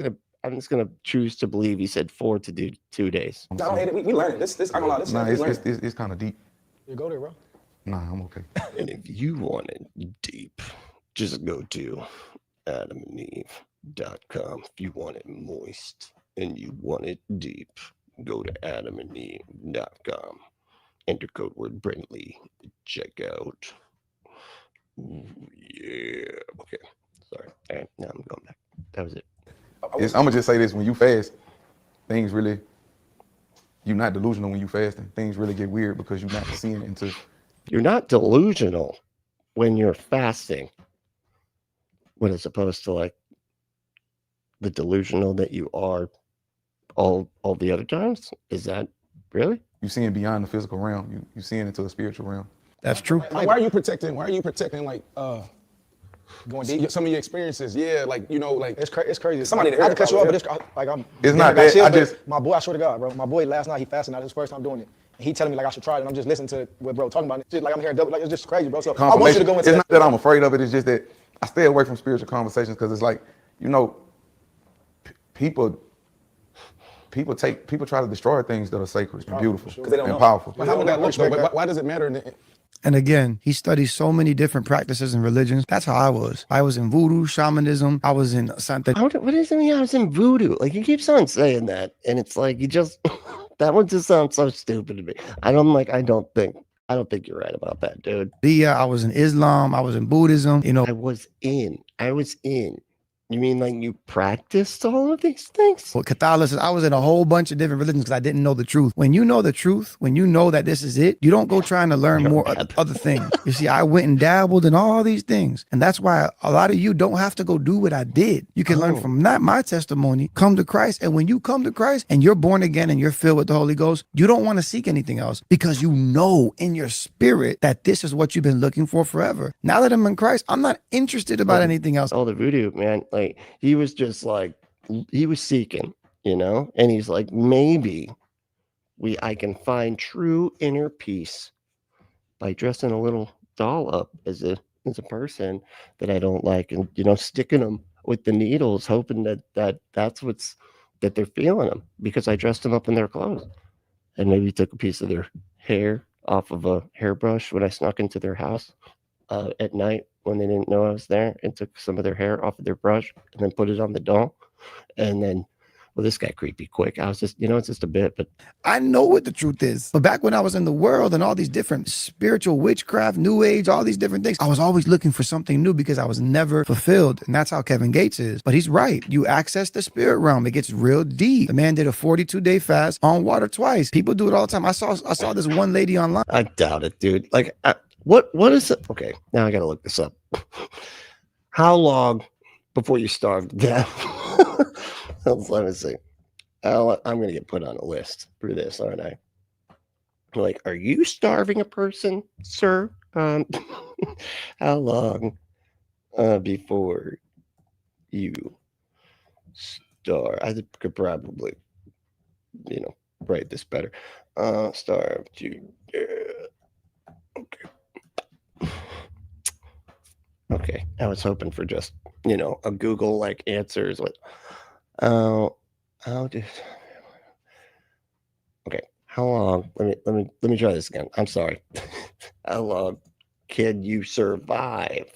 gonna choose to believe he said 4 to do 2 days. I don't hate it. We learn it. This I'm gonna lie. This Nah, we learn it. it's kind of deep. You go there, bro. Nah, I'm okay. And if you want it deep, just go to adamandeve.com. If you want it moist and you want it deep, go to adamandeve.com. Enter code word Brindley. Check out. Ooh, yeah. Okay. Sorry. All right. Now I'm going back. That was it. I'm gonna just say this: when you fast, things really. You're not delusional when you fasting. Things really get weird because you're not seeing into. You're not delusional when you're fasting. When as opposed to like the delusional that you are all the other times. Is that really? You're seeing beyond the physical realm. You're seeing into a spiritual realm. That's true. Like, why are you protecting like going deep? Some of your experiences, yeah, like you know, like it's crazy. Somebody not to cut you off, but it's like I'm. It's not that. Chill, I but just. My boy, I swear to God, bro. My boy last night he fasted. Now this is the first time doing it. And he telling me like I should try it. And I'm just listening to what bro talking about. It. Just, like I'm hearing double. Like it's just crazy, bro. So I want you to go into. It's not that I'm afraid of it. It's just that I stay away from spiritual conversations because it's like, you know, people try to destroy things that are sacred and beautiful and powerful. But how would that look though? Why does it matter? And again, he studies so many different practices and religions. That's how I was. I was in voodoo, shamanism. I was in Santa. What does it mean? I was in voodoo. Like he keeps on saying that, and it's like you just that one just sounds so stupid to me. I don't think you're right about that, dude. I was in Islam. I was in Buddhism. You know, I was in. You mean like you practiced all of these things? well, Catholicism. I was in a whole bunch of different religions because I didn't know the truth. When you know the truth, when you know that this is it, you don't go trying to learn more other things. You see, I went and dabbled in all these things. And that's why a lot of you don't have to go do what I did. You can learn from that, my testimony, come to Christ. And when you come to Christ and you're born again and you're filled with the Holy Ghost, you don't want to seek anything else because you know in your spirit that this is what you've been looking for forever. Now that I'm in Christ, I'm not interested about anything else. All the voodoo, man. Like he was just like, he was seeking, you know, and he's like, maybe I can find true inner peace by dressing a little doll up as a person that I don't like, and you know, sticking them with the needles, hoping that's that they're feeling them because I dressed them up in their clothes, and maybe took a piece of their hair off of a hairbrush when I snuck into their house at night when they didn't know I was there, and took some of their hair off of their brush and then put it on the doll. And then, well, this got creepy quick. I was just, it's just a bit, but I know what the truth is. But back when I was in the world and all these different spiritual witchcraft, new age, all these different things, I was always looking for something new because I was never fulfilled. And that's how Kevin Gates is. But he's right. You access the spirit realm. It gets real deep. The man did a 42-day fast on water twice. People do it all the time. I saw this one lady online. I doubt it, dude. Like, what is it? Okay, now I got to look this up. How long before you starve to death? Let me see. I'm going to get put on a list for this, aren't I? Like, are you starving a person, sir? How long before you starve? I could probably, write this better. Starve to okay. I was hoping for just, you know, a Google like answers with how did okay, how long let me try this again. I'm sorry. How long can you survive?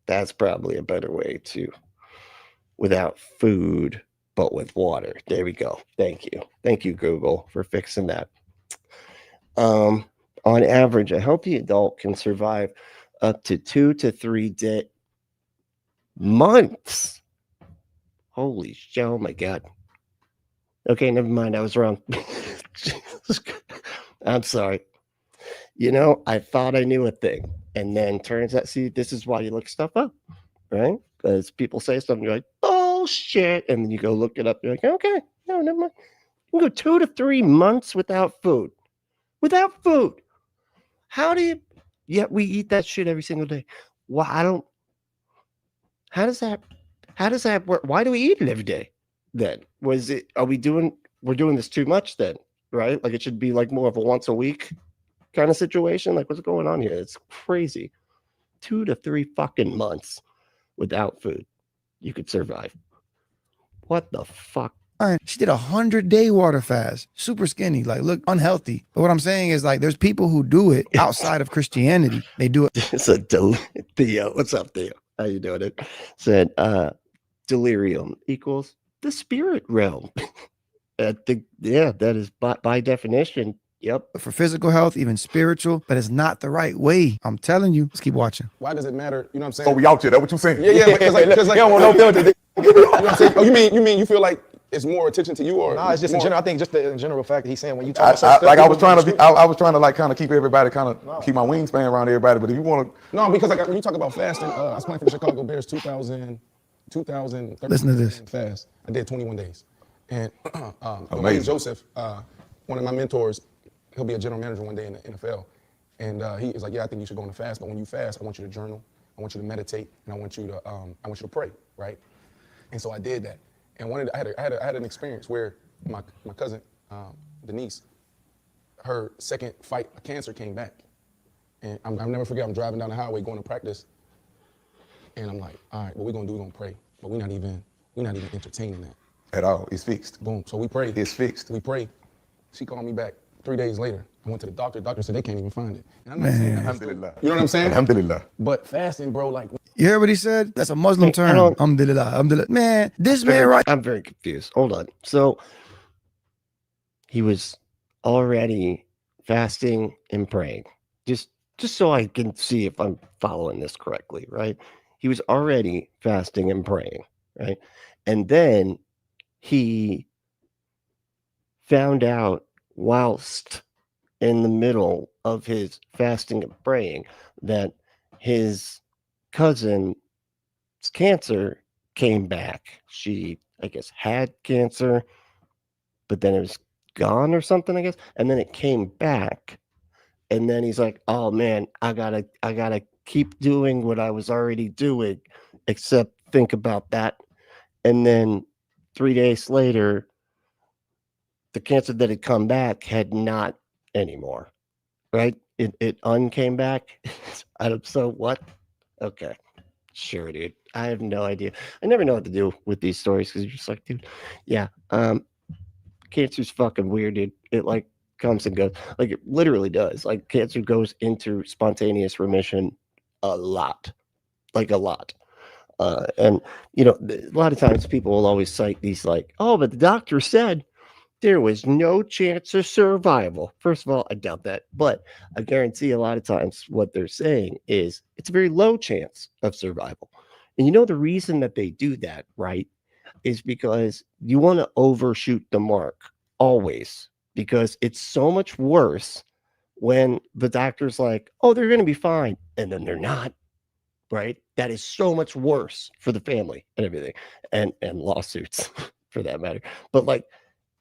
That's probably a better way to without food, but with water. There we go. Thank you. Thank you, Google, for fixing that. On average, a healthy adult can survive up to 2 to 3 months. Holy shit. Oh my God. Okay, never mind. I was wrong. I'm sorry. You know, I thought I knew a thing. And then turns out, see, this is why you look stuff up, right? Because people say something, you're like, oh shit. And then you go look it up. You're like, okay, no, never mind. You can go 2 to 3 months without food. Without food. How do you, yet we eat that shit every single day. Well, how does that work? Why do we eat it every day then? We're doing this too much then, right? Like it should be like more of a once a week kind of situation. Like what's going on here? It's crazy. 2 to 3 fucking months without food. You could survive. What the fuck? She did 100-day water fast, super skinny, like look unhealthy. But what I'm saying is like there's people who do it outside of Christianity. They do it. It's a Theo. What's up, Theo? How you doing? It said delirium equals the spirit realm. That is by definition. Yep. For physical health, even spiritual, but it's not the right way. I'm telling you. Let's keep watching. Why does it matter? You know what I'm saying? So we out here. That's what you saying? Yeah, because like, you don't want no filter. You know what I'm saying? Oh, you mean you feel like it's more attention to you, or no? It's just more, in general. I think just the general fact that he's saying when you talk I was trying to like kind of keep everybody keep my wingspan around everybody. But if you want to, no, because like when you talk about fasting, I was playing for the Chicago Bears 2013 Listen to this. fast. I did 21 days, and Amazing. Joseph, one of my mentors, he'll be a general manager one day in the NFL, and he is like, yeah, I think you should go on a fast. But when you fast, I want you to journal, I want you to meditate, and I want you to pray, right? And so I did that. And I had an experience where my cousin, Denise, her second fight of cancer came back. And I'll never forget, I'm driving down the highway going to practice. And I'm like, all right, what we're going to do, we're going to pray. But we're not even entertaining that. At all. It's fixed. Boom. So we prayed. It's fixed. We prayed. She called me back 3 days later. I went to the doctor. The doctor said they can't even find it. And I'm not saying that. Alhamdulillah. You know what I'm saying? Alhamdulillah. But fasting, bro, like... You heard what he said? That's a Muslim term. Alhamdulillah. Alhamdulillah. Man, this man right. I'm very confused. Hold on. So he was already fasting and praying. Just so I can see if I'm following this correctly, right? He was already fasting and praying, right? And then he found out whilst in the middle of his fasting and praying that his cousin's cancer came back. She, I guess, had cancer, but then it was gone or something, I guess. And then it came back. And then he's like, oh man, I gotta keep doing what I was already doing, except think about that. And then 3 days later, the cancer that had come back had not anymore, right? It uncame back. So what? Okay, sure, dude. I have no idea. I never know what to do with these stories because you're just like, dude, yeah. Cancer's fucking weird, dude. It like comes and goes. Like it literally does. Like cancer goes into spontaneous remission a lot, like a lot. And you know, a lot of times people will always cite these like, oh, but the doctor said there was no chance of survival. First of all, I doubt that, but I guarantee a lot of times what they're saying is it's a very low chance of survival. And you know, the reason that they do that, right, is because you want to overshoot the mark always, because it's so much worse when the doctor's like, oh, they're going to be fine. And then they're not, right? That is so much worse for the family and everything, and lawsuits for that matter. But like,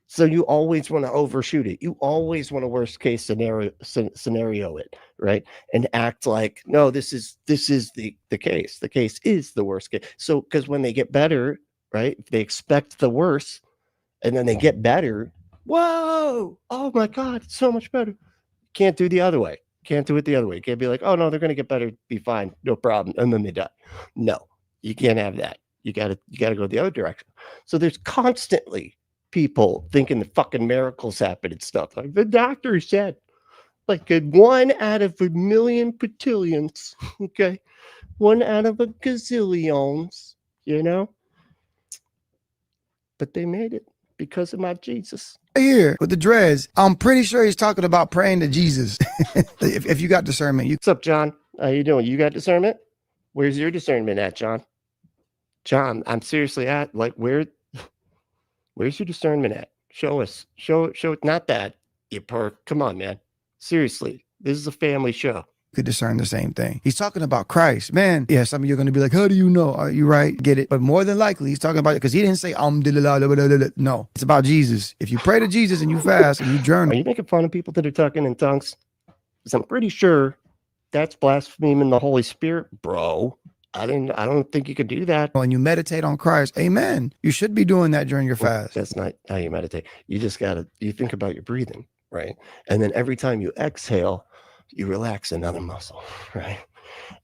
so you always want to overshoot it. You always want to worst case scenario it, right? And act like, no, this is the case. The case is the worst case. So because when they get better, right? If they expect the worst and then they get better, whoa, oh my God, it's so much better. Can't do the other way. Can't do it the other way. You can't be like, oh no, they're gonna get better, be fine, no problem, and then they die. No, you can't have that. You gotta go the other direction. So there's constantly people thinking the fucking miracles happen and stuff. Like the doctor said, like 1 out of a million petillions, okay? 1 out of a gazillions, you know? But they made it because of my Jesus. Here with the dreads, I'm pretty sure he's talking about praying to Jesus. if you got discernment, What's up, John? How you doing? You got discernment? Where's your discernment at, John? John, I'm seriously at like where's your discernment at? Show us. Show it. Not that you perk. Come on, man. Seriously, this is a family show. could discern the same thing. He's talking about Christ, man. Yeah, some of you are going to be like, how do you know? Are you right? Get it? But more than likely, he's talking about it because he didn't say, no, it's about Jesus. If you pray to Jesus and you fast and you journal. Are you making fun of people that are talking in tongues? Because I'm pretty sure that's blaspheming the Holy Spirit, bro. I don't think you could do that. When you meditate on Christ, amen. You should be doing that during your fast. That's not how you meditate. You just you think about your breathing, right? And then every time you exhale, you relax another muscle, right?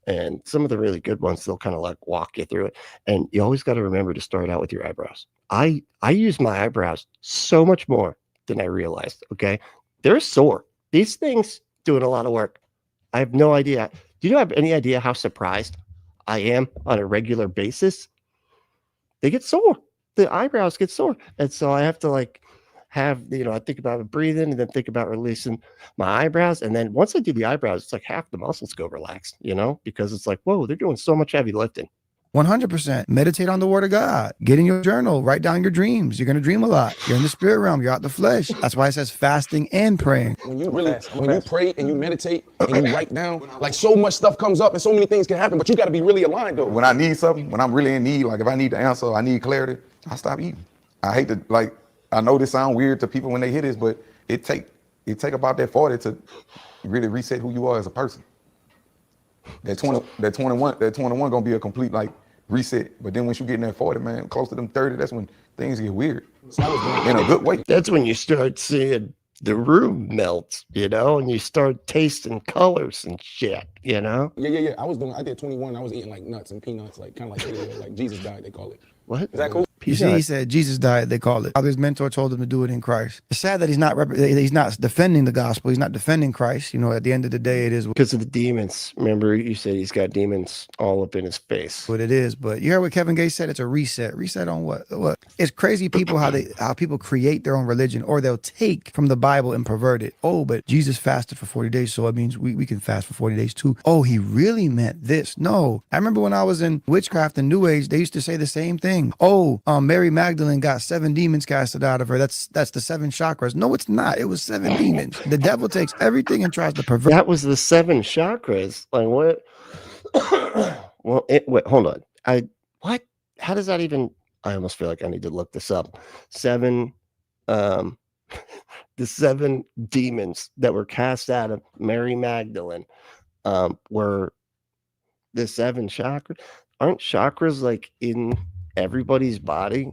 And some of the really good ones, they'll kind of like walk you through it. And you always got to remember to start out with your eyebrows. I use my eyebrows so much more than I realized, okay? They're sore. These things doing a lot of work. I have no idea. Do you have any idea how surprised I am on a regular basis? They get sore. The eyebrows get sore. And so I have to like have, I think about breathing and then think about releasing my eyebrows. And then once I do the eyebrows, it's like half the muscles go relaxed, because it's like, whoa, they're doing so much heavy lifting. 100%. Meditate on the word of God. Get in your journal. Write down your dreams. You're going to dream a lot. You're in the spirit realm. You're out the flesh. That's why it says fasting and praying. When you pray and you meditate and you write down, like so much stuff comes up and so many things can happen, but you got to be really aligned though. When I need something, when I'm really in need, like if I need the answer, I need clarity, I stop eating. I hate to, I know this sounds weird to people when they hear this, but it take about that 40 to really reset who you are as a person. That 21 gonna be a complete reset. But then once you get in that 40, man, close to them 30, that's when things get weird. In a good way. That's when you start seeing the room melt, and you start tasting colors and shit, Yeah. I did 21. I was eating like nuts and peanuts, kind of like Jesus diet, they call it. What? Is that cool? You see, he said Jesus died, they call it. His mentor told him to do it in Christ. It's sad that he's not defending the gospel. He's not defending Christ. At the end of the day, it is because of the demons. Remember, you said he's got demons all up in his face. What it is. But you heard what Kevin Gates said? It's a reset. Reset on what? What? It's crazy people how people create their own religion, or they'll take from the Bible and pervert it. Oh, but Jesus fasted for 40 days, so it means we can fast for 40 days too. Oh, he really meant this. No. I remember when I was in witchcraft and New Age, they used to say the same thing. Oh, Mary Magdalene got 7 demons casted out of her. That's the 7 chakras. No, it's not. It was 7 demons. The devil takes everything and tries to pervert. That was the 7 chakras. Like what? Well, wait, hold on. What? How does that even? I almost feel like I need to look this up. 7, the 7 demons that were cast out of Mary Magdalene, were the 7 chakras. Aren't chakras like in everybody's body?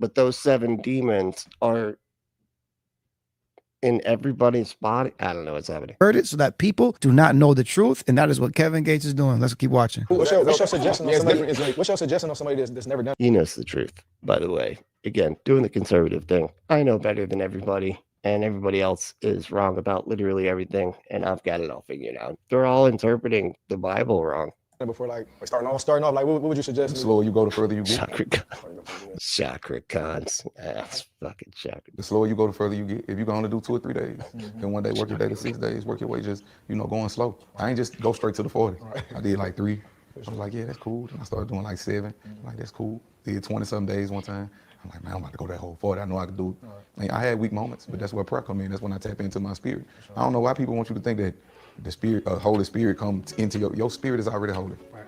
But those 7 demons are in everybody's body. I don't know what's happening. Heard it so that people do not know the truth, and that is what Kevin Gates is doing. Let's keep watching. What's your suggestion on somebody that's never done? He knows the truth, by the way. Again, doing the conservative thing. I know better than everybody, and everybody else is wrong about literally everything, and I've got it all figured out. They're all interpreting the Bible wrong. Before starting off, what would you suggest? The slower you go, the further you get. Chakra cons. That's fucking chakra. The slower you go, the further you get. If you're going to do 2 or 3 days, then one day work your day to 6 days, work your way just, going slow. I ain't just go straight to the 40. Right. I did 3. I was like, yeah, that's cool. Then I started doing 7. That's cool. Did 20-some days one time. I'm like, man, I'm about to go that whole 40. I know I can do it. I had weak moments, but that's where prayer come in. That's when I tap into my spirit. I don't know why people want you to think that the spirit, Holy Spirit comes into your spirit is already holy. Right.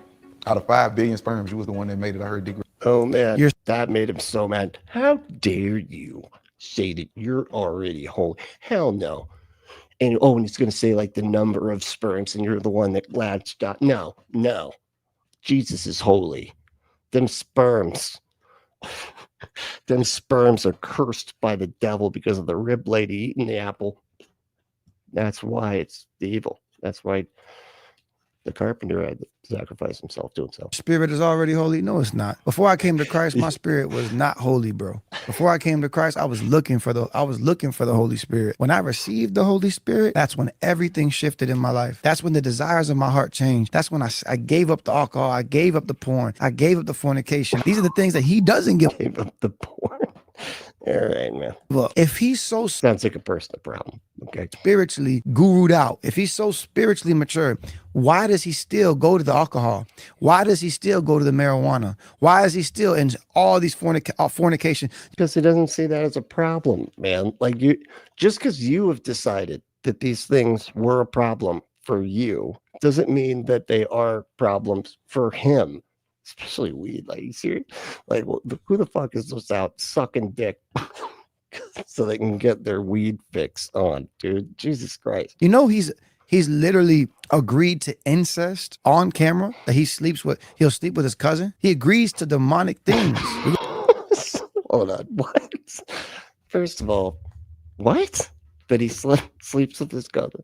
Out of 5 billion sperms, you was the one that made it. I heard Dick. Oh man, that made him so mad. How dare you say that you're already holy? Hell no. And he's gonna say the number of sperms, and you're the one that latched on. No. Jesus is holy. Them sperms Them sperms are cursed by the devil because of the rib lady eating the apple. That's why it's the evil. That's why the carpenter had to sacrifice himself to himself. Spirit is already holy. No, it's not. Before I came to Christ, my spirit was not holy, bro. Before I came to Christ, I was looking for the Holy Spirit. When I received the Holy Spirit, that's when everything shifted in my life. That's when the desires of my heart changed. That's when I gave up the alcohol. I gave up the porn. I gave up the fornication. These are the things that he doesn't give. Gave up the porn. All right, man. Look, if he's so Sounds like a personal problem. Okay. spiritually gurued out, if he's so spiritually mature, why does he still go to the alcohol? Why does he still go to the marijuana? Why is he still in all these fornication? Because he doesn't see that as a problem, man. Like just because you have decided that these things were a problem for you doesn't mean that they are problems for him. Especially weed. Like, you serious? Like, well, who the fuck is just out sucking dick so they can get their weed fix on, dude? Jesus Christ. You know, he's literally agreed to incest on camera, that he'll sleep with his cousin. He agrees to demonic things. Hold on. What? First of all, what? That he sleeps with his cousin.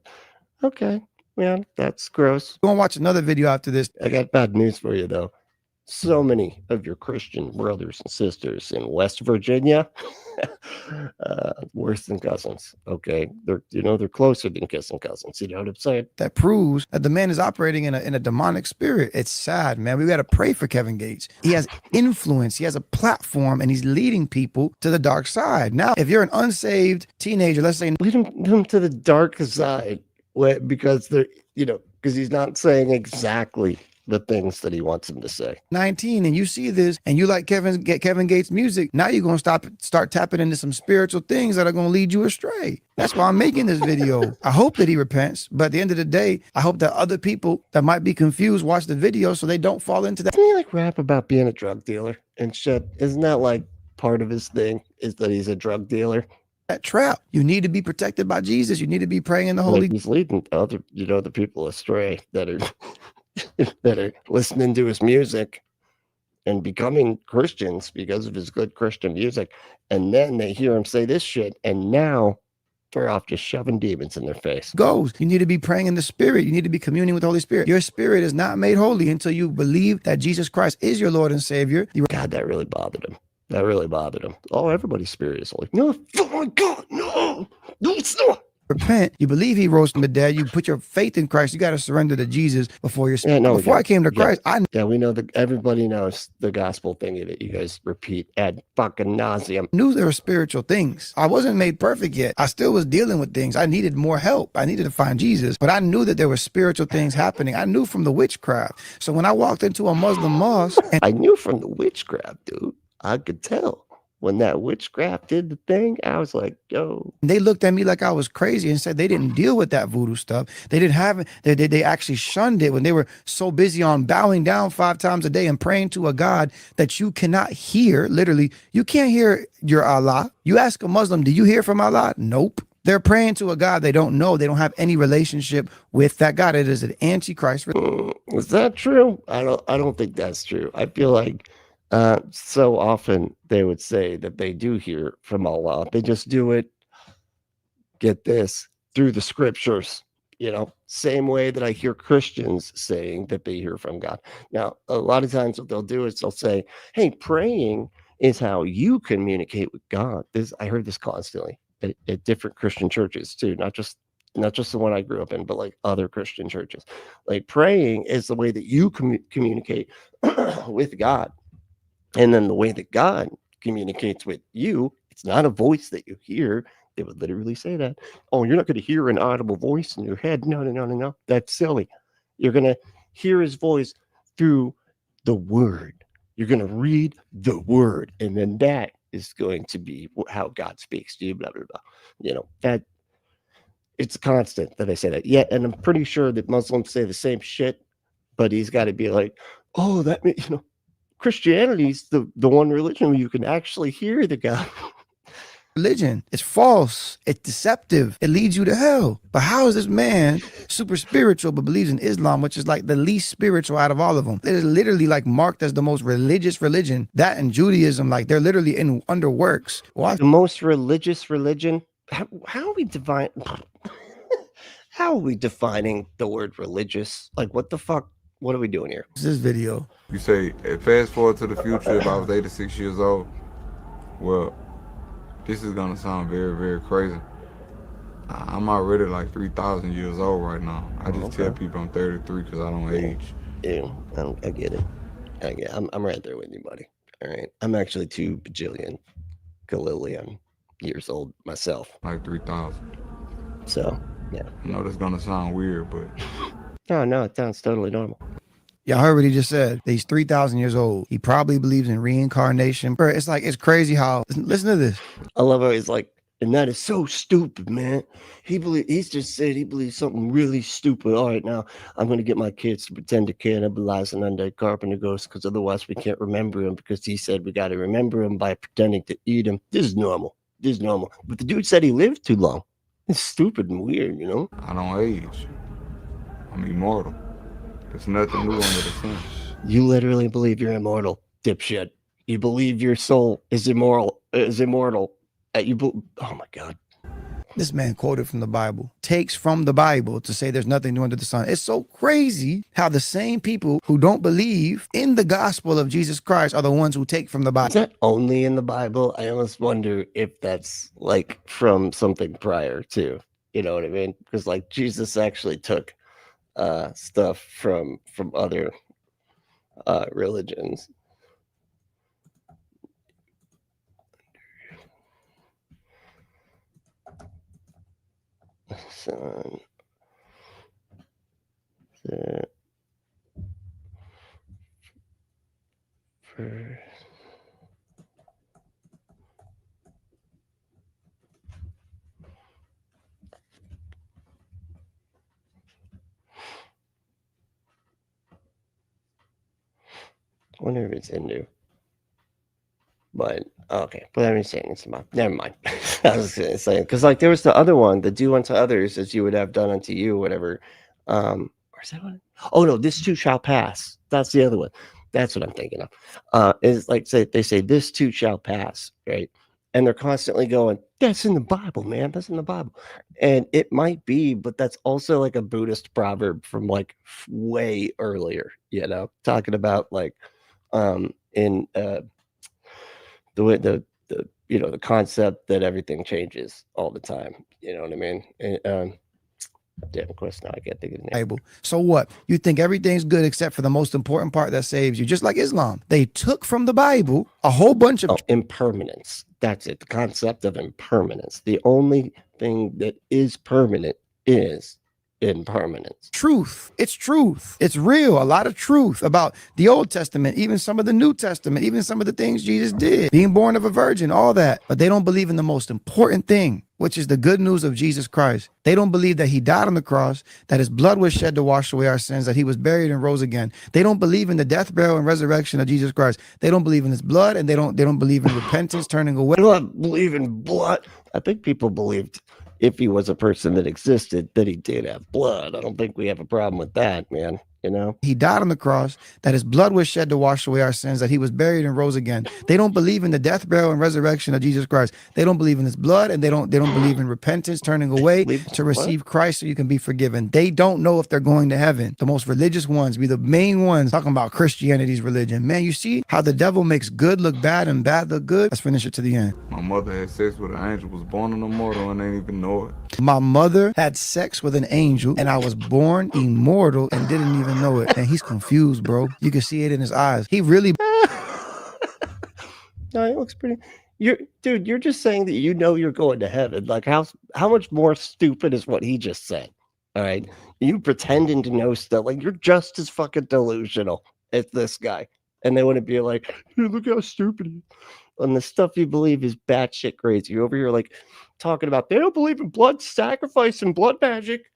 Okay. Man, that's gross. We're gonna watch another video after this. I got bad news for you, though. So many of your Christian brothers and sisters in West Virginia, worse than cousins. Okay, they're closer than kissing cousins. You know what I'm saying? That proves that the man is operating in a demonic spirit. It's sad, man. We got to pray for Kevin Gates. He has influence. He has a platform, and he's leading people to the dark side. Now, if you're an unsaved teenager, let's say, lead him to the dark side, because because he's not saying exactly the things that he wants him to say. 19, and you see this, and you like Kevin Gates' music. Now you're gonna start tapping into some spiritual things that are gonna lead you astray. That's why I'm making this video. I hope that he repents, but at the end of the day, I hope that other people that might be confused watch the video so they don't fall into that. Doesn't he like rap about being a drug dealer and shit? Isn't that like part of his thing? Is that he's a drug dealer? That trap. You need to be protected by Jesus. You need to be praying in the Holy. Like he's leading other, the people astray that are that are listening to his music and becoming Christians because of his good Christian music. And then they hear him say this shit, and now they're off just shoving demons in their face. Goes. You need to be praying in the Spirit. You need to be communing with the Holy Spirit. Your spirit is not made holy until you believe that Jesus Christ is your Lord and Savior. God, that really bothered him. That really bothered him. Oh, everybody's spirit is holy. No, oh my God, no, it's not. Repent. You believe he rose from the dead. You put your faith in Christ. You got to surrender to Jesus before you're. Yeah, before I came to Christ, we know that everybody knows the gospel thing that you guys repeat ad fucking nauseum. Knew there were spiritual things. I wasn't made perfect yet. I still was dealing with things. I needed more help. I needed to find Jesus, but I knew that there were spiritual things happening. I knew from the witchcraft. So when I walked into a Muslim mosque, I knew from the witchcraft, dude. I could tell. When that witchcraft did the thing, I was like, yo. They looked at me like I was crazy and said they didn't deal with that voodoo stuff. They didn't have it. They actually shunned it when they were so busy on bowing down 5 times a day and praying to a God that you cannot hear. Literally, you can't hear your Allah. You ask a Muslim, do you hear from Allah? Nope. They're praying to a God they don't know. They don't have any relationship with that God. It is an antichrist. Is that true? I don't think that's true. I feel like so often they would say that they do hear from Allah. They just do it, get this, through the scriptures, same way that I hear Christians saying that they hear from God. Now, a lot of times what they'll do is they'll say, hey, praying is how you communicate with God. I heard this constantly at different Christian churches too, not just the one I grew up in, but like other Christian churches. Like praying is the way that you communicate with God. And then the way that God communicates with you, it's not a voice that you hear. They would literally say that. Oh, you're not going to hear an audible voice in your head. No. That's silly. You're going to hear his voice through the word. You're going to read the word. And then that is going to be how God speaks to you, blah, blah, blah. That it's constant that I say that. Yeah, and I'm pretty sure that Muslims say the same shit, but he's got to be like, oh, that means, Christianity is the one religion where you can actually hear the God. Religion. It's false. It's deceptive. It leads you to hell. But how is this man super spiritual, but believes in Islam, which is like the least spiritual out of all of them. It is literally like marked as the most religious religion. That and Judaism, like they're literally in underworks. Why? The most religious religion? How are we define? How are we defining the word religious? Like, what the fuck? What are we doing here? This video. You say, fast forward to the future, if I was 86 years old, well, this is gonna sound very, very crazy. I'm already like 3,000 years old right now. I just tell people I'm 33 because I don't age. Yeah, I get it. I'm right there with you, buddy. All right. I'm actually 2 bajillion Galillion years old myself. Like 3,000. So, yeah. I know that's gonna sound weird, but No, it sounds totally normal. Y'all heard what he just said. He's 3,000 years old. He probably believes in reincarnation. Bro, it's like, it's crazy how, listen to this. I love how he's like, and that is so stupid, man. He's just said he believes something really stupid. All right, now I'm going to get my kids to pretend to cannibalize an undead carpenter ghost because otherwise we can't remember him because he said we got to remember him by pretending to eat him. This is normal. But the dude said he lived too long. It's stupid and weird, you know? I don't age. I'm immortal. There's nothing new under the sun. You literally believe you're immortal, dipshit. You believe your soul is immortal. Oh my God. This man quoted from the Bible, takes from the Bible to say there's nothing new under the sun. It's so crazy how the same people who don't believe in the gospel of Jesus Christ are the ones who take from the Bible. Is that only in the Bible? I almost wonder if that's like from something prior to, you know what I mean? Because like Jesus actually took stuff from other religions. Son. I wonder if it's Hindu. But okay, but I'm just saying it's about. Never mind. I was gonna say because like there was the other one, the do unto others as you would have done unto you, whatever. Or is that one? Oh no, this too shall pass. That's the other one. That's what I'm thinking of. Is like they say this too shall pass, right? And they're constantly going, that's in the Bible, man. That's in the Bible. And it might be, but that's also like a Buddhist proverb from like way earlier, you know, talking about like in the way the you know the concept that everything changes all the time. You know what I mean? And, damn, of course now I can't think of the name. So what? You think everything's good except for the most important part that saves you, just like Islam. They took from the Bible a whole bunch of impermanence. That's it. The concept of impermanence. The only thing that is permanent is impermanence. Truth. It's truth. It's real. A lot of truth about the Old Testament, even some of the New Testament, even some of the things Jesus did, being born of a virgin, all that. But they don't believe in the most important thing, which is the good news of Jesus Christ. They don't believe that he died on the cross, that his blood was shed to wash away our sins, that he was buried and rose again. They don't believe in the death, burial, and resurrection of Jesus Christ. They don't believe in his blood, and they don't believe in repentance, turning away. I don't believe in blood. I think people believed if he was a person that existed, that he did have blood. I don't think we have a problem with that, man. You know, he died on the cross, that his blood was shed to wash away our sins, that he was buried and rose again. They don't believe in the death, burial, and resurrection of Jesus Christ. They don't believe in his blood, and they don't believe in repentance, turning away to receive Christ so you can be forgiven. They don't know if they're going to heaven. The most religious ones be the main ones talking about Christianity's religion. Man, you see how the devil makes good look bad and bad look good? Let's finish it to the end. My mother had sex with an angel, was born an immortal, and didn't even know it. My mother had sex with an angel, and I was born immortal and didn't even know it. And he's confused, bro. You can see it in his eyes. He really. No, it looks pretty. Dude, you're just saying that you know you're going to heaven. Like how much more stupid is what he just said? All right, you pretending to know stuff like you're just as fucking delusional as this guy, and they wouldn't be like, hey, look how stupid he is. And the stuff you believe is batshit crazy. You're over here like talking about they don't believe in blood sacrifice and blood magic.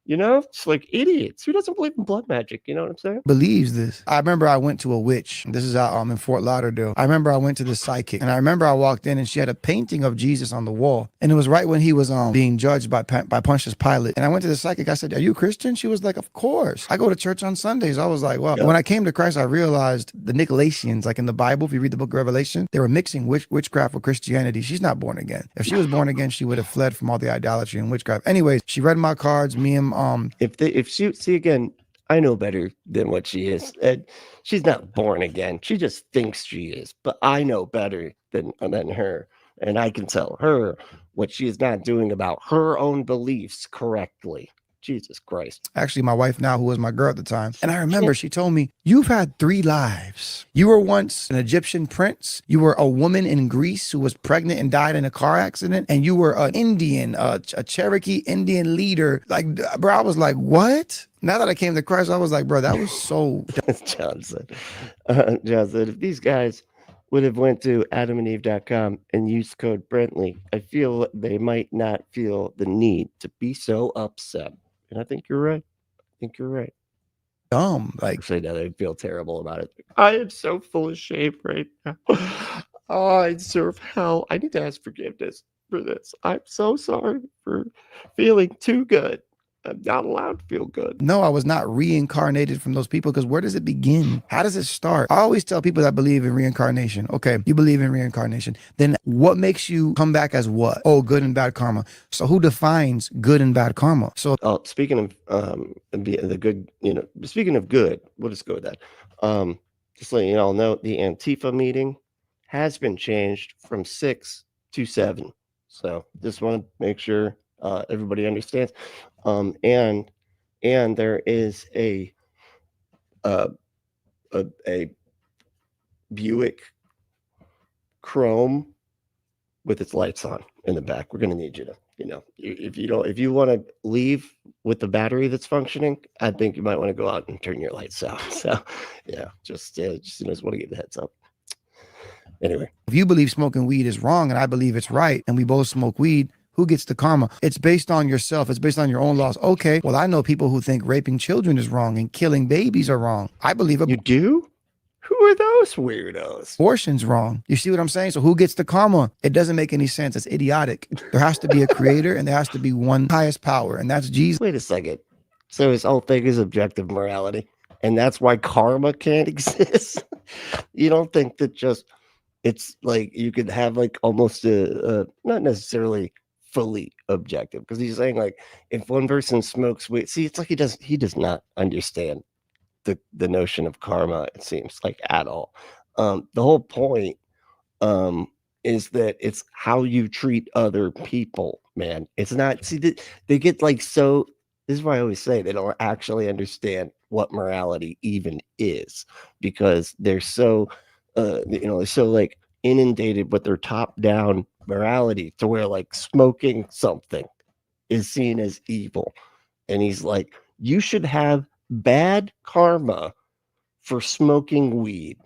You know, it's like idiots. Who doesn't believe in blood magic? You know what I'm saying? Believes this. I remember I went to a witch. This is out in Fort Lauderdale. I remember I went to the psychic, and I remember I walked in and she had a painting of Jesus on the wall. And it was right when he was being judged by Pontius Pilate. And I went to the psychic. I said, "Are you a Christian?" She was like, "Of course. I go to church on Sundays." I was like, "Well." When I came to Christ, I realized the Nicolaitans, like in the Bible, if you read the book of Revelation, they were mixing witchcraft with Christianity. She's not born again. If she was born again, she would have fled from all the idolatry and witchcraft. Anyways, she read my cards. Me and if she see again, I know better than what she is. And she's not born again. She just thinks she is. But I know better than her, and I can tell her what she is not doing about her own beliefs correctly. Jesus Christ. Actually, my wife now, who was my girl at the time. And I remember she told me, "You've had 3 lives. You were once an Egyptian prince. You were a woman in Greece who was pregnant and died in a car accident. And you were an Indian, a Cherokee Indian leader." Like, bro, I was like, what? Now that I came to Christ, I was like, bro, that was so... John said, if these guys would have went to adamandeve.com and used code Brentley, I feel they might not feel the need to be so upset. And I think you're right. dumb. Like, say that I feel terrible about it. I am so full of shame right now. Oh, I deserve hell. I need to ask forgiveness for this. I'm so sorry for feeling too good. I'm not allowed to feel good. no, I was not reincarnated from those people, because where does it begin? How does it start? I always tell people that believe in reincarnation. Okay, you believe in reincarnation. Then what makes you come back as what? Oh, good and bad karma. So who defines good and bad karma? So speaking of the good, speaking of good, we'll just go with that. Just letting you all know, the Antifa meeting has been changed from 6 to 7. So just want to make sure everybody understands. And there is a Buick Chrome with its lights on in the back. We're going to need you to, if you want to leave with the battery that's functioning, I think you might want to go out and turn your lights out. So yeah, just want to give the heads up. Anyway, if you believe smoking weed is wrong and I believe it's right, and we both smoke weed, who gets the karma? It's based on yourself. It's based on your own laws. Okay, well, I know people who think raping children is wrong and killing babies are wrong. I believe you do? Who are those weirdos? Abortion's wrong. You see what I'm saying? So who gets the karma? It doesn't make any sense. It's idiotic. There has to be a creator, and there has to be one highest power, and that's Jesus. Wait a second. So his whole thing is objective morality, and that's why karma can't exist? You don't think that it's like you could have like almost not necessarily fully objective, because he's saying like if one person smokes weed, see, it's like he does not understand the notion of karma, it seems like, at all. The whole point is that it's how you treat other people, man. It's not, see, they get like, so this is why I always say they don't actually understand what morality even is, because they're so they're so like inundated with their top down morality to where like smoking something is seen as evil. And he's like, you should have bad karma for smoking weed,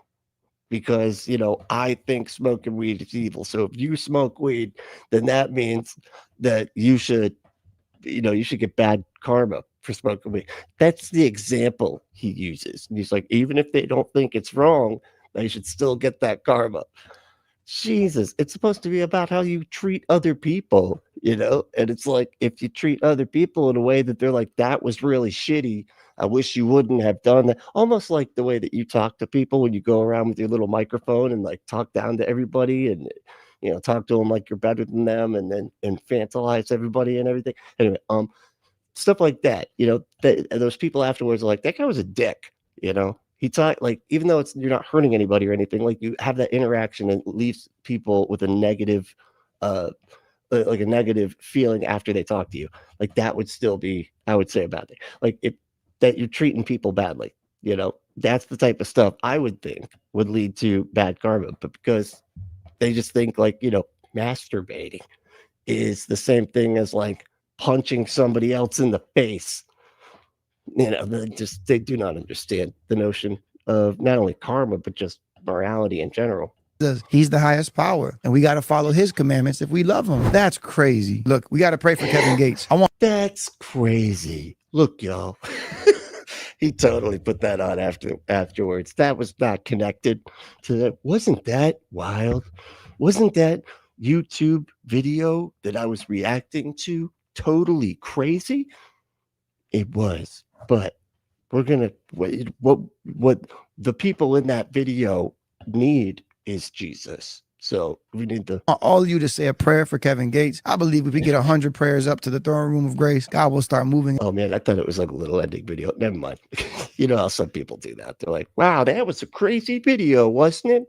because I think smoking weed is evil. So if you smoke weed, then that means that you should get bad karma for smoking weed. That's the example he uses. And he's like, even if they don't think it's wrong, they should still get that karma. Jesus, it's supposed to be about how you treat other people, and it's like, if you treat other people in a way that they're like, that was really shitty, I wish you wouldn't have done that. Almost like the way that you talk to people when you go around with your little microphone and like talk down to everybody and talk to them like you're better than them, and then infantilize everybody and everything. Anyway, stuff like that. Those people afterwards are like, that guy was a dick. He talked like, even though you're not hurting anybody or anything, like you have that interaction and leaves people with a negative, like a negative feeling after they talk to you. Like that would still be, I would say, a bad thing. Like that you're treating people badly. That's the type of stuff I would think would lead to bad karma. But because they just think like, masturbating is the same thing as like punching somebody else in the face. They do not understand the notion of not only karma, but just morality in general. He's the highest power, and we got to follow his commandments if we love him. That's crazy. Look, we got to pray for Kevin Gates. That's crazy. Look, y'all. He totally put that on afterwards. That was not connected to that. Wasn't that wild? Wasn't that YouTube video that I was reacting to totally crazy? It was, but we're gonna what the people in that video need is Jesus. So we need to All of you to say a prayer for Kevin Gates. I believe if we get 100 prayers up to the throne room of grace, God will start moving. Oh man, I thought it was like a little ending video. Never mind. You know how some people do that. They're like, wow, that was a crazy video, wasn't it?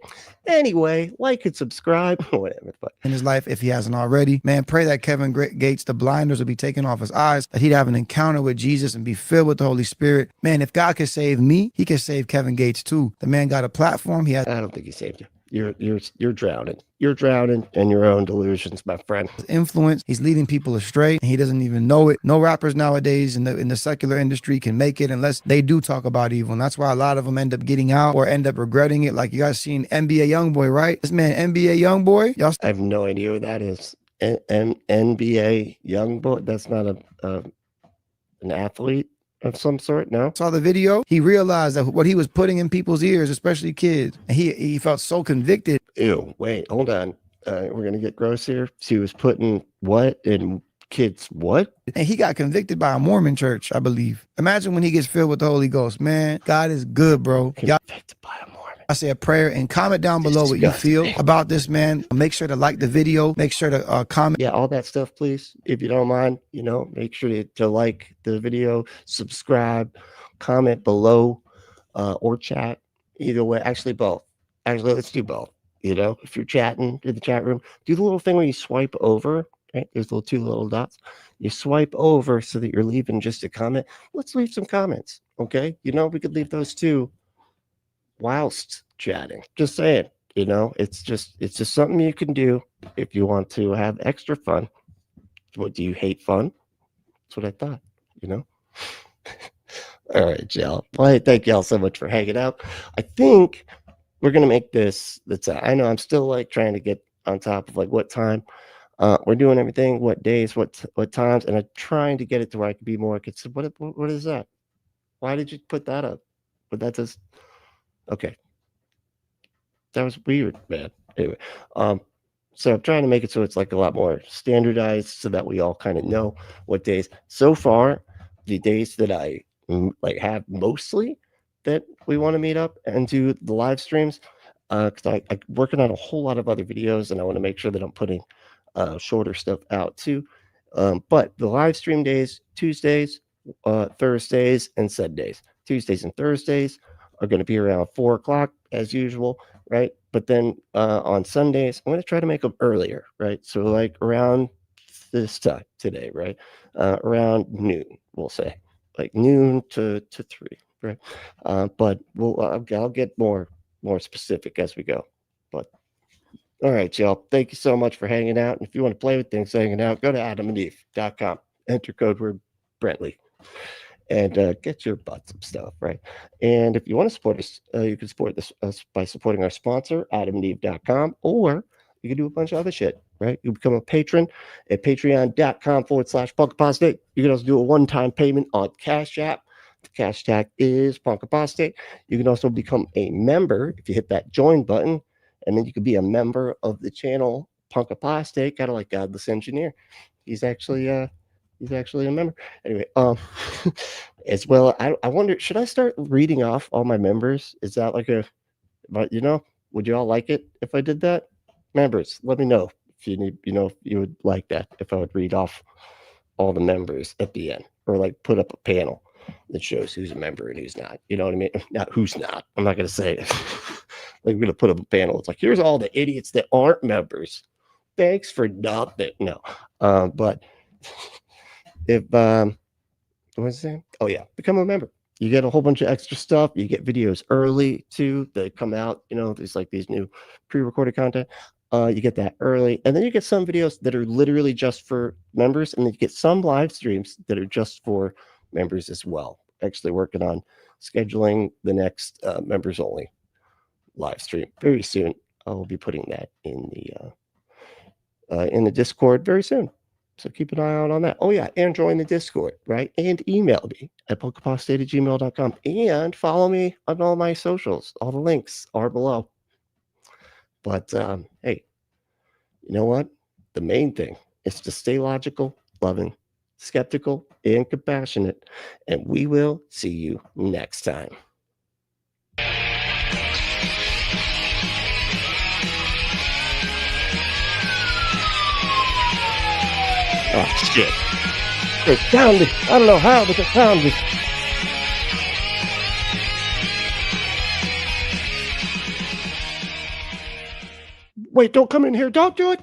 Anyway, like and subscribe, whatever. But In his life, if he hasn't already, man, pray that Kevin Gates, the blinders will be taken off his eyes, that he'd have an encounter with Jesus and be filled with the Holy Spirit. Man, if God could save me, he could save Kevin Gates too. The man got a platform. He has I don't think he saved you. You're drowning. You're drowning in your own delusions, my friend. influence. He's leading people astray, and he doesn't even know it. No rappers nowadays in the secular industry can make it unless they do talk about evil. And that's why a lot of them end up getting out or end up regretting it. Like you guys seen NBA Youngboy, right? This man, NBA Youngboy, y'all I have no idea who that is. NBA Youngboy. That's not an athlete of some sort. No. saw the video. He realized that what he was putting in people's ears, especially kids, and he felt so convicted. Ew. Wait. Hold on. We're gonna get gross here. She was putting what in kids? What? And he got convicted by a Mormon church, I believe. Imagine when he gets filled with the Holy Ghost. Man, God is good, bro. Y'all, Convicted by a Mormon. I say a prayer and comment down below what you feel about this, man. Make sure to like the video. Make sure to comment. Yeah, all that stuff, please, if you don't mind. You know, make sure to like the video, subscribe, comment below, or chat. Either way, actually both. Actually, let's do both. You know, if you're chatting in the chat room, do the little thing where you swipe over. Right, there's two little dots. You swipe over so that you're leaving just a comment. Let's leave some comments, okay? You know, we could leave those too whilst chatting. Just saying, you know, it's just something you can do if you want to have extra fun. What, do you hate fun? That's what I thought, you know. All right, y'all. Well, thank y'all so much for hanging out. I think we're gonna make this. I know I'm still like trying to get on top of like what time we're doing everything, what days, what times, and I'm trying to get it to where I can be more consistent. What is that? Why did you put that up? But that just okay. That was weird, man. Anyway, so I'm trying to make it so it's like a lot more standardized so that we all kind of know what days. So far, the days that I like have mostly that we want to meet up and do the live streams, because I'm working on a whole lot of other videos and I want to make sure that I'm putting shorter stuff out too. But the live stream days, Tuesdays, Thursdays, and Sundays. Tuesdays and Thursdays are going to be around 4 o'clock as usual, right? But then on Sundays, I'm going to try to make them earlier, right? So like around this time today, right? Around noon, we'll say, like noon to 3, right? But I'll get more specific as we go. But all right, y'all. Thank you so much for hanging out. And if you want to play with things hanging out, go to adamandeve.com. Enter code word Brentley. And get your butt some stuff, right? And if you want to support us, you can support us by supporting our sponsor, adamandeve.com, or you can do a bunch of other shit, right? You become a patron at patreon.com/Apostate. You can also do a one-time payment on Cash App. The Cash Tag is Apostate. You can also become a member if you hit that join button, and then you can be a member of the channel Apostate, kind of like Godless Engineer. He's actually a member. Anyway, as well, I wonder, should I start reading off all my members? Is that like but you know, would you all like it if I did that? Members, let me know if you need, you know, if you would like that, if I would read off all the members at the end, or like put up a panel that shows who's a member and who's not. You know what I mean? Not who's not. I'm not going to say it. Like, we're going to put up a panel. It's like, here's all the idiots that aren't members. Thanks for nothing. No. But if, what was I saying? Oh, yeah. Become a member. You get a whole bunch of extra stuff. You get videos early, too, that come out. You know, there's like these new pre-recorded content. You get that early. And then you get some videos that are literally just for members. And then you get some live streams that are just for members as well. Actually working on scheduling the next members only live stream very soon. I will be putting that in the Discord very soon. So keep an eye out on that. Oh, yeah. And join the Discord, right? And email me at apostate@gmail.com. And follow me on all my socials. All the links are below. But hey, you know what? The main thing is to stay logical, loving, skeptical, and compassionate. And we will see you next time. Oh, shit. They found me. I don't know how, but they found me. Wait, don't come in here. Don't do it.